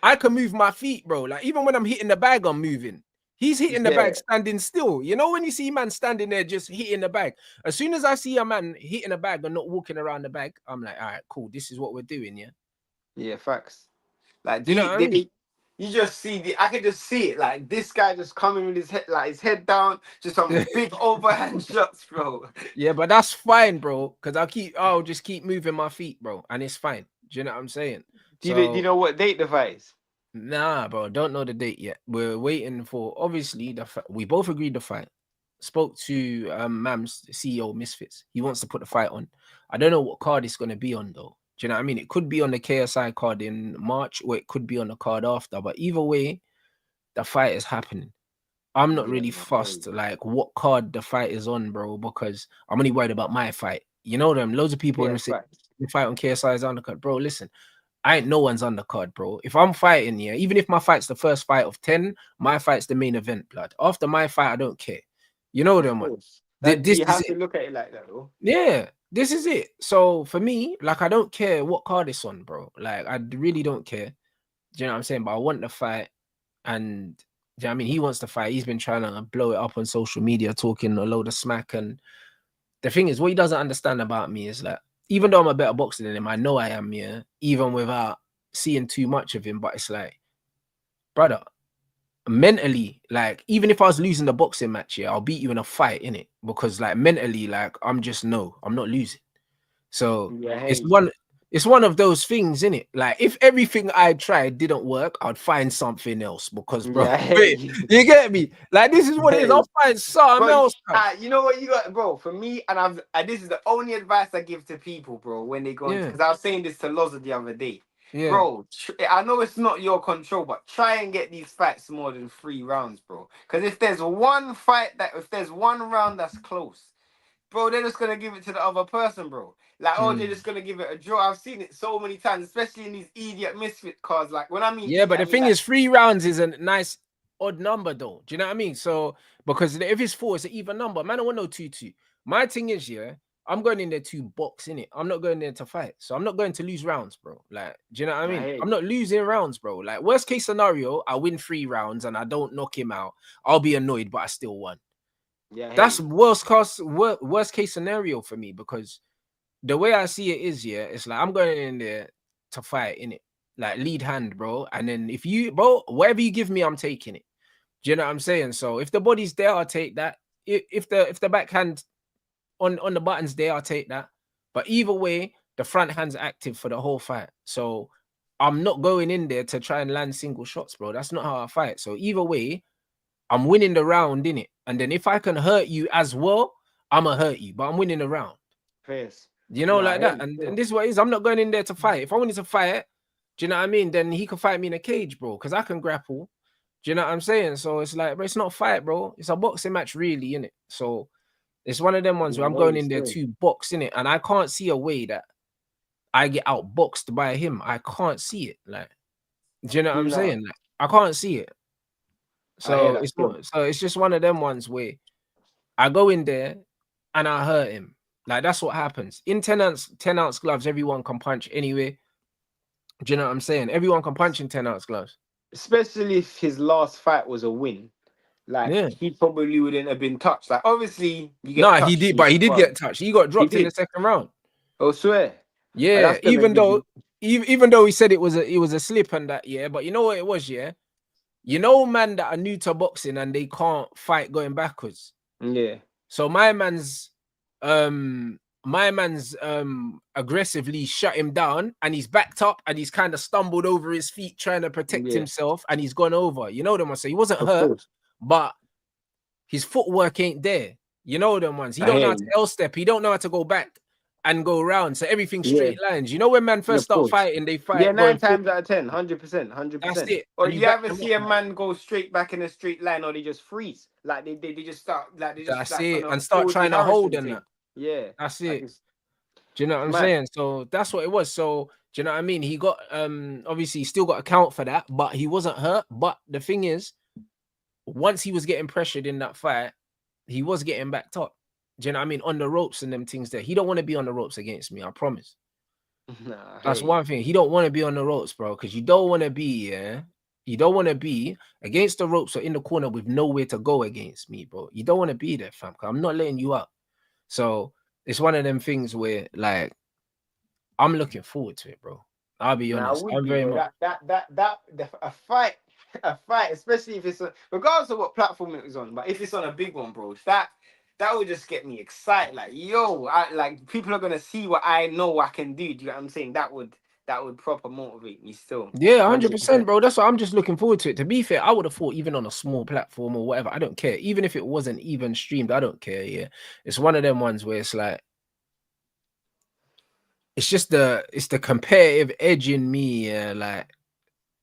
I can move my feet, bro. Like, even when I'm hitting the bag, I'm moving. He's hitting the bag standing still. You know, when you see a man standing there just hitting the bag, as soon as I see a man hitting the bag and not walking around the bag, I'm like, all right, cool. This is what we're doing, yeah? Yeah, facts. Like, you know what I mean? You just see I could just see it. Like, this guy just coming with his head down, just some big overhand shots, bro. Yeah, but that's fine, bro. Because I'll just keep moving my feet, bro. And it's fine. Do you know what I'm saying? Do you know what date the fight is? Nah, bro, don't know the date yet. We're waiting for obviously we both agreed the fight. Spoke to Mams, CEO Misfits. He wants to put the fight on. I don't know what card it's gonna be on though. Do you know what I mean? It could be on the KSI card in March, or it could be on the card after. But either way, the fight is happening. I'm not Yeah, really hey. fussed like what card the fight is on, bro, because I'm only worried about my fight. You know them. Loads of people Yeah, gonna say facts. the fight on KSI's undercut. Bro, listen, I ain't no one's undercard, bro. If I'm fighting, yeah, even if my fight's the first fight of 10, my fight's the main event, blood. After my fight, I don't care. You know Of them, man. course. That This you is have it. to look at it like that, though. Yeah, this is it. So for me, like, I don't care what card it's on, bro. Like, I really don't care. Do you know what I'm saying? But I want the fight, and do you know what I mean? He wants to fight. He's been trying to blow it up on social media, talking a load of smack. And the thing is, what he doesn't understand about me is like, even though I'm a better boxer than him, I know I am, yeah, even without seeing too much of him. But it's like, brother, mentally, like, even if I was losing the boxing match, yeah, I'll beat you in a fight, innit? Because like mentally, like, I'm not losing. So Yeah, it's hey. one of those things, innit? Like, if everything I tried didn't work, I'd find something else. Because, bro, Yeah, wait, hey. you get me? Like, this is what it is. Hey. I'll find something Bro, else, bruv. you know what you got, bro? For me, and this is the only advice I give to people, bro, when they go into, Yeah, because I was saying this to Loza the other day, yeah. bro. I know it's not your control, but try and get these fights more than 3 rounds, bro. Because if there's one round that's close, bro, they're just gonna give it to the other person, bro. Like, oh, they're Mm. just gonna give it a draw. I've seen it so many times, especially in these idiot misfit cards. Like, when I mean Yeah, but idiot, the I mean thing like, is, 3 rounds is a nice odd number, though. Do you know what I mean? So, because if it's 4, it's an even number. Man, I want no 2-2. My thing is, yeah, I'm going in there to box, in it. I'm not going there to fight. So I'm not going to lose rounds, bro. Like, do you know what I I mean? hear I'm you. not losing rounds, bro. Like, worst case scenario, I win 3 rounds and I don't knock him out. I'll be annoyed, but I still won. Yeah, I hear That's you. worst case scenario for me, because the way I see it is, yeah, it's like I'm going in there to fight, in it, like lead hand, bro. And then if you, bro, whatever you give me, I'm taking it. Do you know what I'm saying? So if the body's there, I'll take that. If the backhand on the buttons there, I'll take that. But either way, the front hand's active for the whole fight. So I'm not going in there to try and land single shots, bro. That's not how I fight. So either way, I'm winning the round, in it. And then if I can hurt you as well, I'ma hurt you. But I'm winning the round. Face. You know, No, I like hear that. you And still. this is what it is. I'm not going in there to fight. If I wanted to fight, do you know what I mean? Then he could fight me in a cage, bro, because I can grapple. Do you know what I'm saying? So it's like, bro, it's not a fight, bro. It's a boxing match, really, innit? So it's one of them ones No, where I I'm hear going you in there still. to box, innit? And I can't see a way that I get outboxed by him. I can't see it. Like, do you know what I'm No, saying? Like, I can't see it. I hear So that it's still. not, so it's just one of them ones where I go in there and I hurt him. Like, that's what happens. In 10 ounce gloves, everyone can punch anyway. Do you know what I'm saying? Everyone can punch in 10 ounce gloves. Especially if his last fight was a win. Like, Yeah. he probably wouldn't have been touched. Like, obviously, you get No, he touched did, in but he the did world. get touched. He got He dropped in the did. second round. I swear. And Yeah, that's gonna give you. even though he said it was a slip and that, yeah, but you know what it was, yeah? You know, man that are new to boxing and they can't fight going backwards. Yeah. So my man's aggressively shut him down, and he's backed up and he's kind of stumbled over his feet trying to protect Yeah. himself, and he's gone over. You know them ones. So he wasn't Of hurt, course. but his footwork ain't there. You know them ones. He I don't know hear how to you. L step. He don't know how to go back and go around. So everything's Yeah. straight lines. You know when man first Of start course. fighting, they Yeah, fight nine going forward. times out of 10, 100%, That's 100%. it. Or And he you backed ever them see up. a man go straight back in a straight line, or they just freeze? Like they just start, like they just That's like on it. a And start Georgie trying to hold Harrison and thing. that. Yeah. That's Like it. it's Do you know what I'm mad. saying? So that's what it was. So do you know what I mean? He got obviously he still got a count for that, but he wasn't hurt. But the thing is, once he was getting pressured in that fight, he was getting backed up. Do you know what I mean? On the ropes and them things there. He don't want to be on the ropes against me, I promise. Nah, That's hey. one thing. He don't want to be on the ropes, bro, because you don't want to be, yeah. You don't want to be against the ropes or in the corner with nowhere to go against me, bro. You don't want to be there, fam. 'Cause I'm not letting you up. So it's one of them things where, like, I'm looking forward to it, bro. I'll be Nah, I honest. would I'm be, very bro. much. A fight, a fight, especially if it's regardless of what platform it was on, but if it's on a big one, bro, that would just get me excited. Like, yo, like people are gonna see what I know I can do. Do you know what I'm saying? That would that would proper motivate me still. Yeah, 100%, 100%. bro. That's why I'm just looking forward to it. To be fair, I would have thought even on a small platform or whatever, I don't care. Even if it wasn't even streamed, I don't care. Yeah, it's one of them ones where it's like, it's just the competitive edge in me. Yeah, like,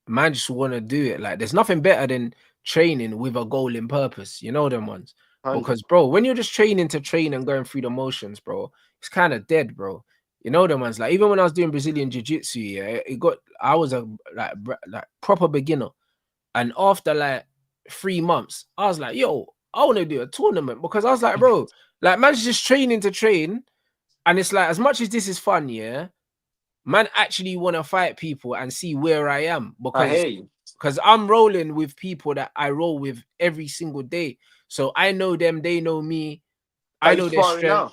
man, just want to do it. Like, there's nothing better than training with a goal in purpose. You know them ones. 100. Because, bro, when you're just training to train and going through the motions, bro, it's kind of dead, bro. You know them ones. Like, even when I was doing Brazilian jiu-jitsu, yeah, I was a like proper beginner. And after like 3 months, I was like, yo, I want to do a tournament, because I was like, bro, like, man's just training to train. And it's like, as much as this is fun, yeah, man actually want to fight people and see where I am, I because hear you. I'm rolling with people that I roll with every single day. So I know them, they know me, Are I you know their sparring strength. now?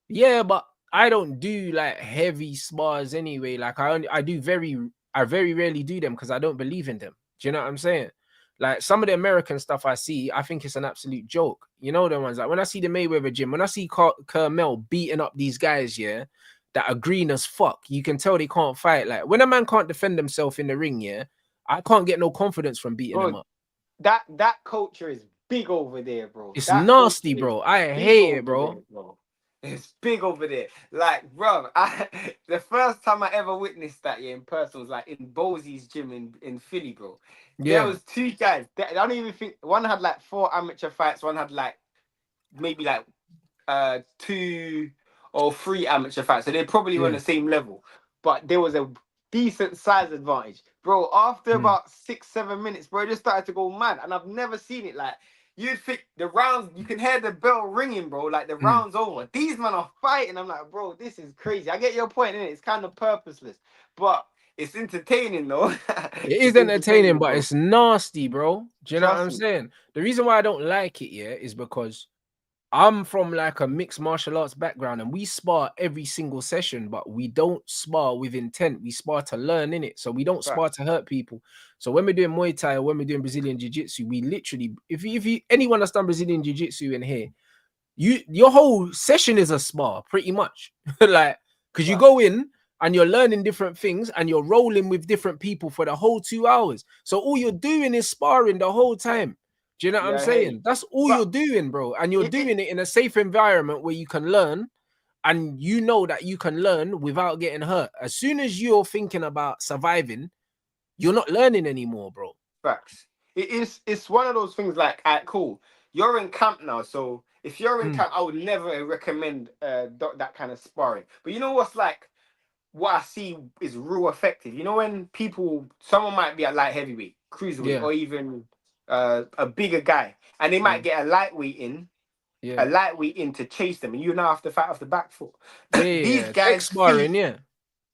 Yeah, but I don't do like heavy spars anyway. Like, I very rarely do them because I don't believe in them. Do you know what I'm saying? Like, some of the American stuff I see, I think it's an absolute joke. You know the ones, like when I see the Mayweather gym, when I see Carmel beating up these guys, yeah, that are green as fuck, you can tell they can't fight. Like, when a man can't defend himself in the ring, yeah, I can't get no confidence from beating him Bro, up. that culture is big over there, bro. It's That culture nasty, is bro. I big hate it, over there, bro. bro. It's big over there. Like, bro, the first time I ever witnessed that, yeah, in person was like in Bosey's gym in Philly, bro. There Yeah. was two guys. I don't even think one had like 4 amateur fights. One had like maybe like 2 or 3 amateur fights. So they probably were on Yeah. the same level. But there was a decent size advantage. Bro, after Mm. about 6-7 minutes, bro, it just started to go mad. And I've never seen it. Like, you'd think the rounds, you can hear the bell ringing, bro. Like, the Mm. round's over. These men are fighting. I'm like, bro, this is crazy. I get your point, innit? It's kind of purposeless. But it's entertaining, though. It is It's entertaining, entertaining, but bro. it's nasty, bro. Do you know what Trust I'm me. saying? The reason why I don't like it, yeah, is because I'm from like a mixed martial arts background, and we spar every single session, but we don't spar with intent. We spar to learn, in it. So we don't spar Facts. to hurt people. So when we're doing Muay Thai or when we're doing Brazilian Jiu-Jitsu, we literally, if you anyone that's done Brazilian Jiu-Jitsu in here, your whole session is a spar, pretty much. Like, because you go Facts. in and you're learning different things and you're rolling with different people for the whole 2 hours. So all you're doing is sparring the whole time. Do you know what I'm Yeah, hey. saying? That's all But you're doing, bro. And you're it doing it in a safe environment where you can learn, and you know that you can learn without getting hurt. As soon as you're thinking about surviving, you're not learning anymore, bro. Facts. It's one of those things like, alright, cool. You're in camp now, so if you're in Mm, camp, I would never recommend that kind of sparring. But you know what's like, what I see is real effective. You know, when someone might be at light heavyweight, cruiserweight, yeah, or even a bigger guy, and they yeah, might get a yeah. lightweight in to chase them, and you now have to fight off the back foot. Yeah, These yeah. Tech guys' sparring, feet yeah.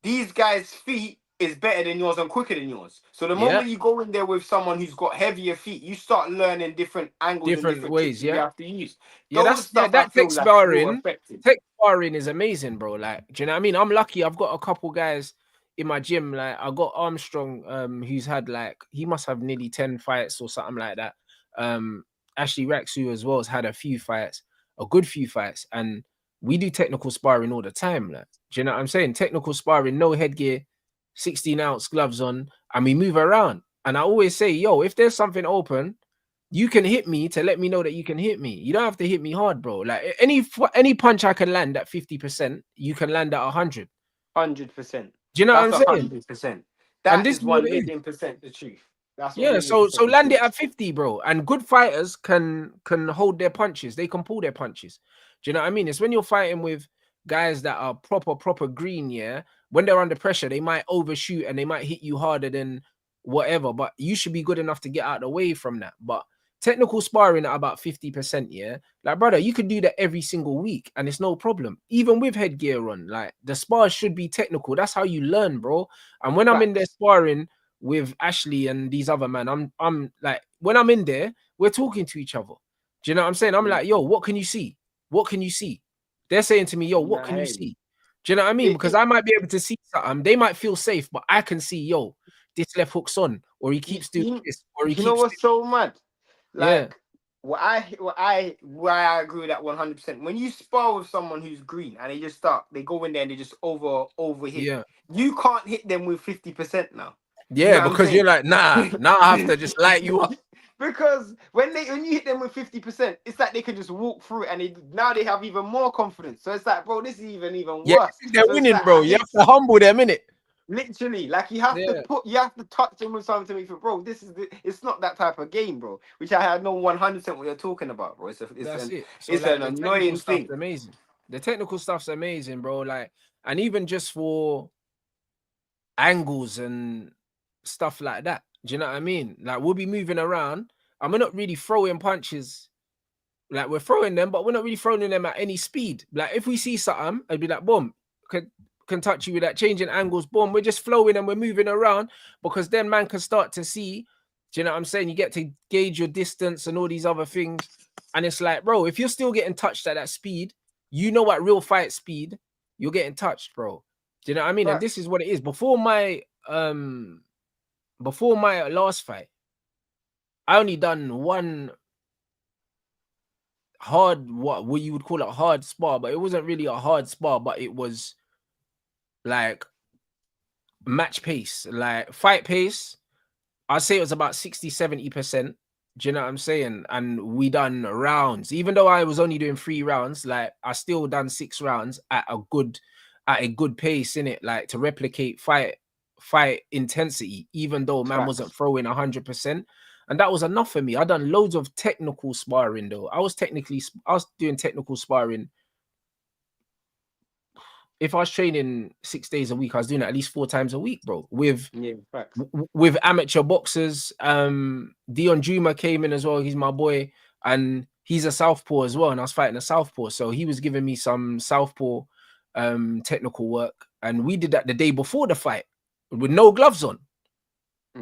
these guys' feet is better than yours and quicker than yours. So the Yeah. moment you go in there with someone who's got heavier feet, you start learning different angles and Different different tricks ways, that you yeah. have to use. Yeah, Those that's stuff I that feel like real effective. tech sparring is amazing, bro. Like, do you know what I mean? I'm lucky. I've got a couple guys in my gym. Like, I got Armstrong, who's had like, he must have nearly 10 fights or something like that. Ashley Raxu as well has had a few fights, a good few fights, and we do technical sparring all the time. Like, do you know what I'm saying? Technical sparring, no headgear, 16-ounce gloves on, and we move around. And I always say, yo, if there's something open, you can hit me to let me know that you can hit me. You don't have to hit me hard, bro. Like, any punch I can land at 50%, you can land at 100. 100%. Do you know what That's I'm a saying? 100%. And That this is is what one it is. million percent the truth. That's one Yeah, million so percent the land it truth. at 50, bro. And good fighters can hold their punches. They can pull their punches. Do you know what I mean? It's when you're fighting with guys that are proper green, yeah. When they're under pressure, they might overshoot and they might hit you harder than whatever. But you should be good enough to get out of the way from that. But technical sparring at about 50%, yeah. Like, brother, you could do that every single week and it's no problem. Even with headgear on, like, the spars should be technical. That's how you learn, bro. And when I'm in there Facts. sparring with Ashley and these other men, I'm like, when I'm in there, we're talking to each other. Do you know what I'm saying? I'm Mm. like, yo, what can you see? What can you see? They're saying to me, yo, what Nah, can you hey. see? Do you know what I mean? It, Because it, I might be able to see something. They might feel safe, but I can see, yo, this left hook's on, or he you, keeps doing you, this, or he you know keeps what's doing, so mad? yeah, Like, why I agree with that 100%. When you spar with someone who's green and they go in there and they just overhit. Yeah. You can't hit them with 50% now. You Yeah, know what I'm because you're saying? like, nah, now I have to just light you up. Because when you hit them with 50%, it's like they can just walk through and now they have even more confidence. So it's like, bro, this is even Yeah, worse. they're So it's winning, like bro. You have to humble them, innit? literally, like you Yeah, have to touch them with something to make it, bro. It's not that type of game, bro. Which I had no 100% what you're talking about, bro. that's it. So It's like an the technical annoying stuff's thing. amazing. The technical stuff's amazing, bro. Like, and even just for angles and stuff like that. Do you know what I mean? Like we'll be moving around and we're not really throwing punches. Like we're throwing them, but we're not really throwing them at any speed. Like if we see something, I'd be like, boom, can touch you with that changing angles, boom. We're just flowing and we're moving around because then man can start to see. Do you know what I'm saying? You get to gauge your distance and all these other things. And it's like, bro, if you're still getting touched at that speed, you know at real fight speed, you're getting touched, bro. Do you know what I mean? And this Facts. is what it is. Before my last fight, I only done one hard, what you would call it, hard spar, but it wasn't really a hard spar, but it was like match pace, like fight pace. I'd say it was about 60-70%. Do you know what I'm saying? And we done rounds, even though I was only doing 3 rounds, like I still done 6 rounds at a good pace in it, like to replicate fight intensity, even though man wasn't Facts. throwing 100%. And that was enough for me. I done loads of technical sparring though. I was doing technical sparring. If I was training 6 days a week, I was doing it at least 4 times a week, bro. With Facts. with amateur boxers. Dion Juma came in as well. He's my boy, and he's a southpaw as well. And I was fighting a southpaw, so he was giving me some southpaw technical work, and we did that the day before the fight with no gloves on.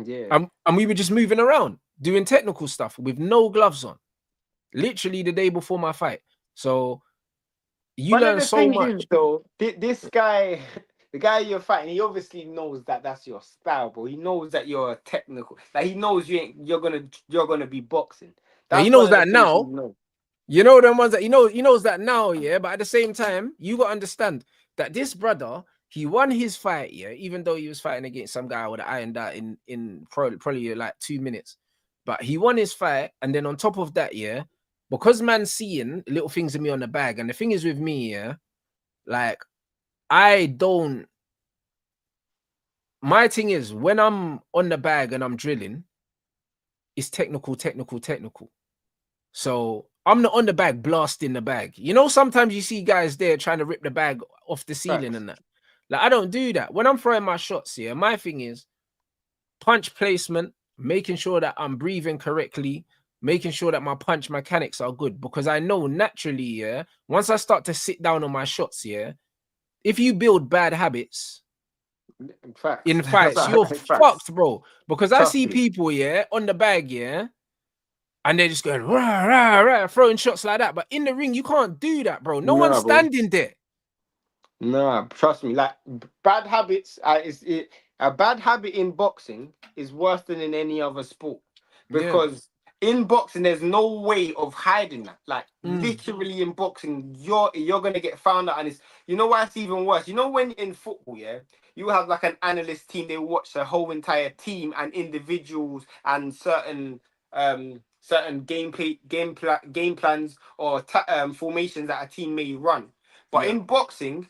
Yeah. And we were just moving around doing technical stuff with no gloves on, literally the day before my fight. So you One of learn the so things much. is though, this guy, the guy you're fighting, he obviously knows that that's your style, bro. He knows that you're technical. Like he knows you're gonna be boxing. Yeah, he That's knows one of the that things he now. knows. You know them ones that he knows that now, yeah. But at the same time, you got to understand that this brother, he won his fight, yeah, even though he was fighting against some guy with an iron that in probably like 2 minutes. But he won his fight, and then on top of that, yeah, because man's seeing little things in me on the bag, and the thing is with me, yeah, like I don't. My thing is when I'm on the bag and I'm drilling, it's technical, technical, technical. So I'm not on the bag blasting the bag. You know, sometimes you see guys there trying to rip the bag off the ceiling Facts. and that. Like, I don't do that. When I'm throwing my shots here, my thing is punch placement, making sure that I'm breathing correctly, making sure that my punch mechanics are good. Because I know naturally, yeah, once I start to sit down on my shots, yeah, if you build bad habits Facts. in fights, you're Facts. fucked, bro. Because I Trust see me. people, yeah, on the bag, yeah, and they're just going rah, rah, rah, throwing shots like that. But in the ring, you can't do that, bro. No one's Nah, bro. standing there. Nah, trust me. Like bad habits, a bad habit in boxing is worse than in any other sport Yeah. because in boxing there's no way of hiding that. Like Mm. literally in boxing, you're gonna get found out, and it's you know why it's even worse. You know when in football, yeah, you have like an analyst team. They watch the whole entire team and individuals and certain game plans or formations that a team may run. But Yeah. in boxing,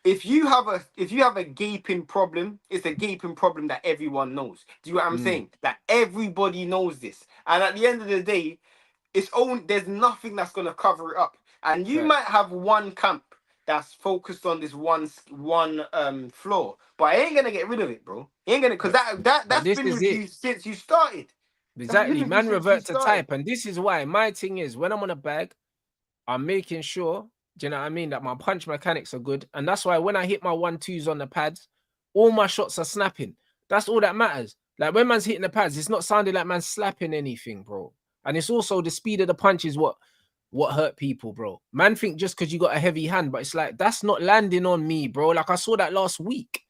if you have a gaping problem, it's a gaping problem that everyone knows. Do you know what I'm Mm. saying? That everybody knows this. And at the end of the day, there's nothing that's gonna cover it up. And you Facts. might have one camp that's focused on this one floor, but I ain't gonna get rid of it, bro. Ain't gonna because But, but that's this been is with it. you since you started. That's been Exactly. with you Man since you revert to started. type. And this is why my thing is when I'm on a bag, I'm making sure, do you know what I mean, that my punch mechanics are good. And that's why when I hit my 1-2s on the pads, all my shots are snapping. That's all that matters. Like when man's hitting the pads, it's not sounding like man's slapping anything, bro. And it's also the speed of the punch is what hurt people, bro. Man think just because you got a heavy hand, but it's like that's not landing on me, bro. Like I saw that last week.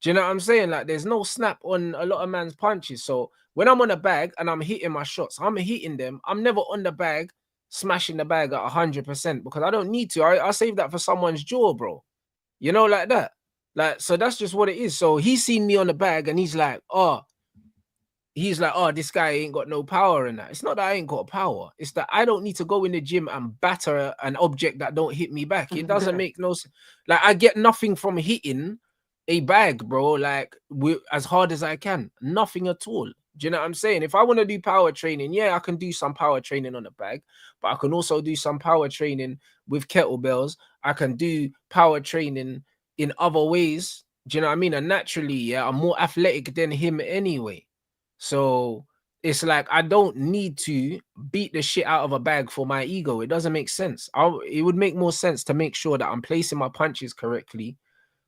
Do you know what I'm saying? Like, there's no snap on a lot of man's punches. So when I'm on a bag and I'm hitting my shots, I'm hitting them. I'm never on the bag, smashing the bag at 100% because I don't need to. I save that for someone's jaw, bro. You know, like that. Like, so that's just what it is. So he's seen me on the bag and he's like, oh, this guy ain't got no power in that. It's not that I ain't got power. It's that I don't need to go in the gym and batter an object that don't hit me back. It doesn't make no sense. Like, I get nothing from hitting a bag, bro, like as hard as I can. Nothing at all. Do you know what I'm saying? If I want to do power training, yeah, I can do some power training on the bag, but I can also do some power training with kettlebells. I can do power training in other ways. Do you know what I mean? And naturally, yeah, I'm more athletic than him anyway. So it's like I don't need to beat the shit out of a bag for my ego. It doesn't make sense. It would make more sense to make sure that I'm placing my punches correctly.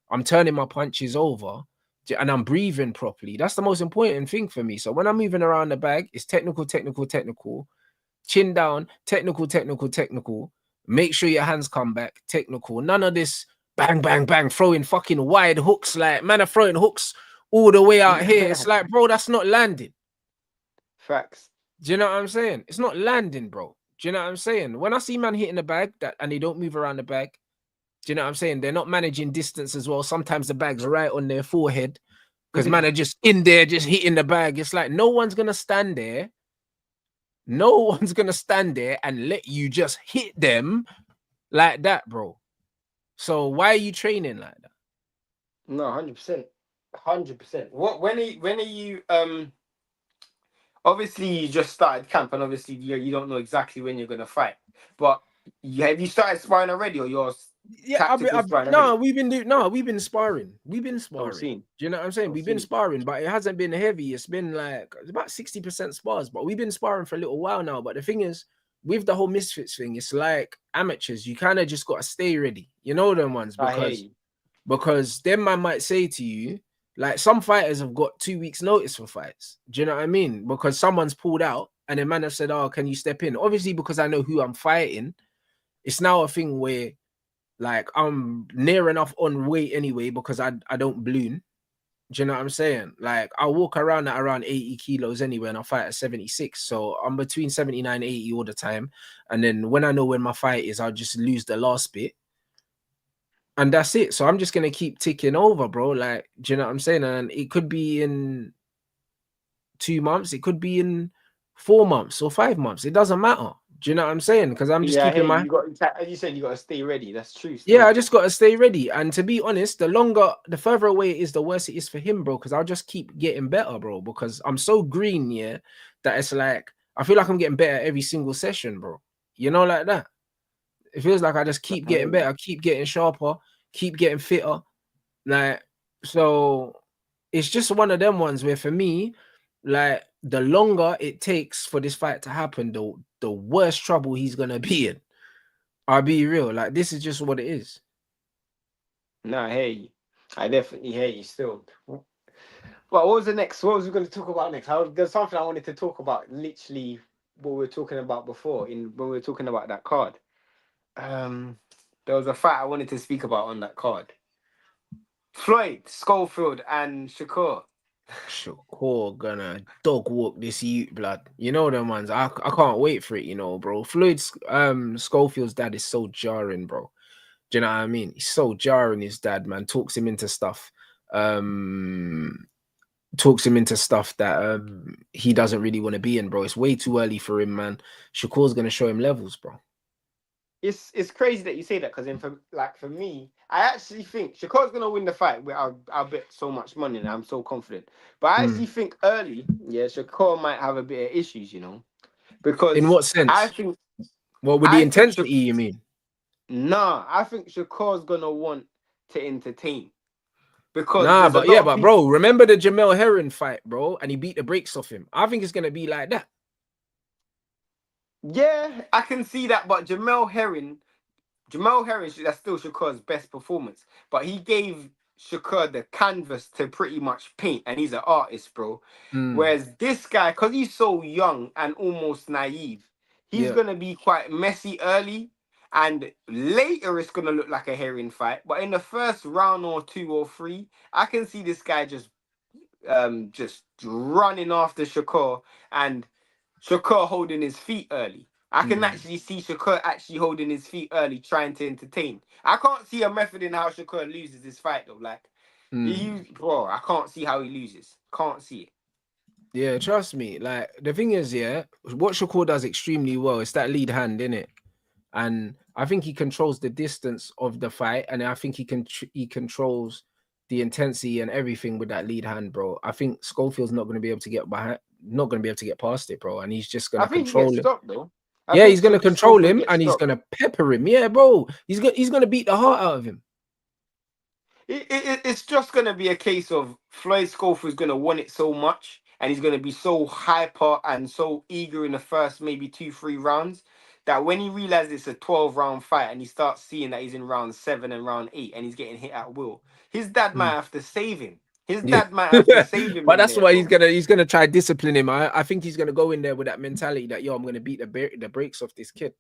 I'm turning my punches over and I'm breathing properly. That's the most important thing for me. So when I'm moving around the bag, it's technical, technical, technical, chin down, technical, technical, technical. Make sure your hands come back, technical. None of this bang, bang, bang, throwing fucking wide hooks. Like, man are throwing hooks all the way out here. It's like, bro, that's not landing. Facts. Do you know what I'm saying? It's not landing, bro. Do you know what I'm saying? When I see man hitting the bag and they don't move around the bag, do you know what I'm saying? They're not managing distance as well. Sometimes the bag's right on their forehead because man are just in there, just hitting the bag. It's like no one's going to stand there. No one's going to stand there and let you just hit them like that, bro. So why are you training like that? No, 100%. 100%. When are you obviously you just started camp and obviously you don't know exactly when you're gonna fight. But have you started sparring already or you're tactical sparring already? we've been sparring. We've been sparring. Do you know what I'm saying? We've been sparring, but it hasn't been heavy. It's been like it's about 60% spars, but we've been sparring for a little while now. But the thing is, with the whole misfits thing, it's like amateurs. You kind of just gotta stay ready. You know them ones because them man might say to you, like some fighters have got 2 weeks notice for fights. Do you know what I mean? Because someone's pulled out and the man have said, oh, can you step in? Obviously, because I know who I'm fighting, it's now a thing where like I'm near enough on weight anyway because I don't balloon. Do you know what I'm saying? Like I walk around at around 80 kilos anyway and I fight at 76. So I'm between 79 80 all the time. And then when I know when my fight is, I'll just lose the last bit. And that's it. So I'm just going to keep ticking over, bro. Like, do you know what I'm saying? And it could be in 2 months. It could be in 4 months or 5 months. It doesn't matter. Do you know what I'm saying? Because I'm just keeping my... As you said, you got to stay ready. That's true. Yeah, I just got to stay ready. And to be honest, the further away it is, the worse it is for him, bro. Because I'll just keep getting better, bro. Because I'm so green, yeah, that it's like, I feel like I'm getting better every single session, bro. You know, like that. It feels like I just keep getting better, keep getting sharper, keep getting fitter. Like, so it's just one of them ones where for me, like the longer it takes for this fight to happen, the worse trouble he's gonna be in. I'll be real. Like, this is just what it is. No, I hear you. I definitely hear you still. Well, what was the next? What was we going to talk about next? There's something I wanted to talk about, literally what we were talking about before, when we were talking about that card. There was a fight I wanted to speak about on that card. Floyd, Scofield, and Shakur. Shakur gonna dog walk this youth, blood. You know them ones. I can't wait for it, you know, bro. Floyd's Scofield's dad is so jarring, bro. Do you know what I mean? He's so jarring, his dad, man. Talks him into stuff. Talks him into stuff that he doesn't really want to be in, bro. It's way too early for him, man. Shakur's gonna show him levels, bro. It's crazy that you say that, because for me, I actually think Shakur's gonna win the fight. I'll bet so much money and I'm so confident. But I actually think early, yeah, Shakur might have a bit of issues, you know. Because in what sense? I think with the intensity, you mean? Nah, I think Shakur's gonna want to entertain. Because but bro, remember the Jamel Herring fight, bro, and he beat the brakes off him. I think it's gonna be like that. Yeah, I can see that, but Jamel Herring, that's still Shakur's best performance. But he gave Shakur the canvas to pretty much paint, and he's an artist, bro. Whereas this guy, because he's so young and almost naive, he's gonna be quite messy early. And later it's gonna look like a herring fight, but in the first round or 2 or 3, I can see this guy just running after Shakur and Shakur holding his feet early. I can actually see Shakur actually holding his feet early, trying to entertain. I can't see a method in how Shakur loses this fight though. Like, bro, I can't see how he loses. Can't see it. Yeah, trust me. Like the thing is, yeah, what Shakur does extremely well is that lead hand, innit? And I think he controls the distance of the fight, and I think he controls the intensity and everything with that lead hand, bro. I think Scofield's not going to be able to get behind, not going to be able to get past it, bro. And he's just going I to think he gets control him. stopped though. I Yeah, think he's going to control Scofield him, gets and he's stopped. going to pepper him. Yeah, bro. He's going to beat the heart out of him. It's just going to be a case of Floyd Scofield's going to want it so much, and he's going to be so hyper and so eager in the first maybe 2-3 rounds that when he realizes it's a 12-round fight and he starts seeing that he's in round 7 and round 8 and he's getting hit at will, his dad might have to save him. His Yeah. dad might have to save him. But in that's there, why bro. he's gonna try to discipline him. I think he's gonna go in there with that mentality that yo, I'm gonna beat the brakes off this kid.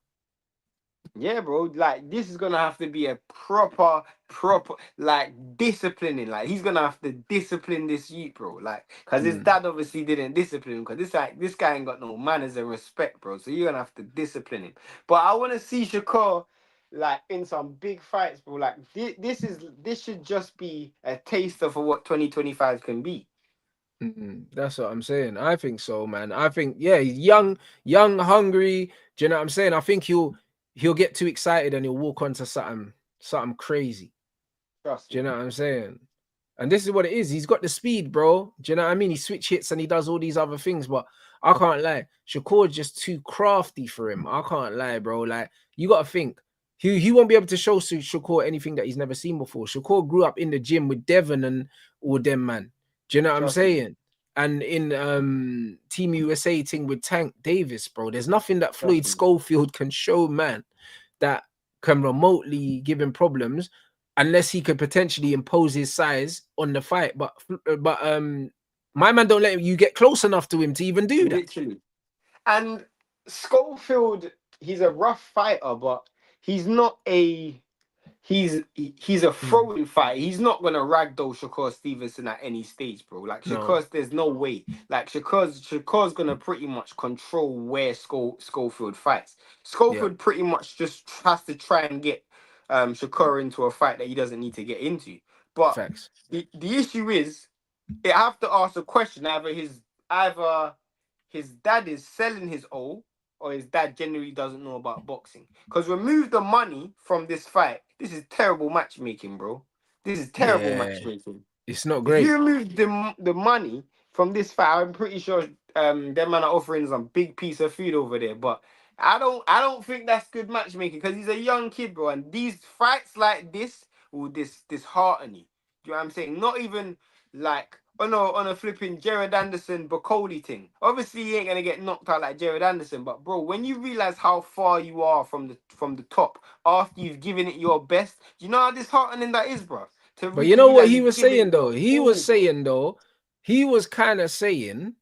Yeah, bro. Like this is gonna have to be a proper like disciplining. Like he's gonna have to discipline this youth, bro. Like, cause his dad obviously didn't discipline him. Cause this guy ain't got no manners and respect, bro. So you're gonna have to discipline him. But I want to see Shakur like in some big fights, bro. Like this should just be a taster for what 2025 can be. That's what I'm saying. I think so, man. I think he's young, hungry. Do you know what I'm saying? I think he'll get too excited and he'll walk onto something crazy. Trust Do you me. know what I'm saying? And this is what it is. He's got the speed, bro. Do you know what I mean? He switch hits and he does all these other things, but I can't lie. Shakur's just too crafty for him. I can't lie, bro. Like, you got to think. He won't be able to show Shakur anything that he's never seen before. Shakur grew up in the gym with Devin and all them, man. Do you know what I'm Trust me. saying? And in Team USA thing with Tank Davis, bro, there's nothing that Floyd Trust me. Scofield can show, man, that can remotely give him problems unless he could potentially impose his size on the fight. But my man don't let you get close enough to him to even do that. Literally. And Scofield, he's a rough fighter, but he's not a he's a throwing fighter. He's not gonna ragdoll Shakur Stevenson at any stage, bro. Like No. Shakur's, there's no way. Like Shakur's gonna pretty much control where Schofield fights. Schofield pretty much just has to try and get Shakur into a fight that he doesn't need to get into. But Facts. the issue is, I have to ask a question. Either his dad is selling his O, or his dad genuinely doesn't know about boxing. Because remove the money from this fight. This is terrible matchmaking, bro. This is terrible matchmaking. It's not If great. you remove the money from this fight, I'm pretty sure them man are offering some big piece of food over there. But I don't think that's good matchmaking because he's a young kid, bro. And these fights like this will dishearten you. Do you know what I'm saying? Not even like on a flipping Jared Anderson Bacoli thing. Obviously, he ain't gonna get knocked out like Jared Anderson, but bro, when you realize how far you are from the top after you've given it your best, do you know how disheartening that is, bro? But you know what realize he you've was given saying it though? your He all, was bro. saying though, he was kind of saying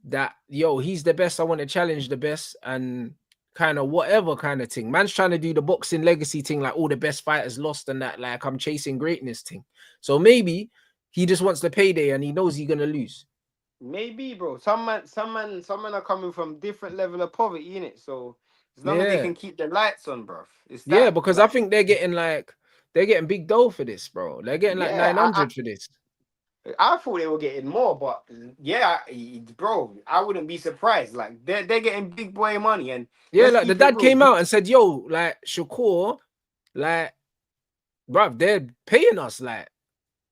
that yo, he's the best. I want to challenge the best and kind of whatever kind of thing. Man's trying to do the boxing legacy thing, like all the best fighters lost and that, like I'm chasing greatness thing. So maybe he just wants the payday and he knows he's gonna lose. Maybe, bro. Some men are coming from different level of poverty, innit? So as long as they Yeah. can keep the lights on, bro. It's Yeah, that because I like think they're getting big dough for this, bro. They're getting like yeah, 900 for this. I thought they were getting more, but yeah, bro, I wouldn't be surprised. Like they're getting big boy money, and Yeah, let's like the keep it dad real. came out and said, yo, like Shakur, like, bruv, they're paying us. Like,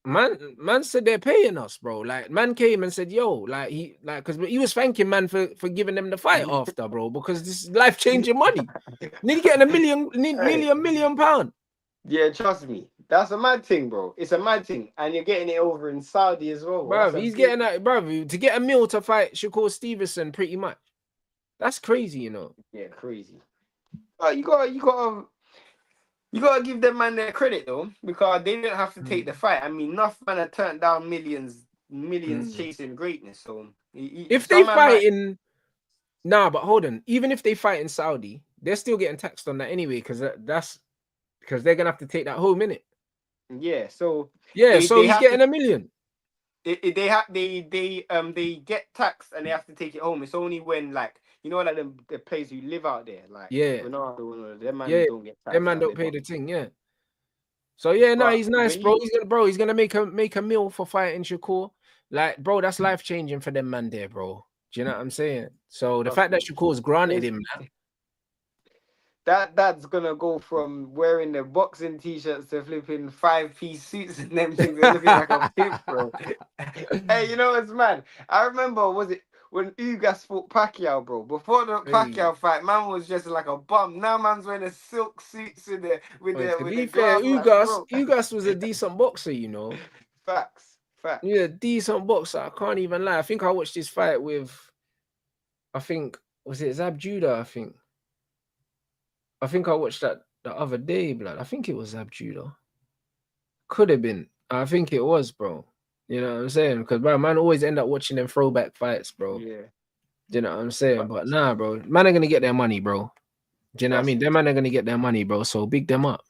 man said they're paying us, bro. Like, man came and said, yo, like because he was thanking man for giving them the fight after, bro, because this is life-changing money. Nearly getting nearly £1 million. Yeah, trust me, that's a mad thing, bro. It's a mad thing, and you're getting it over in Saudi as well. Bro. That's Bruv, a he's big. getting that, bruv, to get a meal to fight Shakur Stevenson, pretty much. That's crazy, you know. Yeah, crazy. You gotta give them man their credit though, because they didn't have to take the fight. I mean, enough man have turned down millions chasing greatness. So If they some man fight might. in, nah, but hold on. Even if they fight in Saudi, they're still getting taxed on that anyway, because that's because they're gonna have to take that home, innit? Yeah, so Yeah, so they he's have to getting $1 million. they get taxed and they have to take it home. It's only when like like the players who live out there, like Yeah, Ronaldo and all of them man yeah. don't get Them taxed man out don't there. pay the thing, yeah. So yeah, no, But he's nice, when bro. you He's gonna make a meal for fighting Shakur. Like, bro, that's life changing for them man there, bro. Do you know what I'm saying? So the trust fact that me, Shakur's granted it's, him that, that's gonna go from wearing the boxing t-shirts to flipping 5-piece suits and them things and looking like a pimp, bro. Hey, you know what's mad? I remember, was it when Ugas fought Pacquiao, bro? Before the hey. Pacquiao fight, man was just like a bum. Now man's wearing the silk suits with the Well, to with be the fair, glass, like bro. Ugas was a decent boxer, you know. Facts, Yeah, facts. decent boxer. I can't even lie. I think I watched this fight with, I think, was it Zab Judah? I think I watched that the other day, blood. I think it was Zab Judah. Could have been. I think it was, bro. You know what I'm saying? Because bro, man always end up watching them throwback fights, bro. Yeah, Do you know what I'm saying? but But nah, bro. Man are gonna get their money, bro. Do you know what I trust mean? me. Them man are gonna get their money, bro. So big them up.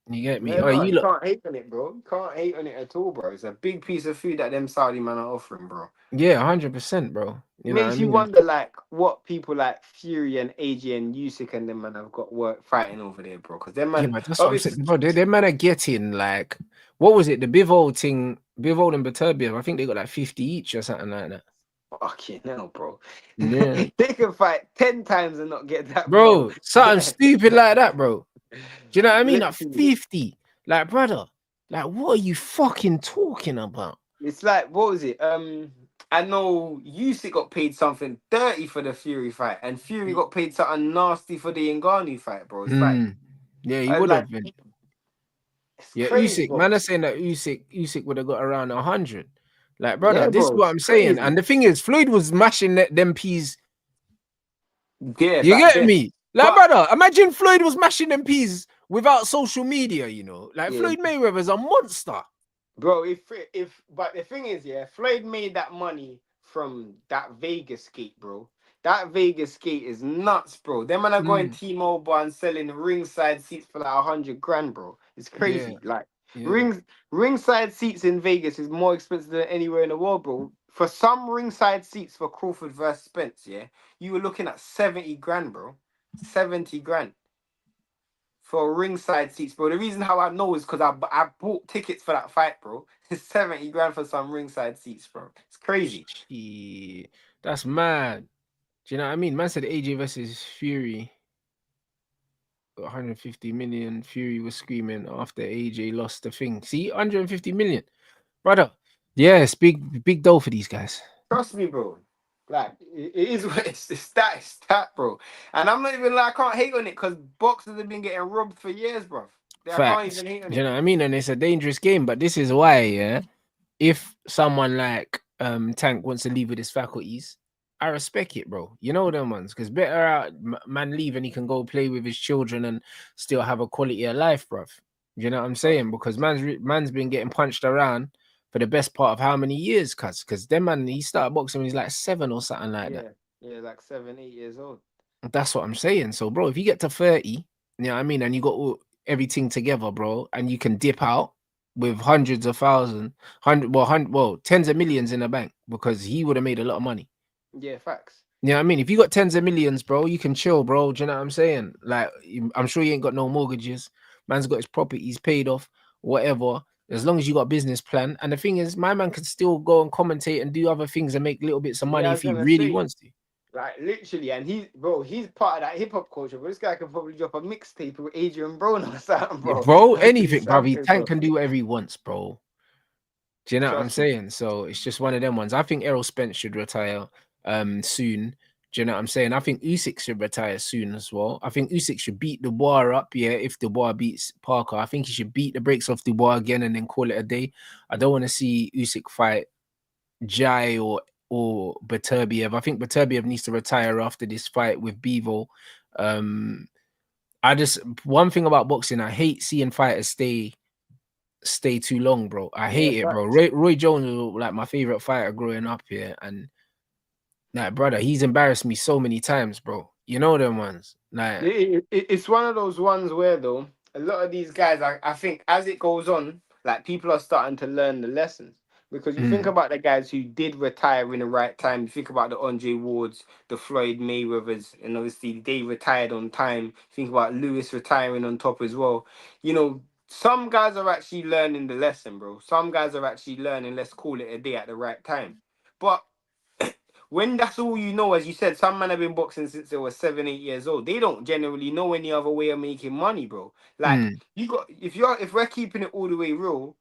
You get me? Yeah, Oh, no, you you look. can't hate on it, bro. You can't hate on it at all, bro. It's a big piece of food that them Saudi man are offering, bro. Yeah, 100%, bro. You know what I Makes you mean? wonder, like, what people like Fury and AJ and Usyk and them man have got work fighting over there, bro. Because them Yeah, man, but that's what I'm obviously, saying, bro. Them man are getting like, what was it? The Bivol thing, Bivol and Beterbiev. I think they got like 50 each or something like that. fucking hell, bro. Yeah, They can fight 10 times and not get that, bro. bro. Something stupid like that, bro. Do you know what I mean? Like Literally. 50. Like, brother, like, what are you fucking talking about? It's like, what was it? I know Usyk got paid something dirty for the Fury fight, and Fury got paid something nasty for the Ngannou fight, bro. It's like, Yeah, he would like have been. it's Yeah, crazy, Usyk, bro. man, are saying that Usyk would have got around 100. Like, brother, Yeah, this is bro, what it's I'm saying. crazy. And the thing is, Floyd was mashing them peas. Yeah, You back get then. me? Like, But brother, imagine Floyd was mashing them peas without social media, you know? Like, yeah, Floyd Mayweather's a monster. bro, if but the thing is, yeah, Floyd made that money from that Vegas skate, bro. That Vegas skate is nuts, bro. Them man are going T-Mobile and selling ringside seats for like 100 grand, bro. It's Yeah, crazy. Like yeah. ringside seats in Vegas is more expensive than anywhere in the world, bro. For some ringside seats for Crawford versus Spence, yeah, you were looking at 70 grand, bro. 70 grand for ringside seats, bro. The reason how I know is because I bought tickets for that fight, bro. It's 70 grand for some ringside seats, bro. It's crazy. Shit. That's mad. Do you know what I mean? Man said AJ versus Fury. 150 million. Fury was screaming after AJ lost the thing. See, 150 million. Brother. Yeah, it's big dough for these guys. Trust me, bro. Like it is what it's that, bro. And I'm not even like I can't hate on it because boxers have been getting robbed for years, bro. I can't Facts. even hate on Do you it. know what I mean? And it's a dangerous game, but this is why, yeah. If someone like Tank wants to leave with his faculties, I respect it, bro. You know them ones, because better out man leave and he can go play with his children and still have a quality of life, bruv. You know what I'm Trust saying? me. Because man's been getting punched around for the best part of how many years, cuz? Because them man, he started boxing when he's like 7 or something like that. Yeah, yeah, like 7, 8 years old. That's what I'm saying. So, bro, if you get to 30, you know what I mean, and you got everything together, bro, and you can dip out with hundreds of thousands, tens of millions in the bank, because he would have made a lot of money. Yeah, facts. You know what I mean? If you got tens of millions, bro, you can chill, bro. Do you know what I'm saying? Like, I'm sure you ain't got no mortgages. Man's got his properties paid off, whatever. As long as you got a business plan. And the thing is, my man can still go and commentate and do other things and make little bits of Yeah, money I if was he gonna really say. wants to. Like literally, and he's part of that hip hop culture. But this guy could probably drop a mixtape with Adrian Broner or something, Yeah, bro. bro, And be anything, bro. champion, Tank bro. can do whatever he wants, bro. Do you know what I'm Trust me. saying? So it's just one of them ones. I think Errol Spence should retire soon. Do you know what I'm saying? I think Usyk should retire soon as well. I think Usyk should beat Dubois up, yeah, if Dubois beats Parker. I think he should beat the brakes off Dubois again and then call it a day. I don't want to see Usyk fight Jai or Beterbiev. I think Beterbiev needs to retire after this fight with Bivol. I just one thing about boxing, I hate seeing fighters stay too long, bro. I Yeah, hate it, bro. facts. Roy Jones was like my favorite fighter growing up here, and like, brother, he's embarrassed me so many times, bro. You know them ones. Like, It's one of those ones where though a lot of these guys, I think, as it goes on, like people are starting to learn the lessons. Because you think mm, about the guys who did retire in the right time. You think about the Andre Wards, the Floyd Mayweathers, and obviously they retired on time. Think about Lewis retiring on top as well. You know, some guys are actually learning the lesson, bro. Some guys are actually learning, let's call it a day at the right time. But when that's all you know, as you said, some men have been boxing since they were 7, 8 years old. They don't generally know any other way of making money, bro. Like mm, you got if we're keeping it all the way real,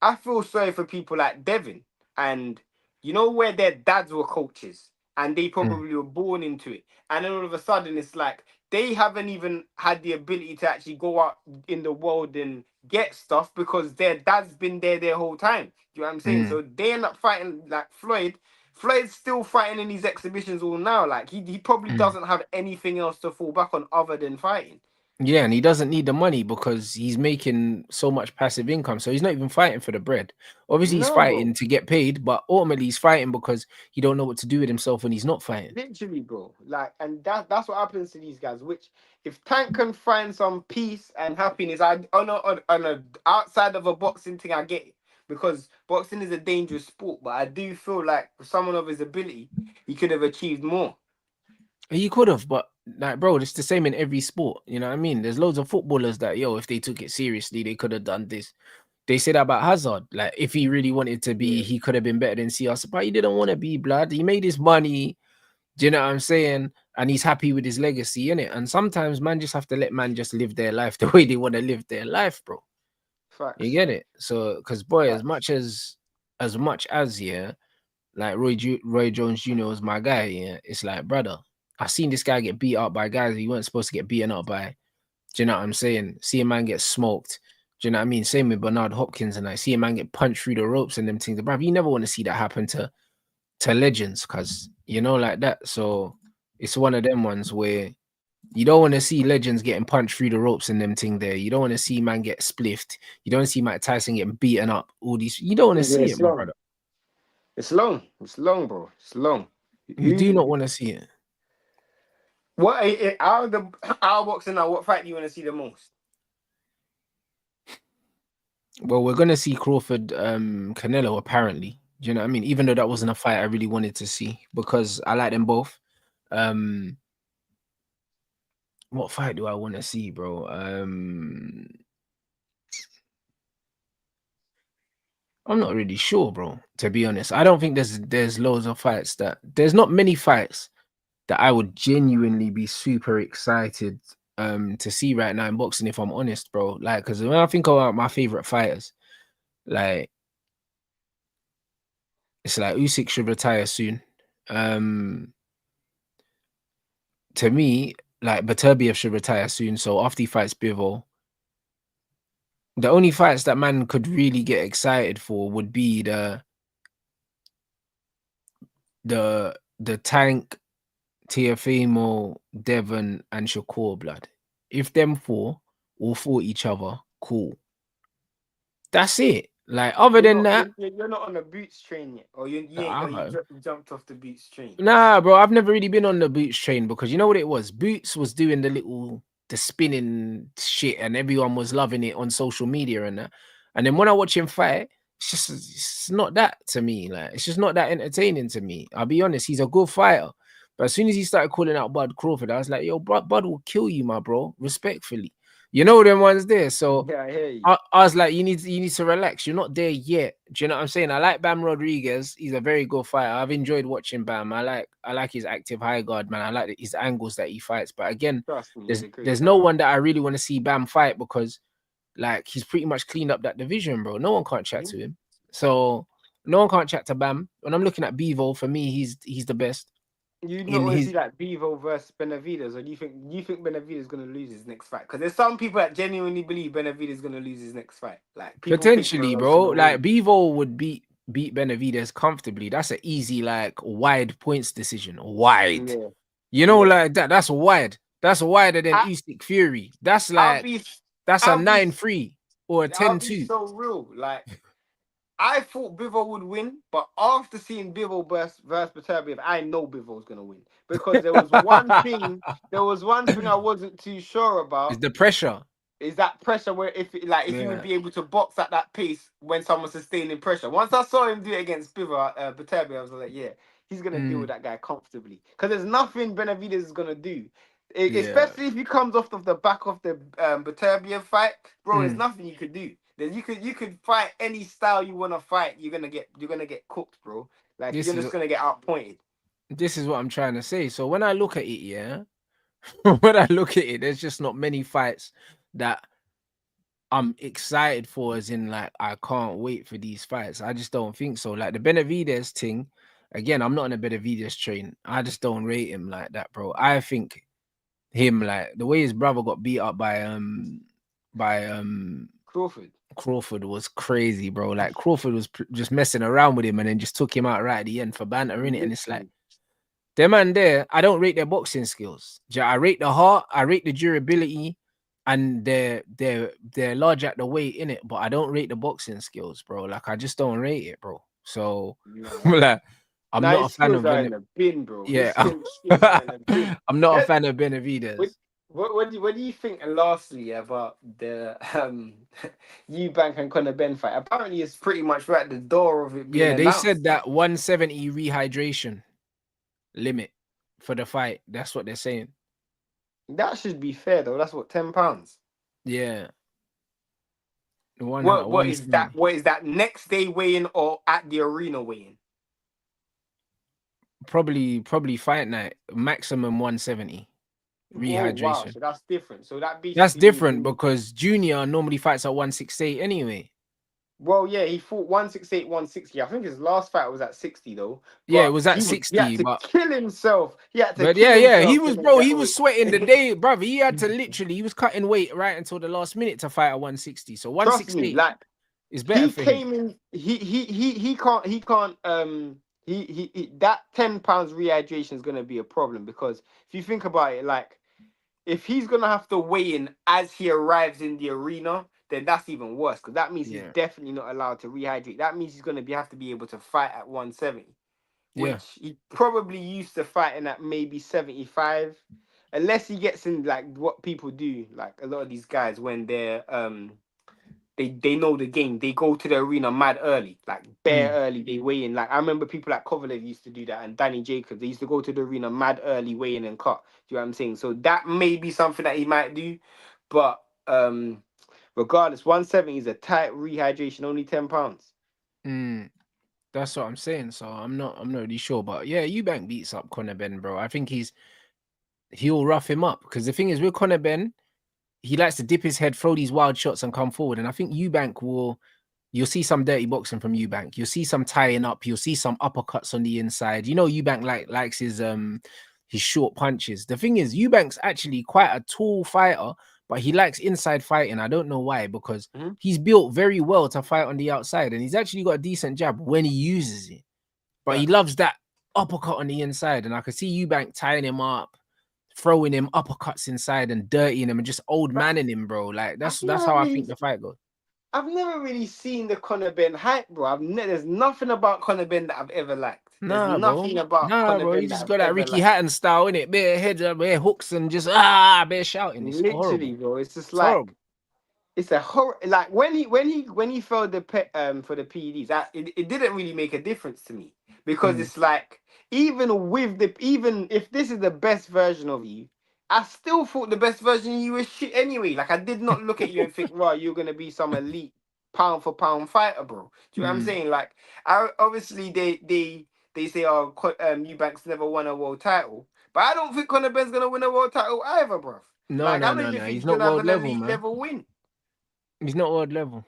I feel sorry for people like Devin and you know where their dads were coaches and they mm, probably were born into it. And then all of a sudden it's like they haven't even had the ability to actually go out in the world and get stuff because their dad's been there their whole time. Do you know what I'm saying? mm, So they end up fighting like Floyd. Floyd's still fighting in these exhibitions all now. Like he probably mm. doesn't have anything else to fall back on other than fighting. Yeah, and he doesn't need the money because he's making so much passive income. So he's not even fighting for the bread. Obviously, he's No, bro. fighting to get paid, but ultimately he's fighting because he don't know what to do with himself when he's not fighting. Literally, bro. Like, and that's what happens to these guys. Which, if Tank can find some peace and happiness, I on a outside of a boxing thing, I get it because boxing is a dangerous sport. But I do feel like for someone of his ability, he could have achieved more. He could have, but like, bro, it's the same in every sport. You know what I mean? There's loads of footballers that, yo, if they took it seriously, they could have done this. They said about Hazard. Like, if he really wanted to be, Yeah, he could have been better than CS, but he didn't want to be blood. He made his money. Do you know what I'm saying? And he's happy with his legacy, in it. And sometimes man just have to let man just live their life the way they want to live their life, bro. You facts, get it? So, because boy, facts. as much as yeah, like Roy Jones Jr. was my guy. Yeah, it's like brother, I seen this guy get beat up by guys he weren't supposed to get beaten up by. Do you know what I'm saying? See a man get smoked. Do you know what I mean? Same with Bernard Hopkins, and I see a man get punched through the ropes and them things. Bruv, you never want to see that happen to legends, cause you know like that. So it's one of them ones where you don't want to see legends getting punched through the ropes and them thing there. You don't want to see man get spliffed. You don't see Mike Tyson getting beaten up. All these, you don't want to Yeah, see it, it's my long. brother. It's long. It's long, bro. It's long. You do Who? not want to see it. What? Out of the our boxing now, what fight do you want to see the most? Well, we're gonna see Crawford Canelo apparently. Do you know what I mean? Even though that wasn't a fight I really wanted to see because I like them both. Um what fight do I want to see, bro? I'm not really sure, bro, to be honest. I don't think there's loads of fights that there's not many fights that I would genuinely be super excited to see right now in boxing, if I'm honest, bro. Like, because when I think about my favorite fighters, like it's like Usyk should retire soon. Um, to me, like Beterbiev should retire soon. So after he fights Bivol, the only fights that man could really get excited for would be the Tank, Teofimo, Devin, and Shakur blood. If them four all fought each other, cool. That's it. Like other You're than not that, you're not on the boots train yet, or you ain't or you jumped off the boots train. nah, bro, I've never really been on the Boots train because you know what it was? Boots was doing the spinning shit and everyone was loving it on social media and that. And then when I watch him fight, it's not that to me. Like it's just not that entertaining to me. I'll be honest, he's a good fighter. But as soon as he started calling out Bud Crawford, I was like, yo, Bud will kill you, my bro, respectfully. You know them ones there. So Yeah, I hear you. I was like, you need to relax. You're not there yet. Do you know what I'm saying? I like Bam Rodriguez. He's a very good fighter. I've enjoyed watching Bam. I like his active high guard, man. I like his angles that he fights. But again, Trust me, he's there's a great there's no fighter. one that I really want to see Bam fight because like he's pretty much cleaned up that division, bro. No one can't chat to him. So no one can't chat to Bam. When I'm looking at Bivol, for me, he's the best You not in want to see his like Bivol versus Benavidez, or do you think Benavidez is gonna lose his next fight? Because there's some people that genuinely believe Benavidez is gonna lose his next fight. Like people think potentially, Morales bro. gonna Like win. Bivol would beat Benavidez comfortably. That's an easy, like wide points decision. Wide. Yeah, You know, yeah. like that. That's wide. That's wider than I Usyk Fury. That's I'll like be that's a I'll be 9-3 or a I'll ten be two. so real. Like I thought Bivol would win, but after seeing Bivol versus Beterbiev, I know Bivol's gonna win because there was one thing. There was one thing I wasn't too sure It's about. the pressure. Is that pressure where if he would Yeah. be able to box at that pace when someone's sustaining pressure. Once I saw him do it against Bivol, Beterbiev, I was like, yeah, he's gonna deal with Mm, that guy comfortably because there's nothing Benavidez is gonna do. yeah. Especially if he comes off of the back of the Beterbiev fight, bro. There's Mm. nothing you could do. You could fight any style you want to fight. You're gonna get cooked, bro. Like This you're is just gonna get outpointed. this is what I'm trying to say. So when I look at it, yeah, when I look at it, there's just not many fights that I'm excited for, as in like I can't wait for these fights. I just don't think so. Like the Benavidez thing, again, I'm not on a Benavidez train. I just don't rate him like that, bro. I think him like the way his brother got beat up by Crawford. Crawford was crazy, bro. Like Crawford was just messing around with him and then just took him out right at the end for banter in it. And it's like Literally. them man there, I don't rate their boxing skills. I rate the heart, I rate the durability, and they're large at the weight in it, but I don't rate the boxing skills, bro. Like I just don't rate it, bro. So Nah. like I'm Nah, not a his fan skills of are in the bin, bro. His yeah. skills are in the bin. I'm not a Eh, fan of Benavidez. what do you think? And lastly, about the Eubank and Conor Benn fight? Apparently, it's pretty much right at the door of it being Yeah, they said announced. that 170 rehydration limit for the fight. That's what they're saying. That should be fair though. That's what £10. Yeah. What is that? 170. What is that next day weigh-in or at the arena weigh-in? Probably fight night. Maximum 170 Oh wow, rehydration. so that's different. So that That's basically means different because Junior normally fights at 168 anyway. well, yeah, he fought 168, 160. I think his last fight was at 60 though. Yeah, it But was at he had 60, to but kill himself. He had to but kill yeah, he himself to was make bro, that he was weight. sweating the day, brother. He had to literally he was cutting weight right until the last minute to fight at 160. So Trust me, 168 like is better he for him. came in. He can't. He that £10 rehydration is gonna be a problem because if you think about it, like if he's gonna have to weigh in as he arrives in the arena, then that's even worse because that means he's Yeah. definitely not allowed to rehydrate. That means he's gonna have to be able to fight at 170, Yeah. which he probably used to fighting at maybe 75, unless he gets in like what people do, like a lot of these guys when they know the game. They go to the arena mad early, like bare Mm. early. They weigh in. Like I remember people like Kovalev used to do that, and Danny Jacobs. They used to go to the arena mad early, weigh in and cut. Do you know what I'm saying? So that may be something that he might do, but regardless, 170 is a tight rehydration, only £10. Mm. That's what I'm saying. So I'm not really sure. But yeah, Eubank beats up Conor Benn, bro. I think he'll rough him up. Because the thing is with Conor Benn, he likes to dip his head, throw these wild shots, and come forward. And I think Eubank you'll see some dirty boxing from Eubank. You'll see some tying up. You'll see some uppercuts on the inside. You know, Eubank likes his short punches. The thing is, Eubank's actually quite a tall fighter, but he likes inside fighting. I don't know why, because Mhm. he's built very well to fight on the outside, and he's actually got a decent jab when he uses it. But he Facts. loves that uppercut on the inside, and I could see Eubank tying him up, throwing him uppercuts inside and dirtying him and just old But manning him, bro. Like I've that's never how I really think the fight goes. I've never really seen the Conor Benn hype, bro. There's nothing about Conor Benn that I've ever liked. There's Nah, bro. nothing about Nah, Conor bro. You Benn that just I've got that ever Ricky liked. Hatton style, innit? Bare heads, bare hooks, and just bare shouting. It's Literally, horrible. bro. It's just It's like horrible. it's a horror. Like when he failed the for the PEDs, it didn't really make a difference to me because Mm. it's like even if this is the best version of you, I still thought the best version of you was shit anyway. Like I did not look at you and think, right, you're gonna be some elite pound for pound fighter, bro. Do you know what I'm Mm. saying? Like obviously they say Eubanks never won a world title, but I don't think Conor Benn's gonna win a world title either, bro. No, Like I no, don't no, even no. think He's he's not gonna have world an level, elite man. level win. He's not world level.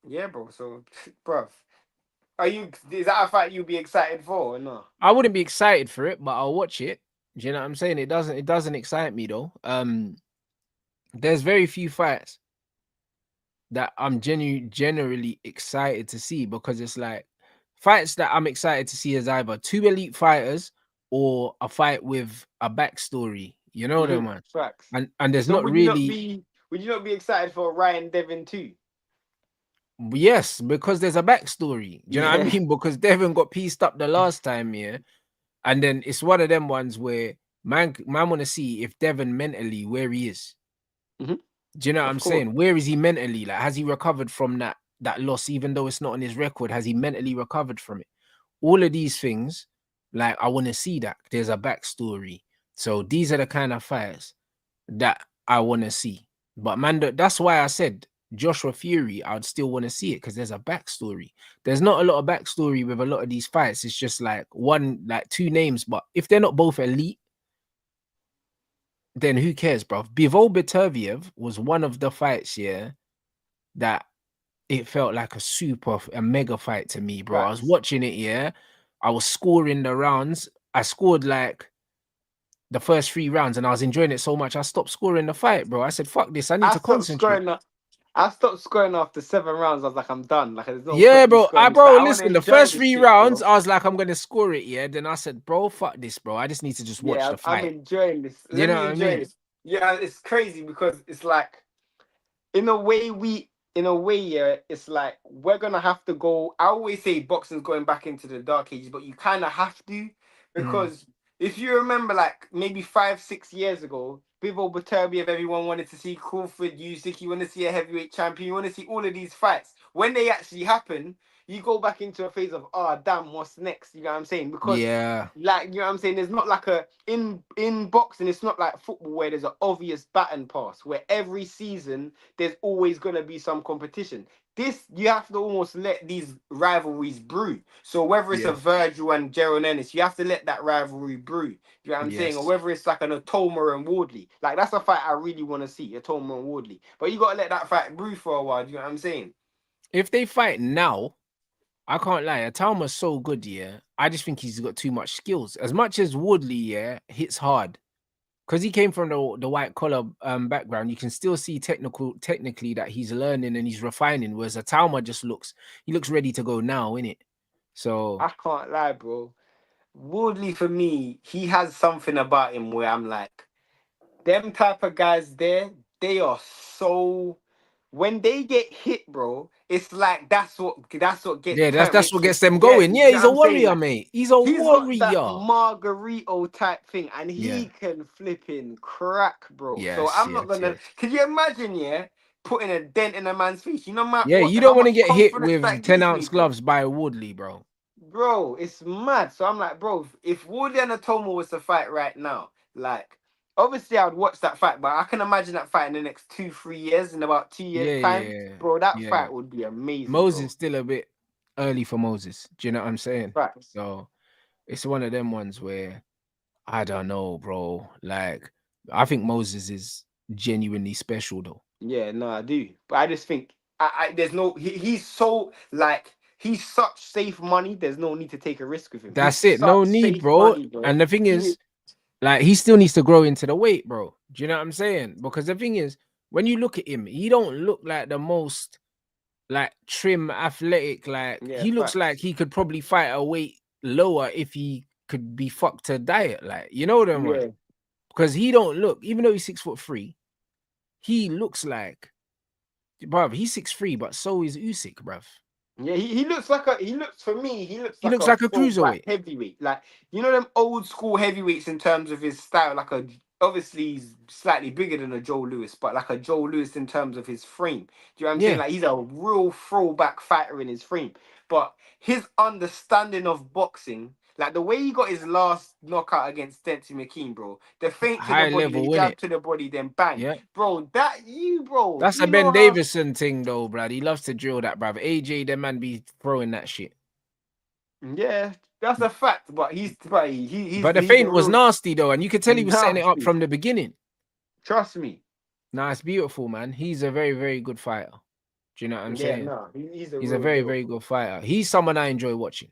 Yeah, bro. So, bro, is that a fight you'd be excited for or no? I wouldn't be excited for it, but I'll watch it. Do you know what I'm saying? It doesn't excite me though. There's very few fights that I'm generally excited to see, because it's like fights that I'm excited to see is either two elite fighters or a fight with a backstory. You know what I mean? Facts. And there's So not really. would you not be excited for Ryan Devin too? Yes, because there's a backstory. Do you know what I Yeah. mean? Because Devin got pieced up the last time, yeah. And then it's one of them ones where man want to see if Devin mentally where he is. Mhm. Do you know what I'm Of course. saying? Where is he mentally? Like, has he recovered from that loss, even though it's not on his record? Has he mentally recovered from it? All of these things, like I want to see that. There's a backstory. So these are the kind of fights that I want to see. But man, that's why I said Joshua Fury, I'd still want to see it because there's a backstory. There's not a lot of backstory with a lot of these fights. It's just like two names. But if they're not both elite, then who cares, bro? Bivol Beterbiev was one of the fights, yeah, that it felt like a mega fight to me, bro. I was Facts. watching it, yeah. I was scoring the rounds. I scored like the first 3 rounds and I was enjoying it so much. I stopped scoring the fight, bro. I said, fuck this. I need I to stopped concentrate. scoring. I stopped scoring after 7 rounds. I was like, I'm done. Like, there's no Yeah, point me bro. scoring this. Bro, I want to listen, the enjoy first this three shit, rounds, bro. I was like, I'm gonna score it, yeah. Then I said, bro, fuck this, bro. I just need to just watch Yeah, the I'm fight. enjoying this. You Let know me what I enjoy mean? this. Yeah, it's crazy because it's like in a way, yeah, it's like we're gonna have to go. I always say boxing's going back into the dark ages, but you kind of have to Mm. because if you remember, like maybe 5, 6 years ago, Bivol Beterbiev, everyone wanted to see Crawford, Usyk, you want to see a heavyweight champion, you want to see all of these fights. When they actually happen, you go back into a phase of, oh damn, what's next? You know what I'm saying? Because Yeah. like you know what I'm saying, there's not like a in boxing, it's not like football where there's an obvious baton pass where every season there's always gonna be some competition. This you have to almost let these rivalries brew. So whether it's a Yeah. Virgil and Gerald Ennis, you have to let that rivalry brew. You know what I'm saying? Or Yes. whether it's like an Atoma and Wardley. Like that's a fight I really want to see, Atoma and Wardley. But you gotta let that fight brew for a while, do you know what I'm saying? If they fight now, I can't lie. Atama's so good, yeah. I just think he's got too much skills. As much as Woodley, yeah, hits hard. Because he came from the white collar background, you can still see technically that he's learning and he's refining. Whereas Atama just looks ready to go now, innit? So I can't lie, bro. Wardley for me, he has something about him where I'm like, them type of guys there, they are so when they get hit, bro, it's like that's what yeah, that's makes what it. gets them Yeah, going. you Yeah, know he's what a I'm saying? warrior, Like mate. He's a he's got that warrior. Margarito type thing, and Yeah. he can flipping crack, bro. So Yes, I'm not yes, gonna. yes. Could you imagine, yeah, putting a dent in a man's face? You know, Yeah, you how don't want to much get hit confidence with that gives 10-ounce me, bro. gloves by Woodley, bro. Bro, it's mad. So I'm like, bro, if Woodley and Atomo was to fight right now, like, obviously I'd watch that fight, but I can imagine that fight in the next 2, 3 years, in about 2 years' Yeah, time, yeah, bro. That yeah. fight would be amazing, Moses bro. still a bit early for Moses. Do you know what I'm saying? Facts. So it's one of them ones where I don't know, bro. Like, I think Moses is genuinely special, though. Yeah, no, I do. But I just think there's no he's so like he's such safe money. There's no need to take a risk with him. He's That's it. No such need, safe bro. money, bro. And the thing He is, like, he still needs to grow into the weight, bro. Do you know what I'm saying? Because the thing is, when you look at him, he don't look like the most like trim, athletic. Like, yeah, he looks like facts. he could probably fight a weight lower if he could be fucked to diet. Like, you know them ones. Yeah. Because he don't look, even though he's 6'3", he looks like, bruv, he's 6'3", but so is Usyk, bruv. Yeah, he looks like a he looks for me, he looks He like looks a like a full like cruiserweight. heavyweight. Like you know them old school heavyweights in terms of his style, like a obviously he's slightly bigger than a Joe Lewis, but like a Joe Lewis in terms of his frame. Do you know what I'm saying? Yeah, Like he's a real throwback fighter in his frame. But his understanding of boxing, like the way he got his last knockout against Dempsey McKean, bro. The feint to the high body, level, the innit? jab to the body, then bang. Yeah. Bro, that you bro, That's do a you know Ben how Davison thing, though, bruv. He loves to drill that, bruv. AJ, the man be throwing that shit. yeah, that's a fact. But But the he's a feint was real nasty, though, and you could tell he was setting it up nasty. from the beginning. Trust me. Nah, it's beautiful, man. He's a very, very good fighter. Do you know what I'm Yeah, saying? no, he's a He's a real very, deal. very good fighter. He's someone I enjoy watching.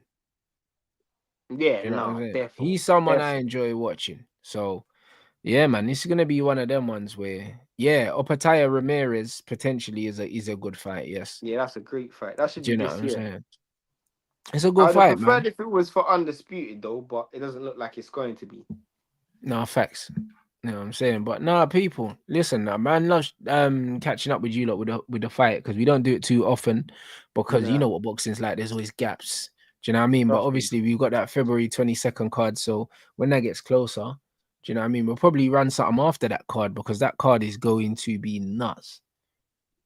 Yeah, Do you know what I'm no, saying? definitely, He's someone I definitely. enjoy watching. So, yeah, man, this is gonna be one of them ones where, yeah, Opataya Ramirez potentially is a good fight. Yes. Yeah, that's a great fight. That should Do be you know what this I'm year. saying? It's a I good would have fight, man. preferred if it was for undisputed though, but it doesn't look like it's going to be. No, facts. You know what I'm saying? But nah, people, listen, man loves catching up with you lot with the fight because we don't do it too often because you Nah, know what boxing's like, there's always gaps. Do you know what I mean? But trust me. obviously we've got that February 22nd card. So when that gets closer, do you know what I mean? We'll probably run something after that card because that card is going to be nuts.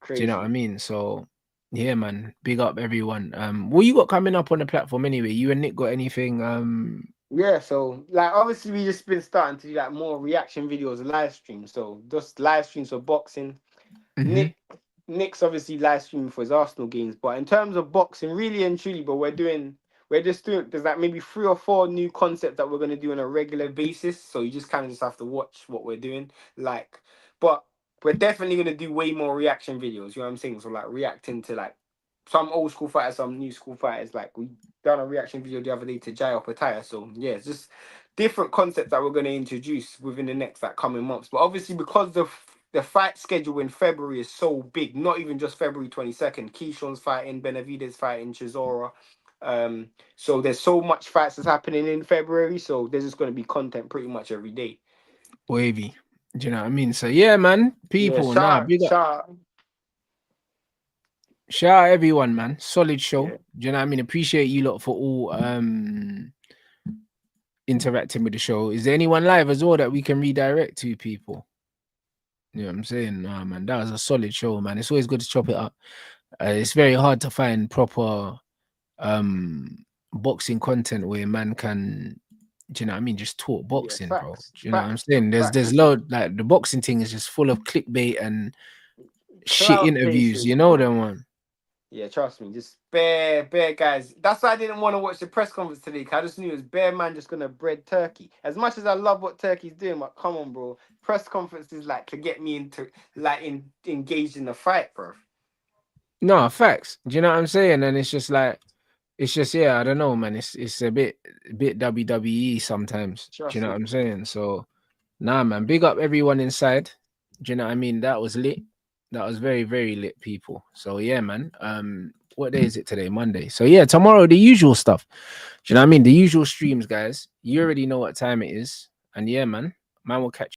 Do you know what I Crazy. mean? So yeah, man. Big up everyone. What you got coming up on the platform anyway? You and Nick got anything? Yeah, so like obviously we just been starting to do like more reaction videos, live streams. So just live streams for boxing. Mhm. Nick Nick's obviously live streaming for his Arsenal games, but in terms of boxing, really and truly, but we're just doing there's like maybe 3 or 4 new concepts that we're gonna do on a regular basis. So you just kind of just have to watch what we're doing. Like, but we're definitely gonna do way more reaction videos, you know what I'm saying? So like reacting to like some old school fighters, some new school fighters. Like we done a reaction video the other day to Jai Opataya. So yeah, it's just different concepts that we're gonna introduce within the next like coming months. But obviously because the fight schedule in February is so big, not even just February 22nd. Keyshawn's fighting, Benavidez fighting, Chisora. So there's so much fights that's happening in February. So there's just going to be content pretty much every day. Wavy. Do you know what I mean? So yeah, man. Yeah, People, nah, big up. Shout out everyone, man. Solid show. Yeah, Do you know what I mean? Appreciate you lot for all interacting with the show. Is there anyone live as well that we can redirect to, people? You know what I'm saying? Nah, man, that was a solid show, man. It's always good to chop it up. It's very hard to find proper boxing content where man can, do you know what I mean, just talk yeah, boxing, bro. facts, Do you know what I'm facts, saying? There's facts. load, like the boxing thing is just full of clickbait and shit Clout interviews, chasers, you know bro. them one. Yeah, trust me, just bare guys. That's why I didn't want to watch the press conference today. 'Cause I just knew it was bare man just gonna bread Turkey. As much as I love what Turkey's doing, but come on, bro. Press conferences like to get me into like engaged in the fight, bro. No, facts. Do you know what I'm saying? And it's just like, it's just, yeah, I don't know, man. It's a bit WWE sometimes. Do you Trust know what me. I'm saying? So nah, man. Big up everyone inside. Do you know what I mean? That was lit. That was very, very lit, people. So yeah, man. What day is it today? Monday. So yeah, tomorrow the usual stuff. Do you know what I mean? The usual streams, guys. You already know what time it is. And yeah, man. Man will catch